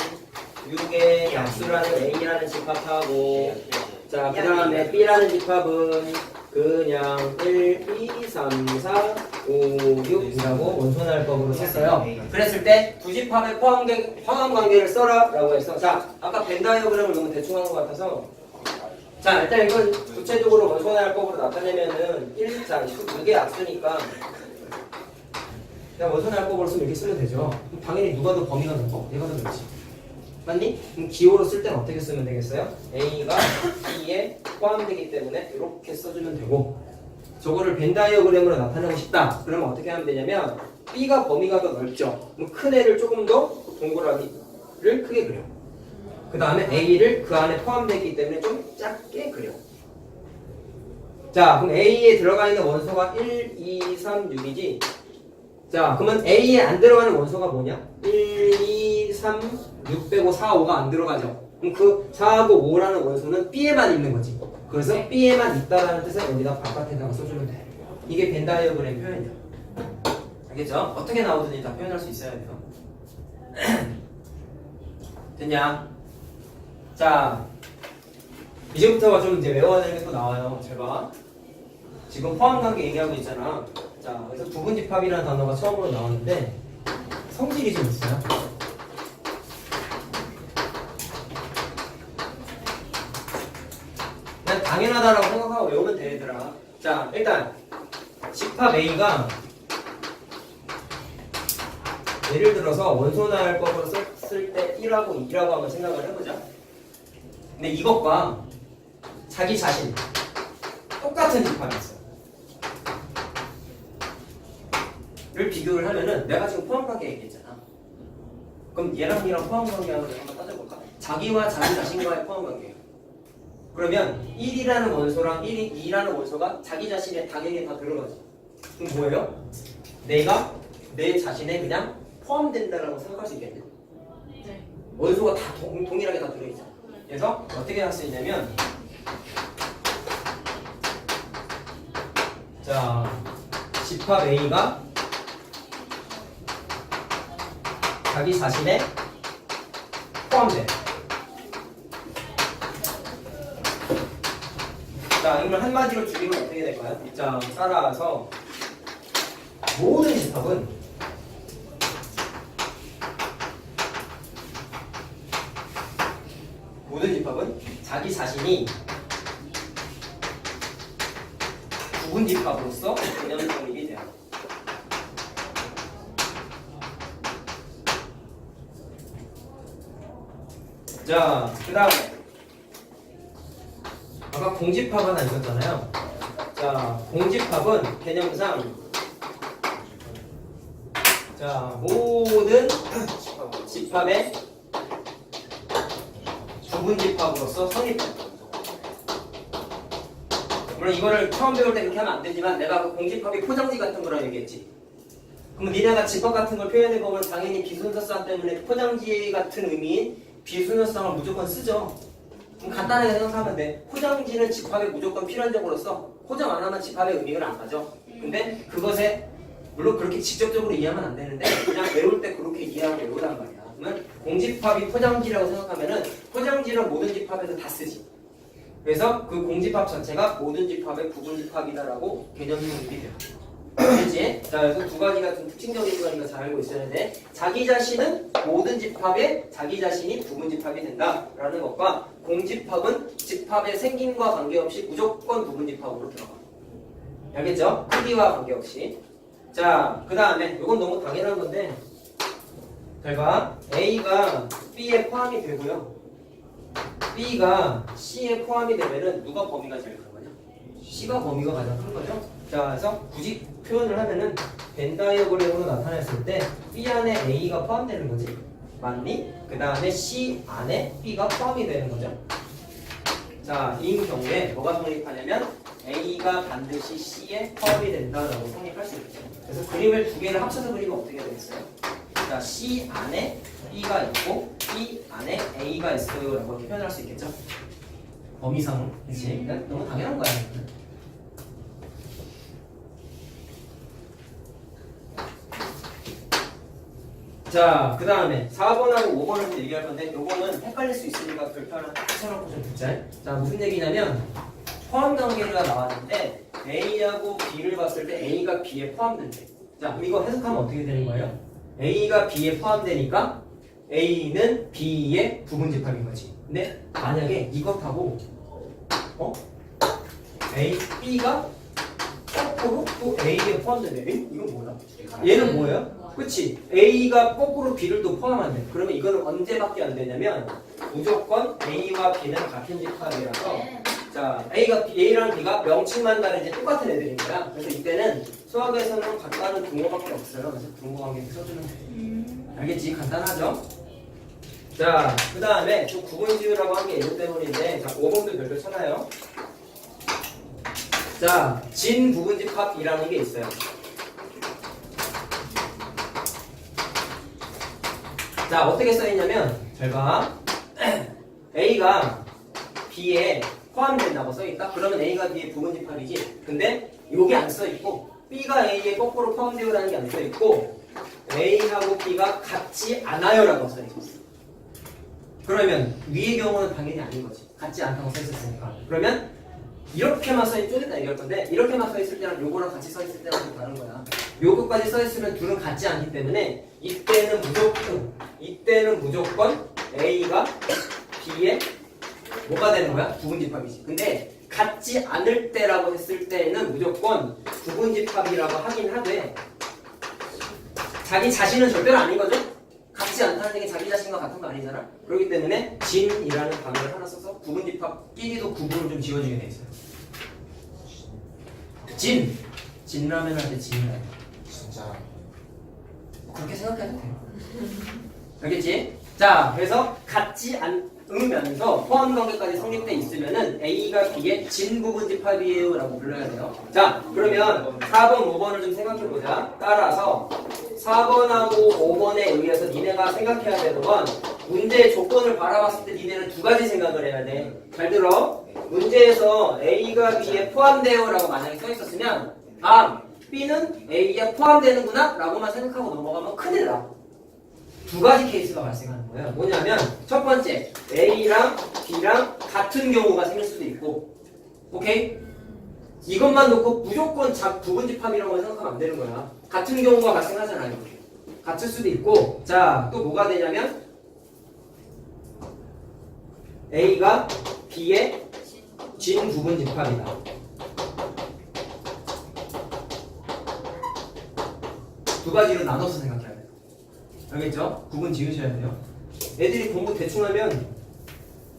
[SPEAKER 3] 6의 약수라는 a라는 집합하고, 자, 그 다음에 b라는 집합은 그냥 1, 2, 3, 4, 5, 6이라고 원손할법으로 썼어요. 그랬을 때 두 집합의 포함 관계를 써라 라고 했어. 자, 아까 벤 다이어그램을 너무 대충 한 것 같아서 자, 일단 이건 구체적으로 원손할법으로 나타내면은 1, 자, 이게 약수니까 그냥 원손할법으로 쓰면 이렇게 쓰면 되죠. 그럼 당연히 누가 더 범위가 넓어? 얘가 더 넓지. 맞니? 그럼 기호로 쓸 때는 어떻게 쓰면 되겠어요? A가 B에 포함되기 때문에 이렇게 써주면 되고, 저거를 벤 다이어그램으로 나타내고 싶다. 그러면 어떻게 하면 되냐면 B가 범위가 더 넓죠. 그럼 큰 애를 조금 더 동그라미를 크게 그려. 그 다음에 A를 그 안에 포함되기 때문에 좀 작게 그려. 자, 그럼 A에 들어가 있는 원소가 1, 2, 3, 6이지. 자, 그러면 A에 안 들어가는 원소가 뭐냐? 1, 2, 3, 6 빼고 4, 5가 안 들어가죠. 그럼 그 4하고 5라는 원소는 B에만 있는 거지. 그래서 B에만 있다라는 뜻을 여기다 바깥에다가 써주면 돼. 이게 벤 다이어그램 표현이야. 알겠죠? 어떻게 나오든지 다 표현할 수 있어야 돼요. 됐냐? 자, 이제부터가 좀 이제 외워야 되는 게 또 나와요. 잘 봐. 지금 포함관계 얘기하고 있잖아. 자, 그래서 부분집합이라는 단어가 처음으로 나왔는데 성질이 좀 있어요. 그냥 당연하다라고 생각하고 외우면 되더라. 자, 일단 집합 A가 예를 들어서 원소날법으로 썼을 때 1하고 2라고 한번 생각을 해보자. 근데 이것과 자기 자신 똑같은 집합이 있어. 를 비교를 하면은 내가 지금 포함관계 얘기했잖아. 그럼 얘랑 얘랑 포함관계하고 한번 따져볼까? 자기와 자기 자신과의 포함관계예요. 그러면 1이라는 원소랑 2라는 원소가 자기 자신에 당연히 다 들어가지. 그럼 뭐예요? 내가 내 자신에 그냥 포함된다라고 생각할 수 있겠네.
[SPEAKER 6] 네.
[SPEAKER 3] 원소가 다 동일하게 다 들어있잖아. 그래서 어떻게 할 수 있냐면 자, 집합 A가 자기 자신에 포함돼. 자, 이걸 한마디로 줄이면 어떻게 될까요? 자, 따라서 모든 집합은 자기 자신이 부분 집합으로서 개념 성립이 돼요. 자, 그 다음에 아까 공집합 하나 있었잖아요. 자, 공집합은 개념상 자, 모든 집합의 부분 집합으로서 성립된다. 물론 이거를 처음 배울 때 그렇게 하면 안 되지만 내가 그 공집합이 포장지 같은 거라고 얘기했지. 그럼 니네가 집합 같은 걸 표현해보면 당연히 비순서성 때문에 포장지 같은 의미인 비순서성을 무조건 쓰죠. 그럼 간단하게 생각하면 돼. 포장지는 집합에 무조건 필요한 적으로 써. 포장 안 하면 집합의 의미를 안 가져. 근데 그것에 물론 그렇게 직접적으로 이해하면 안 되는데 그냥 외울 때 그렇게 이해하고 외우란 말이야. 그러면 공집합이 포장지라고 생각하면은 포장지는 모든 집합에서 다 쓰지. 그래서 그 공집합 전체가 모든 집합의 부분집합이다라고 개념이 정립이 돼요. 알겠지? 자, 그래서 두 가지가 좀 특징적인 거니까 잘 알고 있어야 돼. 자기 자신은 모든 집합에 자기 자신이 부분집합이 된다라는 것과 공집합은 집합의 생김과 관계없이 무조건 부분집합으로 들어가. 알겠죠? 크기와 관계없이. 자, 그 다음에 이건 너무 당연한 건데 잘 봐. A가 B에 포함이 되고요. B가 C에 포함이 되면은 누가 범위가 제일 큰 거냐? C가 범위가 가장 큰 거죠. 자, 그래서 굳이 표현을 하면은 벤 다이어그램으로 나타냈을 때 B 안에 A가 포함되는 거지. 맞니? 그 다음에 C 안에 B가 포함이 되는 거죠. 자, 이 경우에 뭐가 성립하냐면 A가 반드시 C에 포함이 된다라고 성립할 수 있죠. 그래서 그림을 두 개를 합쳐서 그리면 어떻게 되겠어요? 자, C 안에 B가 있고 B 안에 A가 있어요 라고 이렇게 표현할 수 있겠죠. 범위상으로. 그치? 그러니까 너무 당연한 거야. 자, 그 다음에 4번하고 5번을 좀 얘기할 건데 요거는 헷갈릴 수 있으니까 별표 하나 딱 붙여놓고 좀 듣자. 자, 무슨 얘기냐면 포함 관계가 나왔는데 A하고 B를 봤을 때 A가 B에 포함된대. 자, 그럼 이거 해석하면 어떻게 되는 거예요? A가 B에 포함되니까 A는 B의 부분집합인 거지. 근데 만약에 이것하고 B가 거꾸로 또 A에 포함되네. 이건 뭐야? 얘는 뭐예요? 그치? A가 거꾸로 B를 또 포함한대. 그러면 이거는 언제밖에 안 되냐면 무조건 A와 B는 같은 집합이라서 자, A랑 B가 명칭만 다르지 똑같은 애들인 거야. 그래서 이때는 수학에서는 같다는 분모밖에 없어요. 그래서 분모 관계 써주면 돼. 알겠지? 간단하죠? 자, 그 다음에 좀 구분 지으라고 한 게 이것 때문인데 자, 5번도 별표 쳐놔요. 자, 진 부분집합이라는 게 있어요. 자, 어떻게 써있냐면 잘 봐. A가 B에 포함된다고 써있다? 그러면 A가 B의 부분집합이지. 근데 여기 안 써있고 B가 A에 거꾸로 포함되어라는 게 안 써있고 A하고 B가 같지 않아요 라고 써있었어. 그러면 위의 경우는 당연히 아닌 거지. 같지 않다고 써있었으니까. 그러면 이렇게만 써있, 좀 이따 얘기할 건데 이렇게만 써있을 때랑 요거랑 같이 써있을 때랑 좀 다른 거야. 요거까지 써있으면 둘은 같지 않기 때문에 이때는 무조건 A가 B에 뭐가 되는 거야? 부분집합이지. 근데 같지 않을 때라고 했을 때는 무조건 부분집합이라고 하긴 하되 자기 자신은 절대로 아닌 거죠? 같지 않다는 게 자기 자신과 같은 거 아니잖아? 그렇기 때문에 진이라는 단어를 하나 써서 부분집합끼리도 구분을 좀 지어주게 돼 있어요. 진라면 할 때 진이라면
[SPEAKER 4] 진짜
[SPEAKER 3] 그렇게 생각해도 돼요. 알겠지? 자, 그래서 같지 않으면서 포함 관계까지 성립돼 있으면은 A가 B의 진 부분집합이에요 라고 불러야 돼요. 자, 그러면 4번, 5번을 좀 생각해보자. 따라서 4번하고 5번에 의해서 니네가 생각해야 되는 건 문제의 조건을 바라봤을 때 니네는 두 가지 생각을 해야 돼. 잘 들어. 문제에서 A가 B에 포함돼요 라고 만약에 써있었으면 B는 A에 포함되는구나 라고만 생각하고 넘어가면 큰일 나. 두 가지 케이스가 발생하는 거예요. 뭐냐면 첫 번째, A랑 B랑 같은 경우가 생길 수도 있고, 오케이? 이것만 놓고 무조건 부분집합이라고 생각하면 안 되는 거야. 같은 경우가 발생하잖아요. 같을 수도 있고, 자, 또 뭐가 되냐면 A가 B의 진 부분집합이다. 두 가지로 나눠서 생각해야 돼요. 알겠죠? 구분 지으셔야 돼요. 애들이 공부 대충 하면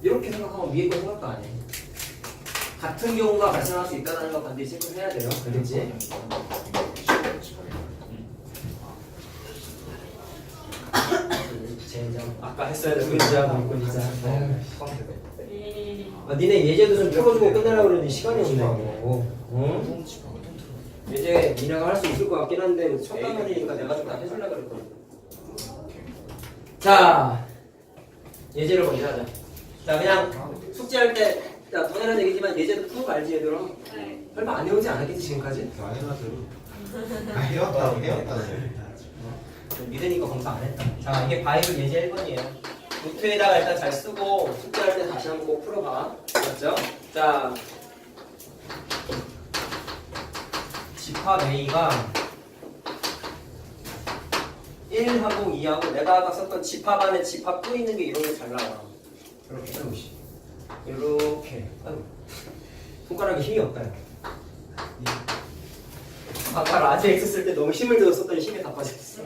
[SPEAKER 3] 이렇게 생각하면 위에 거 생각도 안 해. 같은 경우가 발생할 수 있다는 거 반드시 체크해야 돼요. 알겠지? 젠장. 아까 했어야 돼. 의지하고 있고 진짜. 니네 예제도 좀 풀어주고 끝내려고 그러는데 시간이 없네. 응? 이제 니네가 할 수 있을 것 같긴 한데 첫 단원이니까 내가 좀 다 해주려고 그랬거든. 자, 예제를 먼저 하자. 자, 그냥 숙제할 때 야, 당연한 얘기지만 예제도 풀고 알지 얘들아?
[SPEAKER 6] 네.
[SPEAKER 3] 설마 안 해오지 않았겠지 지금까지?
[SPEAKER 4] 안 해가지고. 해왔다.
[SPEAKER 3] 좀 믿으니까 검사 안 했다. 자, 이게 바이블 예제 1번이에요. 노트에다가 일단 잘 쓰고 숙제할 때 다시 한번 꼭 풀어봐. 맞죠? 자, 집합 A가 1하고 2하고 내가 아까 썼던 집합 안에 집합 또 있는 게 이런 게 잘 나와. 이렇게 해보시. 이렇게. 아이고, 손가락에 힘이 없다. 아까 라지 X 쓸 때 너무 힘을 들어 썼더니 힘이 다 빠졌어.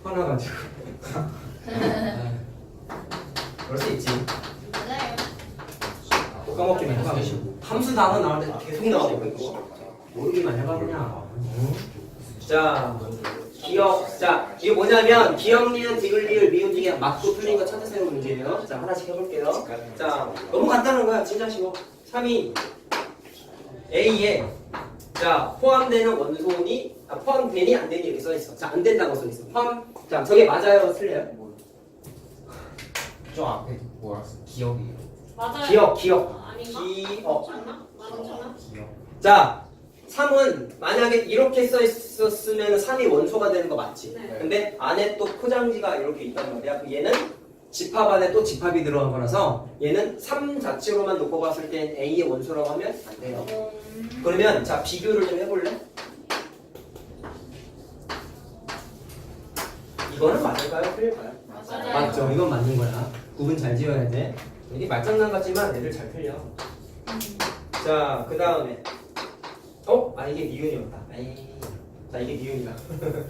[SPEAKER 3] 화나가지고. 그럴 수 있지.
[SPEAKER 5] 맞아요.
[SPEAKER 3] 까먹기만 해봐. 함수 단어 나올 때 계속 나오고 모르기만 해봐 그냥. 자, 기억. 자, 이게 뭐냐면 기억, 니은, 디귿, 리을, 미음 중에 맞고 틀린 거 찾으세요 문제예요. 자, 하나씩 해볼게요. 자, 너무 간단한 거야. 진짜 쉬워. 3이 A에 자 포함되는 원소니 포함되니 안 되니 이렇게 써 있어. 자, 안 된다고 써 있어. 자, 저게 맞아요, 틀려요?
[SPEAKER 7] 저 앞에 뭐라 써? 기억이에요.
[SPEAKER 6] 맞아요.
[SPEAKER 3] 기억.
[SPEAKER 6] 아닌가?
[SPEAKER 3] 기억.
[SPEAKER 6] 맞나? 맞았잖아.
[SPEAKER 7] 기억.
[SPEAKER 3] 자, 3은 만약에 이렇게 써 있었으면 3이 원소가 되는 거 맞지?
[SPEAKER 6] 네.
[SPEAKER 3] 근데 안에 또 포장지가 이렇게 있단 말이야. 그럼 얘는 집합 안에 또 집합이 들어간 거라서 얘는 3 자체로만 놓고 봤을 땐 A의 원소라고 하면 안 돼요. 그러면 자, 비교를 좀 해볼래? 이거는 맞을까요? 틀릴까요?
[SPEAKER 6] 맞아요.
[SPEAKER 3] 맞죠. 이건 맞는 거야. 구분 잘 지어야 돼. 이게 말장난 같지만 애들 잘 틀려. 자, 그 다음에 이게 니은이었다. 자, 이게 니은이다.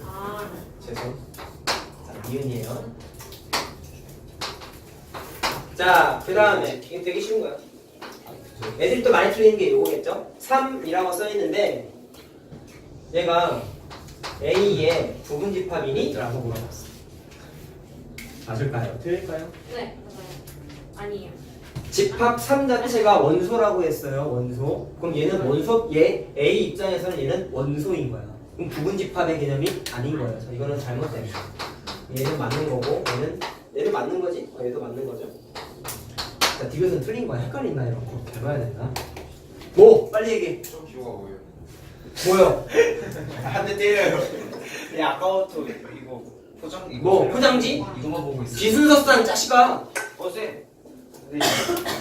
[SPEAKER 6] 아,
[SPEAKER 3] 죄송. 자, 니은이에요. 자, 그 다음에 이게 되게 쉬운 거야. 애들이 또 많이 틀리는 게 이거겠죠? 3이라고 써있는데 얘가 A의 부분 집합이니? 라고 물어봤어. 맞을까요? 틀릴까요?
[SPEAKER 6] 네, 맞아요. 아니에요.
[SPEAKER 3] 집합 3 자체가 원소라고 했어요. 원소. 그럼 얘는 원소, 얘 A 입장에서는 얘는 원소인 거야. 그럼 부분 집합의 개념이 아닌 거예요. 그래서 이거는 잘못된 거야. 얘는 맞는 거고 얘는 맞는 거지? 얘도 맞는 거죠. 자, 디귿은 틀린 거야. 헷갈린다 이런 거. 잘 봐야 된다. 뭐? 빨리 얘기해.
[SPEAKER 4] 좀 기호가 뭐예요?
[SPEAKER 3] 뭐요?
[SPEAKER 1] 한 대 때려요. 네, 아까부터 이거 포장
[SPEAKER 3] 뭐? 포장지?
[SPEAKER 1] 이거만 보고 있어.
[SPEAKER 3] 기순서상 자식아.
[SPEAKER 1] 어제 근데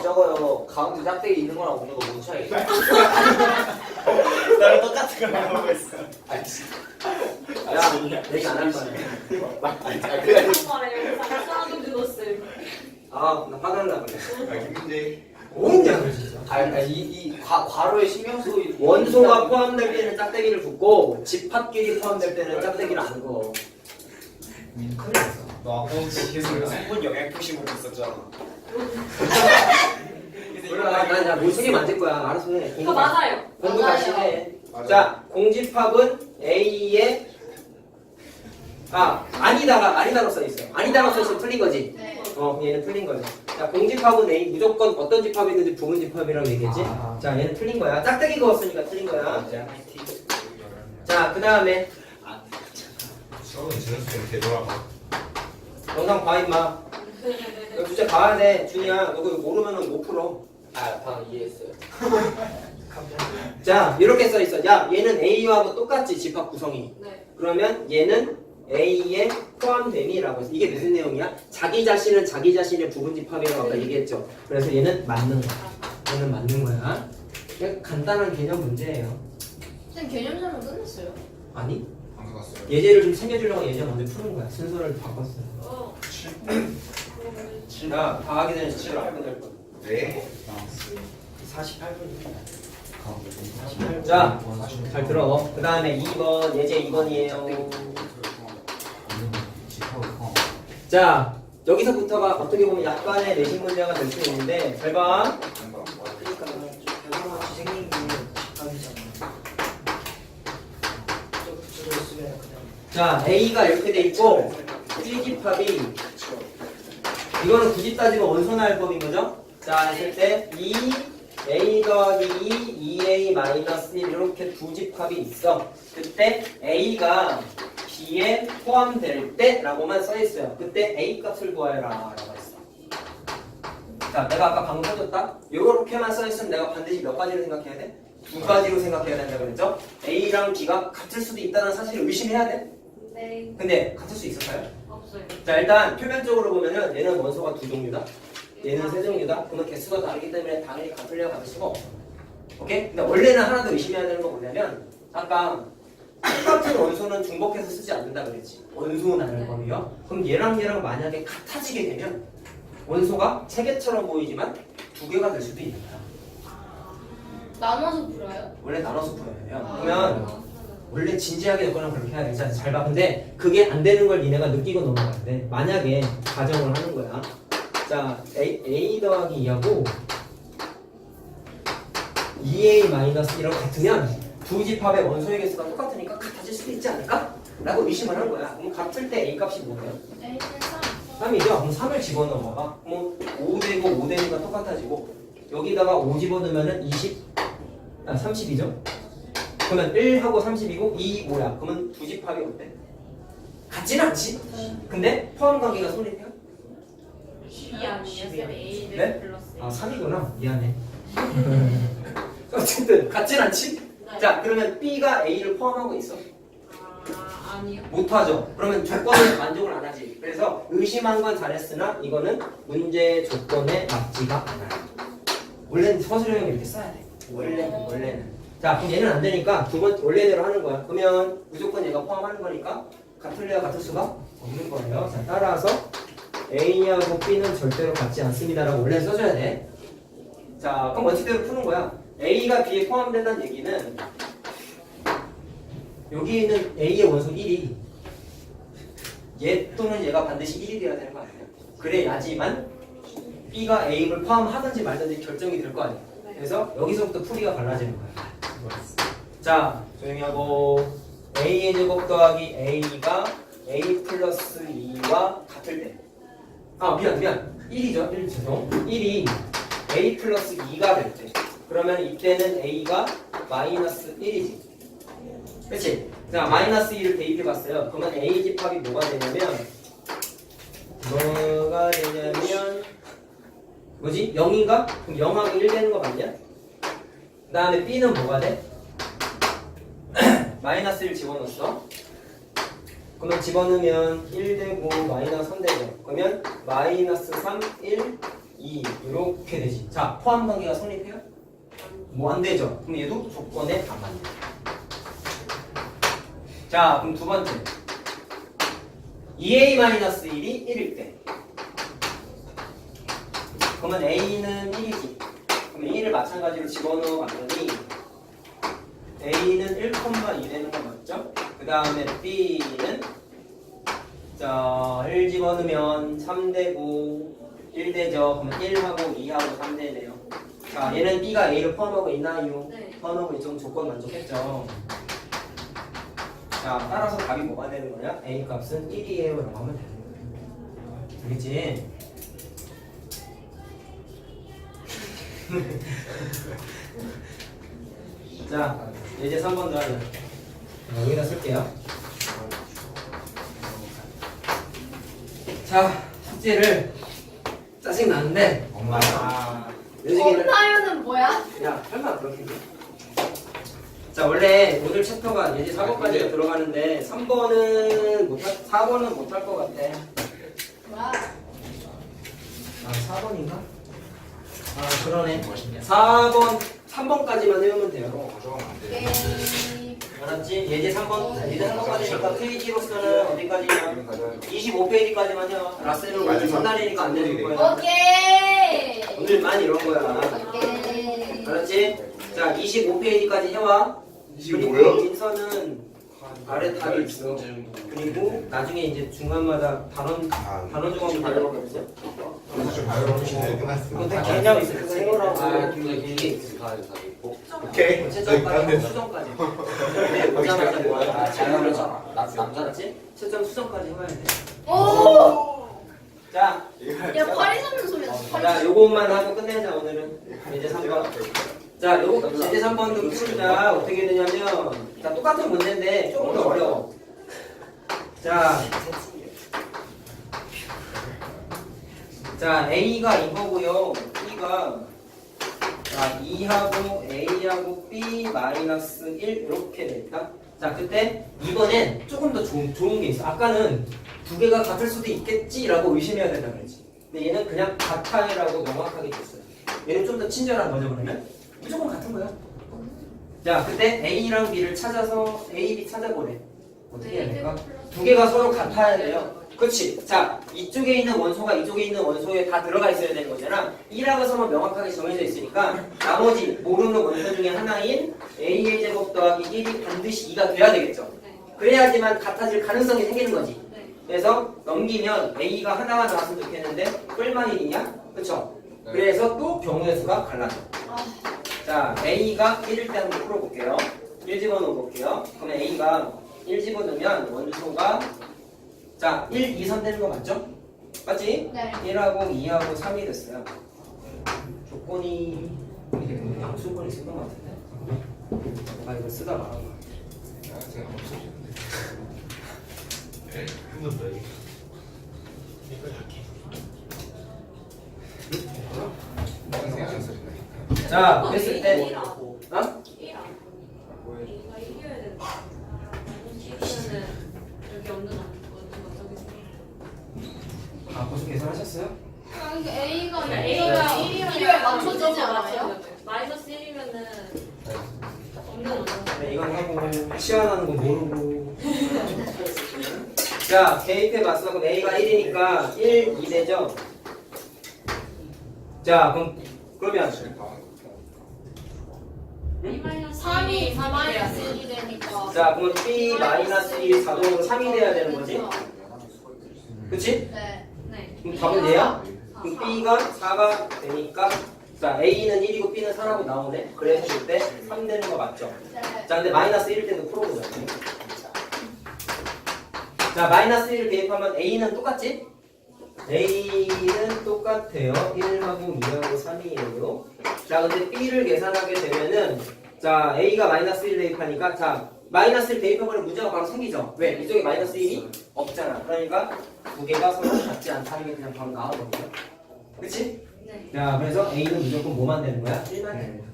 [SPEAKER 1] 저거요 가운데 짝대기 있는 거랑 없는 거 뭔 차이? 나랑 똑같은 거 보고 있어.
[SPEAKER 3] 야, 얘기 안 할 거야.
[SPEAKER 1] 그래.
[SPEAKER 6] 말에 영상 수학은 그것을.
[SPEAKER 3] 아, 나 화날라 그래.
[SPEAKER 4] 김민재.
[SPEAKER 3] 뭐냐 진짜.
[SPEAKER 1] 이 괄호에 신경 쓰고 있는
[SPEAKER 3] 원소가 포함될 때는 짝대기를 붓고 집합끼리 포함될 때는 짝대기를 안 그어. 큰일 났어.
[SPEAKER 1] 너 아까부터 계속 성분 영양 표시 보고 있었잖아.
[SPEAKER 3] 몰라, 나 모시게 만들 거야. 알아서 해.
[SPEAKER 6] 이거 맞아요.
[SPEAKER 3] 공부 다시 해.
[SPEAKER 4] 맞아요.
[SPEAKER 3] 자, 공집합은 A의 아니다라고 써 있어요. 아니다라고 써 있으면 틀린 거지.
[SPEAKER 5] 네.
[SPEAKER 3] 얘는 틀린 거죠. 자, 공집합은 A 무조건 어떤 집합이든지 부분 집합이라고 얘기했지.
[SPEAKER 7] 아.
[SPEAKER 3] 자, 얘는 틀린 거야. 짝대기 그었으니까 틀린 거야. 자, 그 다음에
[SPEAKER 4] 수업은 지났을 때 되돌아가.
[SPEAKER 3] 영상 봐 임마. 너 진짜 봐야 돼. 준이야, 너 그거 모르면은 못 풀어.
[SPEAKER 1] 방금 이해했어요.
[SPEAKER 3] 자, 이렇게 써 있어. 야, 얘는 A하고 똑같지 집합 구성이.
[SPEAKER 6] 네.
[SPEAKER 3] 그러면 얘는 A에 포함됨이라고 해서 이게 무슨 내용이야? 자기 자신은 자기 자신의 부분 집합이라고 아까 얘기했죠. 그래서 얘는 맞는 거야. 얘는 맞는 거야. 그냥 간단한 개념 문제예요.
[SPEAKER 5] 선생님 개념 설명 끝냈어요.
[SPEAKER 3] 아니?
[SPEAKER 4] 안 갔어요.
[SPEAKER 3] 예제를 좀 챙겨주려고 예제 먼저 푸는 거야. 순서를 바꿨어요. 자, 다 하기 전에 지금 알고 될 거야.
[SPEAKER 4] 네.
[SPEAKER 3] 48분입니다. 자, 잘 들어. 그 다음에 2번, 예제 2번이에요. 자, 여기서부터가 어떻게 보면 약간의 내신 문제가 될 수 있는데, 잘 봐.
[SPEAKER 2] 그러니까 결과같이 생긴 게 집합이잖아. 좀 붙여져 있으면 그냥
[SPEAKER 3] 자, A가 이렇게 돼 있고, C집합이, 이거는 굳이 따지면 원소나열법인 거죠? 자, 했을 때, 2, A 더하기 2, 2A 마이너스 1 이렇게 두 집합이 있어. 그때 A가 B에 포함될 때 라고만 써있어요. 그때 A 값을 구하여라 라고 했어. 자, 내가 아까 방금 써줬다? 요렇게만 써있으면 내가 반드시 몇 가지로 생각해야 돼? 두 가지로 생각해야 된다고 그랬죠? A랑 B가 같을 수도 있다는 사실을 의심해야 돼?
[SPEAKER 5] 네.
[SPEAKER 3] 근데 같을 수 있을까요?
[SPEAKER 6] 없어요.
[SPEAKER 3] 자, 일단 표면적으로 보면은 얘는 원소가 두 종류다. 얘는 세 종류다. 그러면 개수가 다르기 때문에 당연히 같을래야 같을 수가 없어. 오케이? 근데 원래는 하나 더 의심해야 되는 거 뭐냐면 아까 똑같은 원소는 중복해서 쓰지 않는다 그랬지. 원소 나눌 범위요. 그럼 얘랑 만약에 같아지게 되면 원소가 세 개처럼 보이지만 두 개가 될 수도 있는 거야.
[SPEAKER 5] 나눠서 풀어요?
[SPEAKER 3] 원래 나눠서 풀어요. 그러면 원래 진지하게 엮거나 그렇게 해야 되잖아. 잘 봐. 근데 그게 안 되는 걸 니네가 느끼고 넘어가야 돼. 만약에 가정을 하는 거야. 자, A 더하기 2하고 2A 마이너스 1랑 같으면 두 집합의 원소의 개수가 똑같으니까 같아질 수도 있지 않을까? 라고 의심을 한 거야. 그럼 같을 때 A 값이 뭐예요?
[SPEAKER 5] A는 3.
[SPEAKER 3] 3이죠? 그럼 3을 집어넣어봐. 그럼 5되고 5되니까 똑같아지고 여기다가 5 집어넣으면 30이죠? 그러면 1하고 30이고 2, 5야. 그러면 두 집합이 어때? 같진 않지? 근데 포함 관계가 성립해요?
[SPEAKER 6] 10이 아니에요? 쌤 A는
[SPEAKER 3] 네?
[SPEAKER 6] 플러스
[SPEAKER 3] 아 3이구나. 미안해. 어쨌든 같진 않지? 자 그러면 B가 A를 포함하고 있어?
[SPEAKER 6] 아니요.
[SPEAKER 3] 못하죠. 그러면 조건을 만족을 안 하지. 그래서 의심한 건 잘했으나 이거는 문제 조건에 맞지가 않아요. 원래는 서술형이 이렇게 써야 돼. 원래는. 자 그럼 얘는 안 되니까 두 번 원래대로 하는 거야. 그러면 무조건 얘가 포함하는 거니까 같을래야 같을 수가 없는 거예요. 자 따라서 A하고 B는 절대로 같지 않습니다라고 원래 써줘야 돼. 자 그럼 원칙대로 푸는 거야. A가 B에 포함된다는 얘기는 여기 있는 A의 원소 1이 얘 또는 얘가 반드시 1이 돼야 되는 거 아니에요? 그래야지만 B가 A를 포함하든지 말든지 결정이 될 거 아니에요? 그래서 여기서부터 풀이가 갈라지는 거야. 자 조용히 하고 A의 제곱 더하기 A가 A 플러스 2와 같을 때 미안 1이죠 1 죄송 1이 A 플러스 2가 될 때 그러면 이때는 A가 마이너스 1이지 그치? 자 마이너스 2를 대입해봤어요. 그러면 A 집합이 뭐가 되냐면 뭐지? 0인가? 그럼 0하고 1 되는 거 맞냐? 그 다음에 B는 뭐가 돼? 마이너스 1 집어넣었어. 그러면 집어넣으면 1 되고 마이너스 3 되죠. 그러면 마이너스 3, 1, 2 이렇게 되지. 자 포함 관계가 성립해요? 뭐 안 되죠. 그럼 얘도 조건에 안 맞네. 자 그럼 두 번째 2A-1이 1일 때 그러면 A는 1이지. 그러면 1을 마찬가지로 집어넣어 봤더니 A는 1,2 되는 거 맞죠? 그 다음에 B는 자 1 집어넣으면 3 되고 1 되죠. 그러면 1하고 2하고 3 되네요. 자 얘는 B가 A를 포함하고 있나요?
[SPEAKER 5] 네.
[SPEAKER 3] 포함하고 있죠. 조건 만족했죠. 자 따라서 답이 뭐가 되는 거냐? A 값은 1이에요 라고 하면 되는 거예요. 알겠지? 자 이제 3번 더 하자. 여기다 쓸게요. 자 숙제를 짜증 나는데
[SPEAKER 4] 엄마야.
[SPEAKER 5] 엄나요는 뭐야?
[SPEAKER 3] 야 설마 그렇게 돼? 자 원래 오늘 챕터가 예제 4번까지가 들어가는데 3번은 못할 4번은 못할 것 같아.
[SPEAKER 5] 와.
[SPEAKER 3] 4번인가? 그러네. 4번 3번까지만 외우면 돼요.
[SPEAKER 4] 가져가면 안 돼.
[SPEAKER 5] 게임.
[SPEAKER 3] 알았지? 예제 3번 예제 3번까지니까 페이지로서는 어디까지냐? 25페이지까지만요. 라셀은 오늘 첫날이니까 안 되는 거야.
[SPEAKER 5] 오케이.
[SPEAKER 3] 오늘만 이런 거야.
[SPEAKER 5] 오케이.
[SPEAKER 3] 알았지? 자 25페이지까지 해와.
[SPEAKER 4] 이게
[SPEAKER 3] 그리고
[SPEAKER 4] 뭐야?
[SPEAKER 3] 인서는 아래 답이 있어. 그리고 나중에 이제 중간마다 단원 조각이 달려가고 있어. 이거 다 개념 있어. 그거 해오라고. 이게 있어.
[SPEAKER 4] 오케이.
[SPEAKER 3] 채점까지 수정까지. 오자마자 뭐야?
[SPEAKER 1] 잘 그랬잖아. 나
[SPEAKER 3] 알았지? 채점 수정까지 해야 돼.
[SPEAKER 5] 오.
[SPEAKER 3] 자.
[SPEAKER 5] 야 파리 잡는 소리야. 파리
[SPEAKER 3] 자, 요것만 하고 끝내자 오늘은. 이제 3번. 자, 요거 이제 3번도 풀자. 어떻게 되냐면 자, 똑같은 문제인데 조금 더 어려워. 자, A가 이거고요. B가 자, 2하고 A하고 B 마이너스 1 이렇게 됐다. 자, 그때 이번엔 조금 더 좋은 게 있어. 아까는 두 개가 같을 수도 있겠지라고 의심해야 된다 그랬지. 근데 얘는 그냥 같아요라고 명확하게 됐어요. 얘는 좀 더 친절한 거죠, 그러면? 무조건 같은 거야. 자, 그때 A랑 B를 찾아서 A, B 찾아보래. 어떻게 해야 될까? 두 개가 서로 같아야 돼요. 그렇지. 자, 이쪽에 있는 원소가 이쪽에 있는 원소에 다 들어가 있어야 되는 거잖아. 1하고 3은 명확하게 정해져 있으니까 나머지 모르는 원소 중에 하나인 A의 제곱 더하기 1이 반드시 2가 돼야 되겠죠. 그래야지만 같아질 가능성이 생기는 거지. 그래서 넘기면 A가 하나가 나왔으면 좋겠는데 뿔만 1이냐? 그쵸? 그래서 또 경우의 수가 갈라져. 자, A가 1일 때 한번 풀어볼게요. 1 집어넣어 볼게요. 그러면 A가 1 집어넣으면 원소가 자, 1, 2선 되는 거 맞죠? 맞지?
[SPEAKER 5] 네.
[SPEAKER 3] 1하고 2하고 3이 됐어요. 조건이 양수건이 쓴 것 같은데? 내가 이거 쓰다 말한 거야.
[SPEAKER 7] 한번 더. 이거 할게.
[SPEAKER 3] 자, 그랬을 때
[SPEAKER 6] A가
[SPEAKER 3] 어?
[SPEAKER 6] 1 A가 이겨야 되는 거야. 이기면은 여기 없는 원소가 저기 생겨.
[SPEAKER 3] 아, 벌써 계산하셨어요?
[SPEAKER 5] 아니 A가
[SPEAKER 6] A가
[SPEAKER 5] 1에 맞춰지지 않아요?
[SPEAKER 6] 마이너스 1이면은 없는 원소.
[SPEAKER 3] 네, 이건 하고 시연하는 거 모르고 자, 대입해봤어. 그럼 A가 1이니까 1, 2 되죠? 자, 그러면
[SPEAKER 5] 3이 4-1이 되니까.
[SPEAKER 3] 자, 그럼 B 마이너스 1이 자동으로 3이 돼야 되는 거지? 그치?
[SPEAKER 5] 네.
[SPEAKER 6] 네.
[SPEAKER 3] 그럼 답은 얘야? 그럼 B가 4가 되니까 자, A는 1이고 B는 4라고 나오네. 그래서 그때 3 되는 거 맞죠?
[SPEAKER 5] 네.
[SPEAKER 3] 자, 근데 마이너스 1일 때도 풀어보자. 자, 마이너스 1을 대입하면 A는 똑같지? A는 똑같아요. 1하고 2하고 3이에요. 자, 근데 B를 계산하게 되면은 자, A가 마이너스 1 대입하니까 자, 마이너스 1 대입해버리면 문제가 바로 생기죠. 왜? 이쪽에 마이너스 1이 없잖아. 그러니까 두 개가 서로 같지 않다는 게 그냥 바로 나와버려요. 그치?
[SPEAKER 6] 네.
[SPEAKER 3] 자, 그래서 A는 무조건 뭐만 되는 거야? 1만 되는 거야.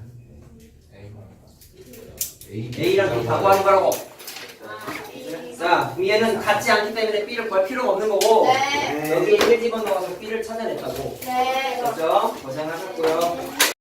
[SPEAKER 3] A랑 B 다 구하는 거라고. 자, 그럼 얘는 같지 않기 때문에 B를 구할 필요가 없는 거고
[SPEAKER 5] 네.
[SPEAKER 3] 여기 1 집어넣어서 B를 찾아냈다고.
[SPEAKER 5] 네.
[SPEAKER 3] 그렇죠? 고생하셨고요.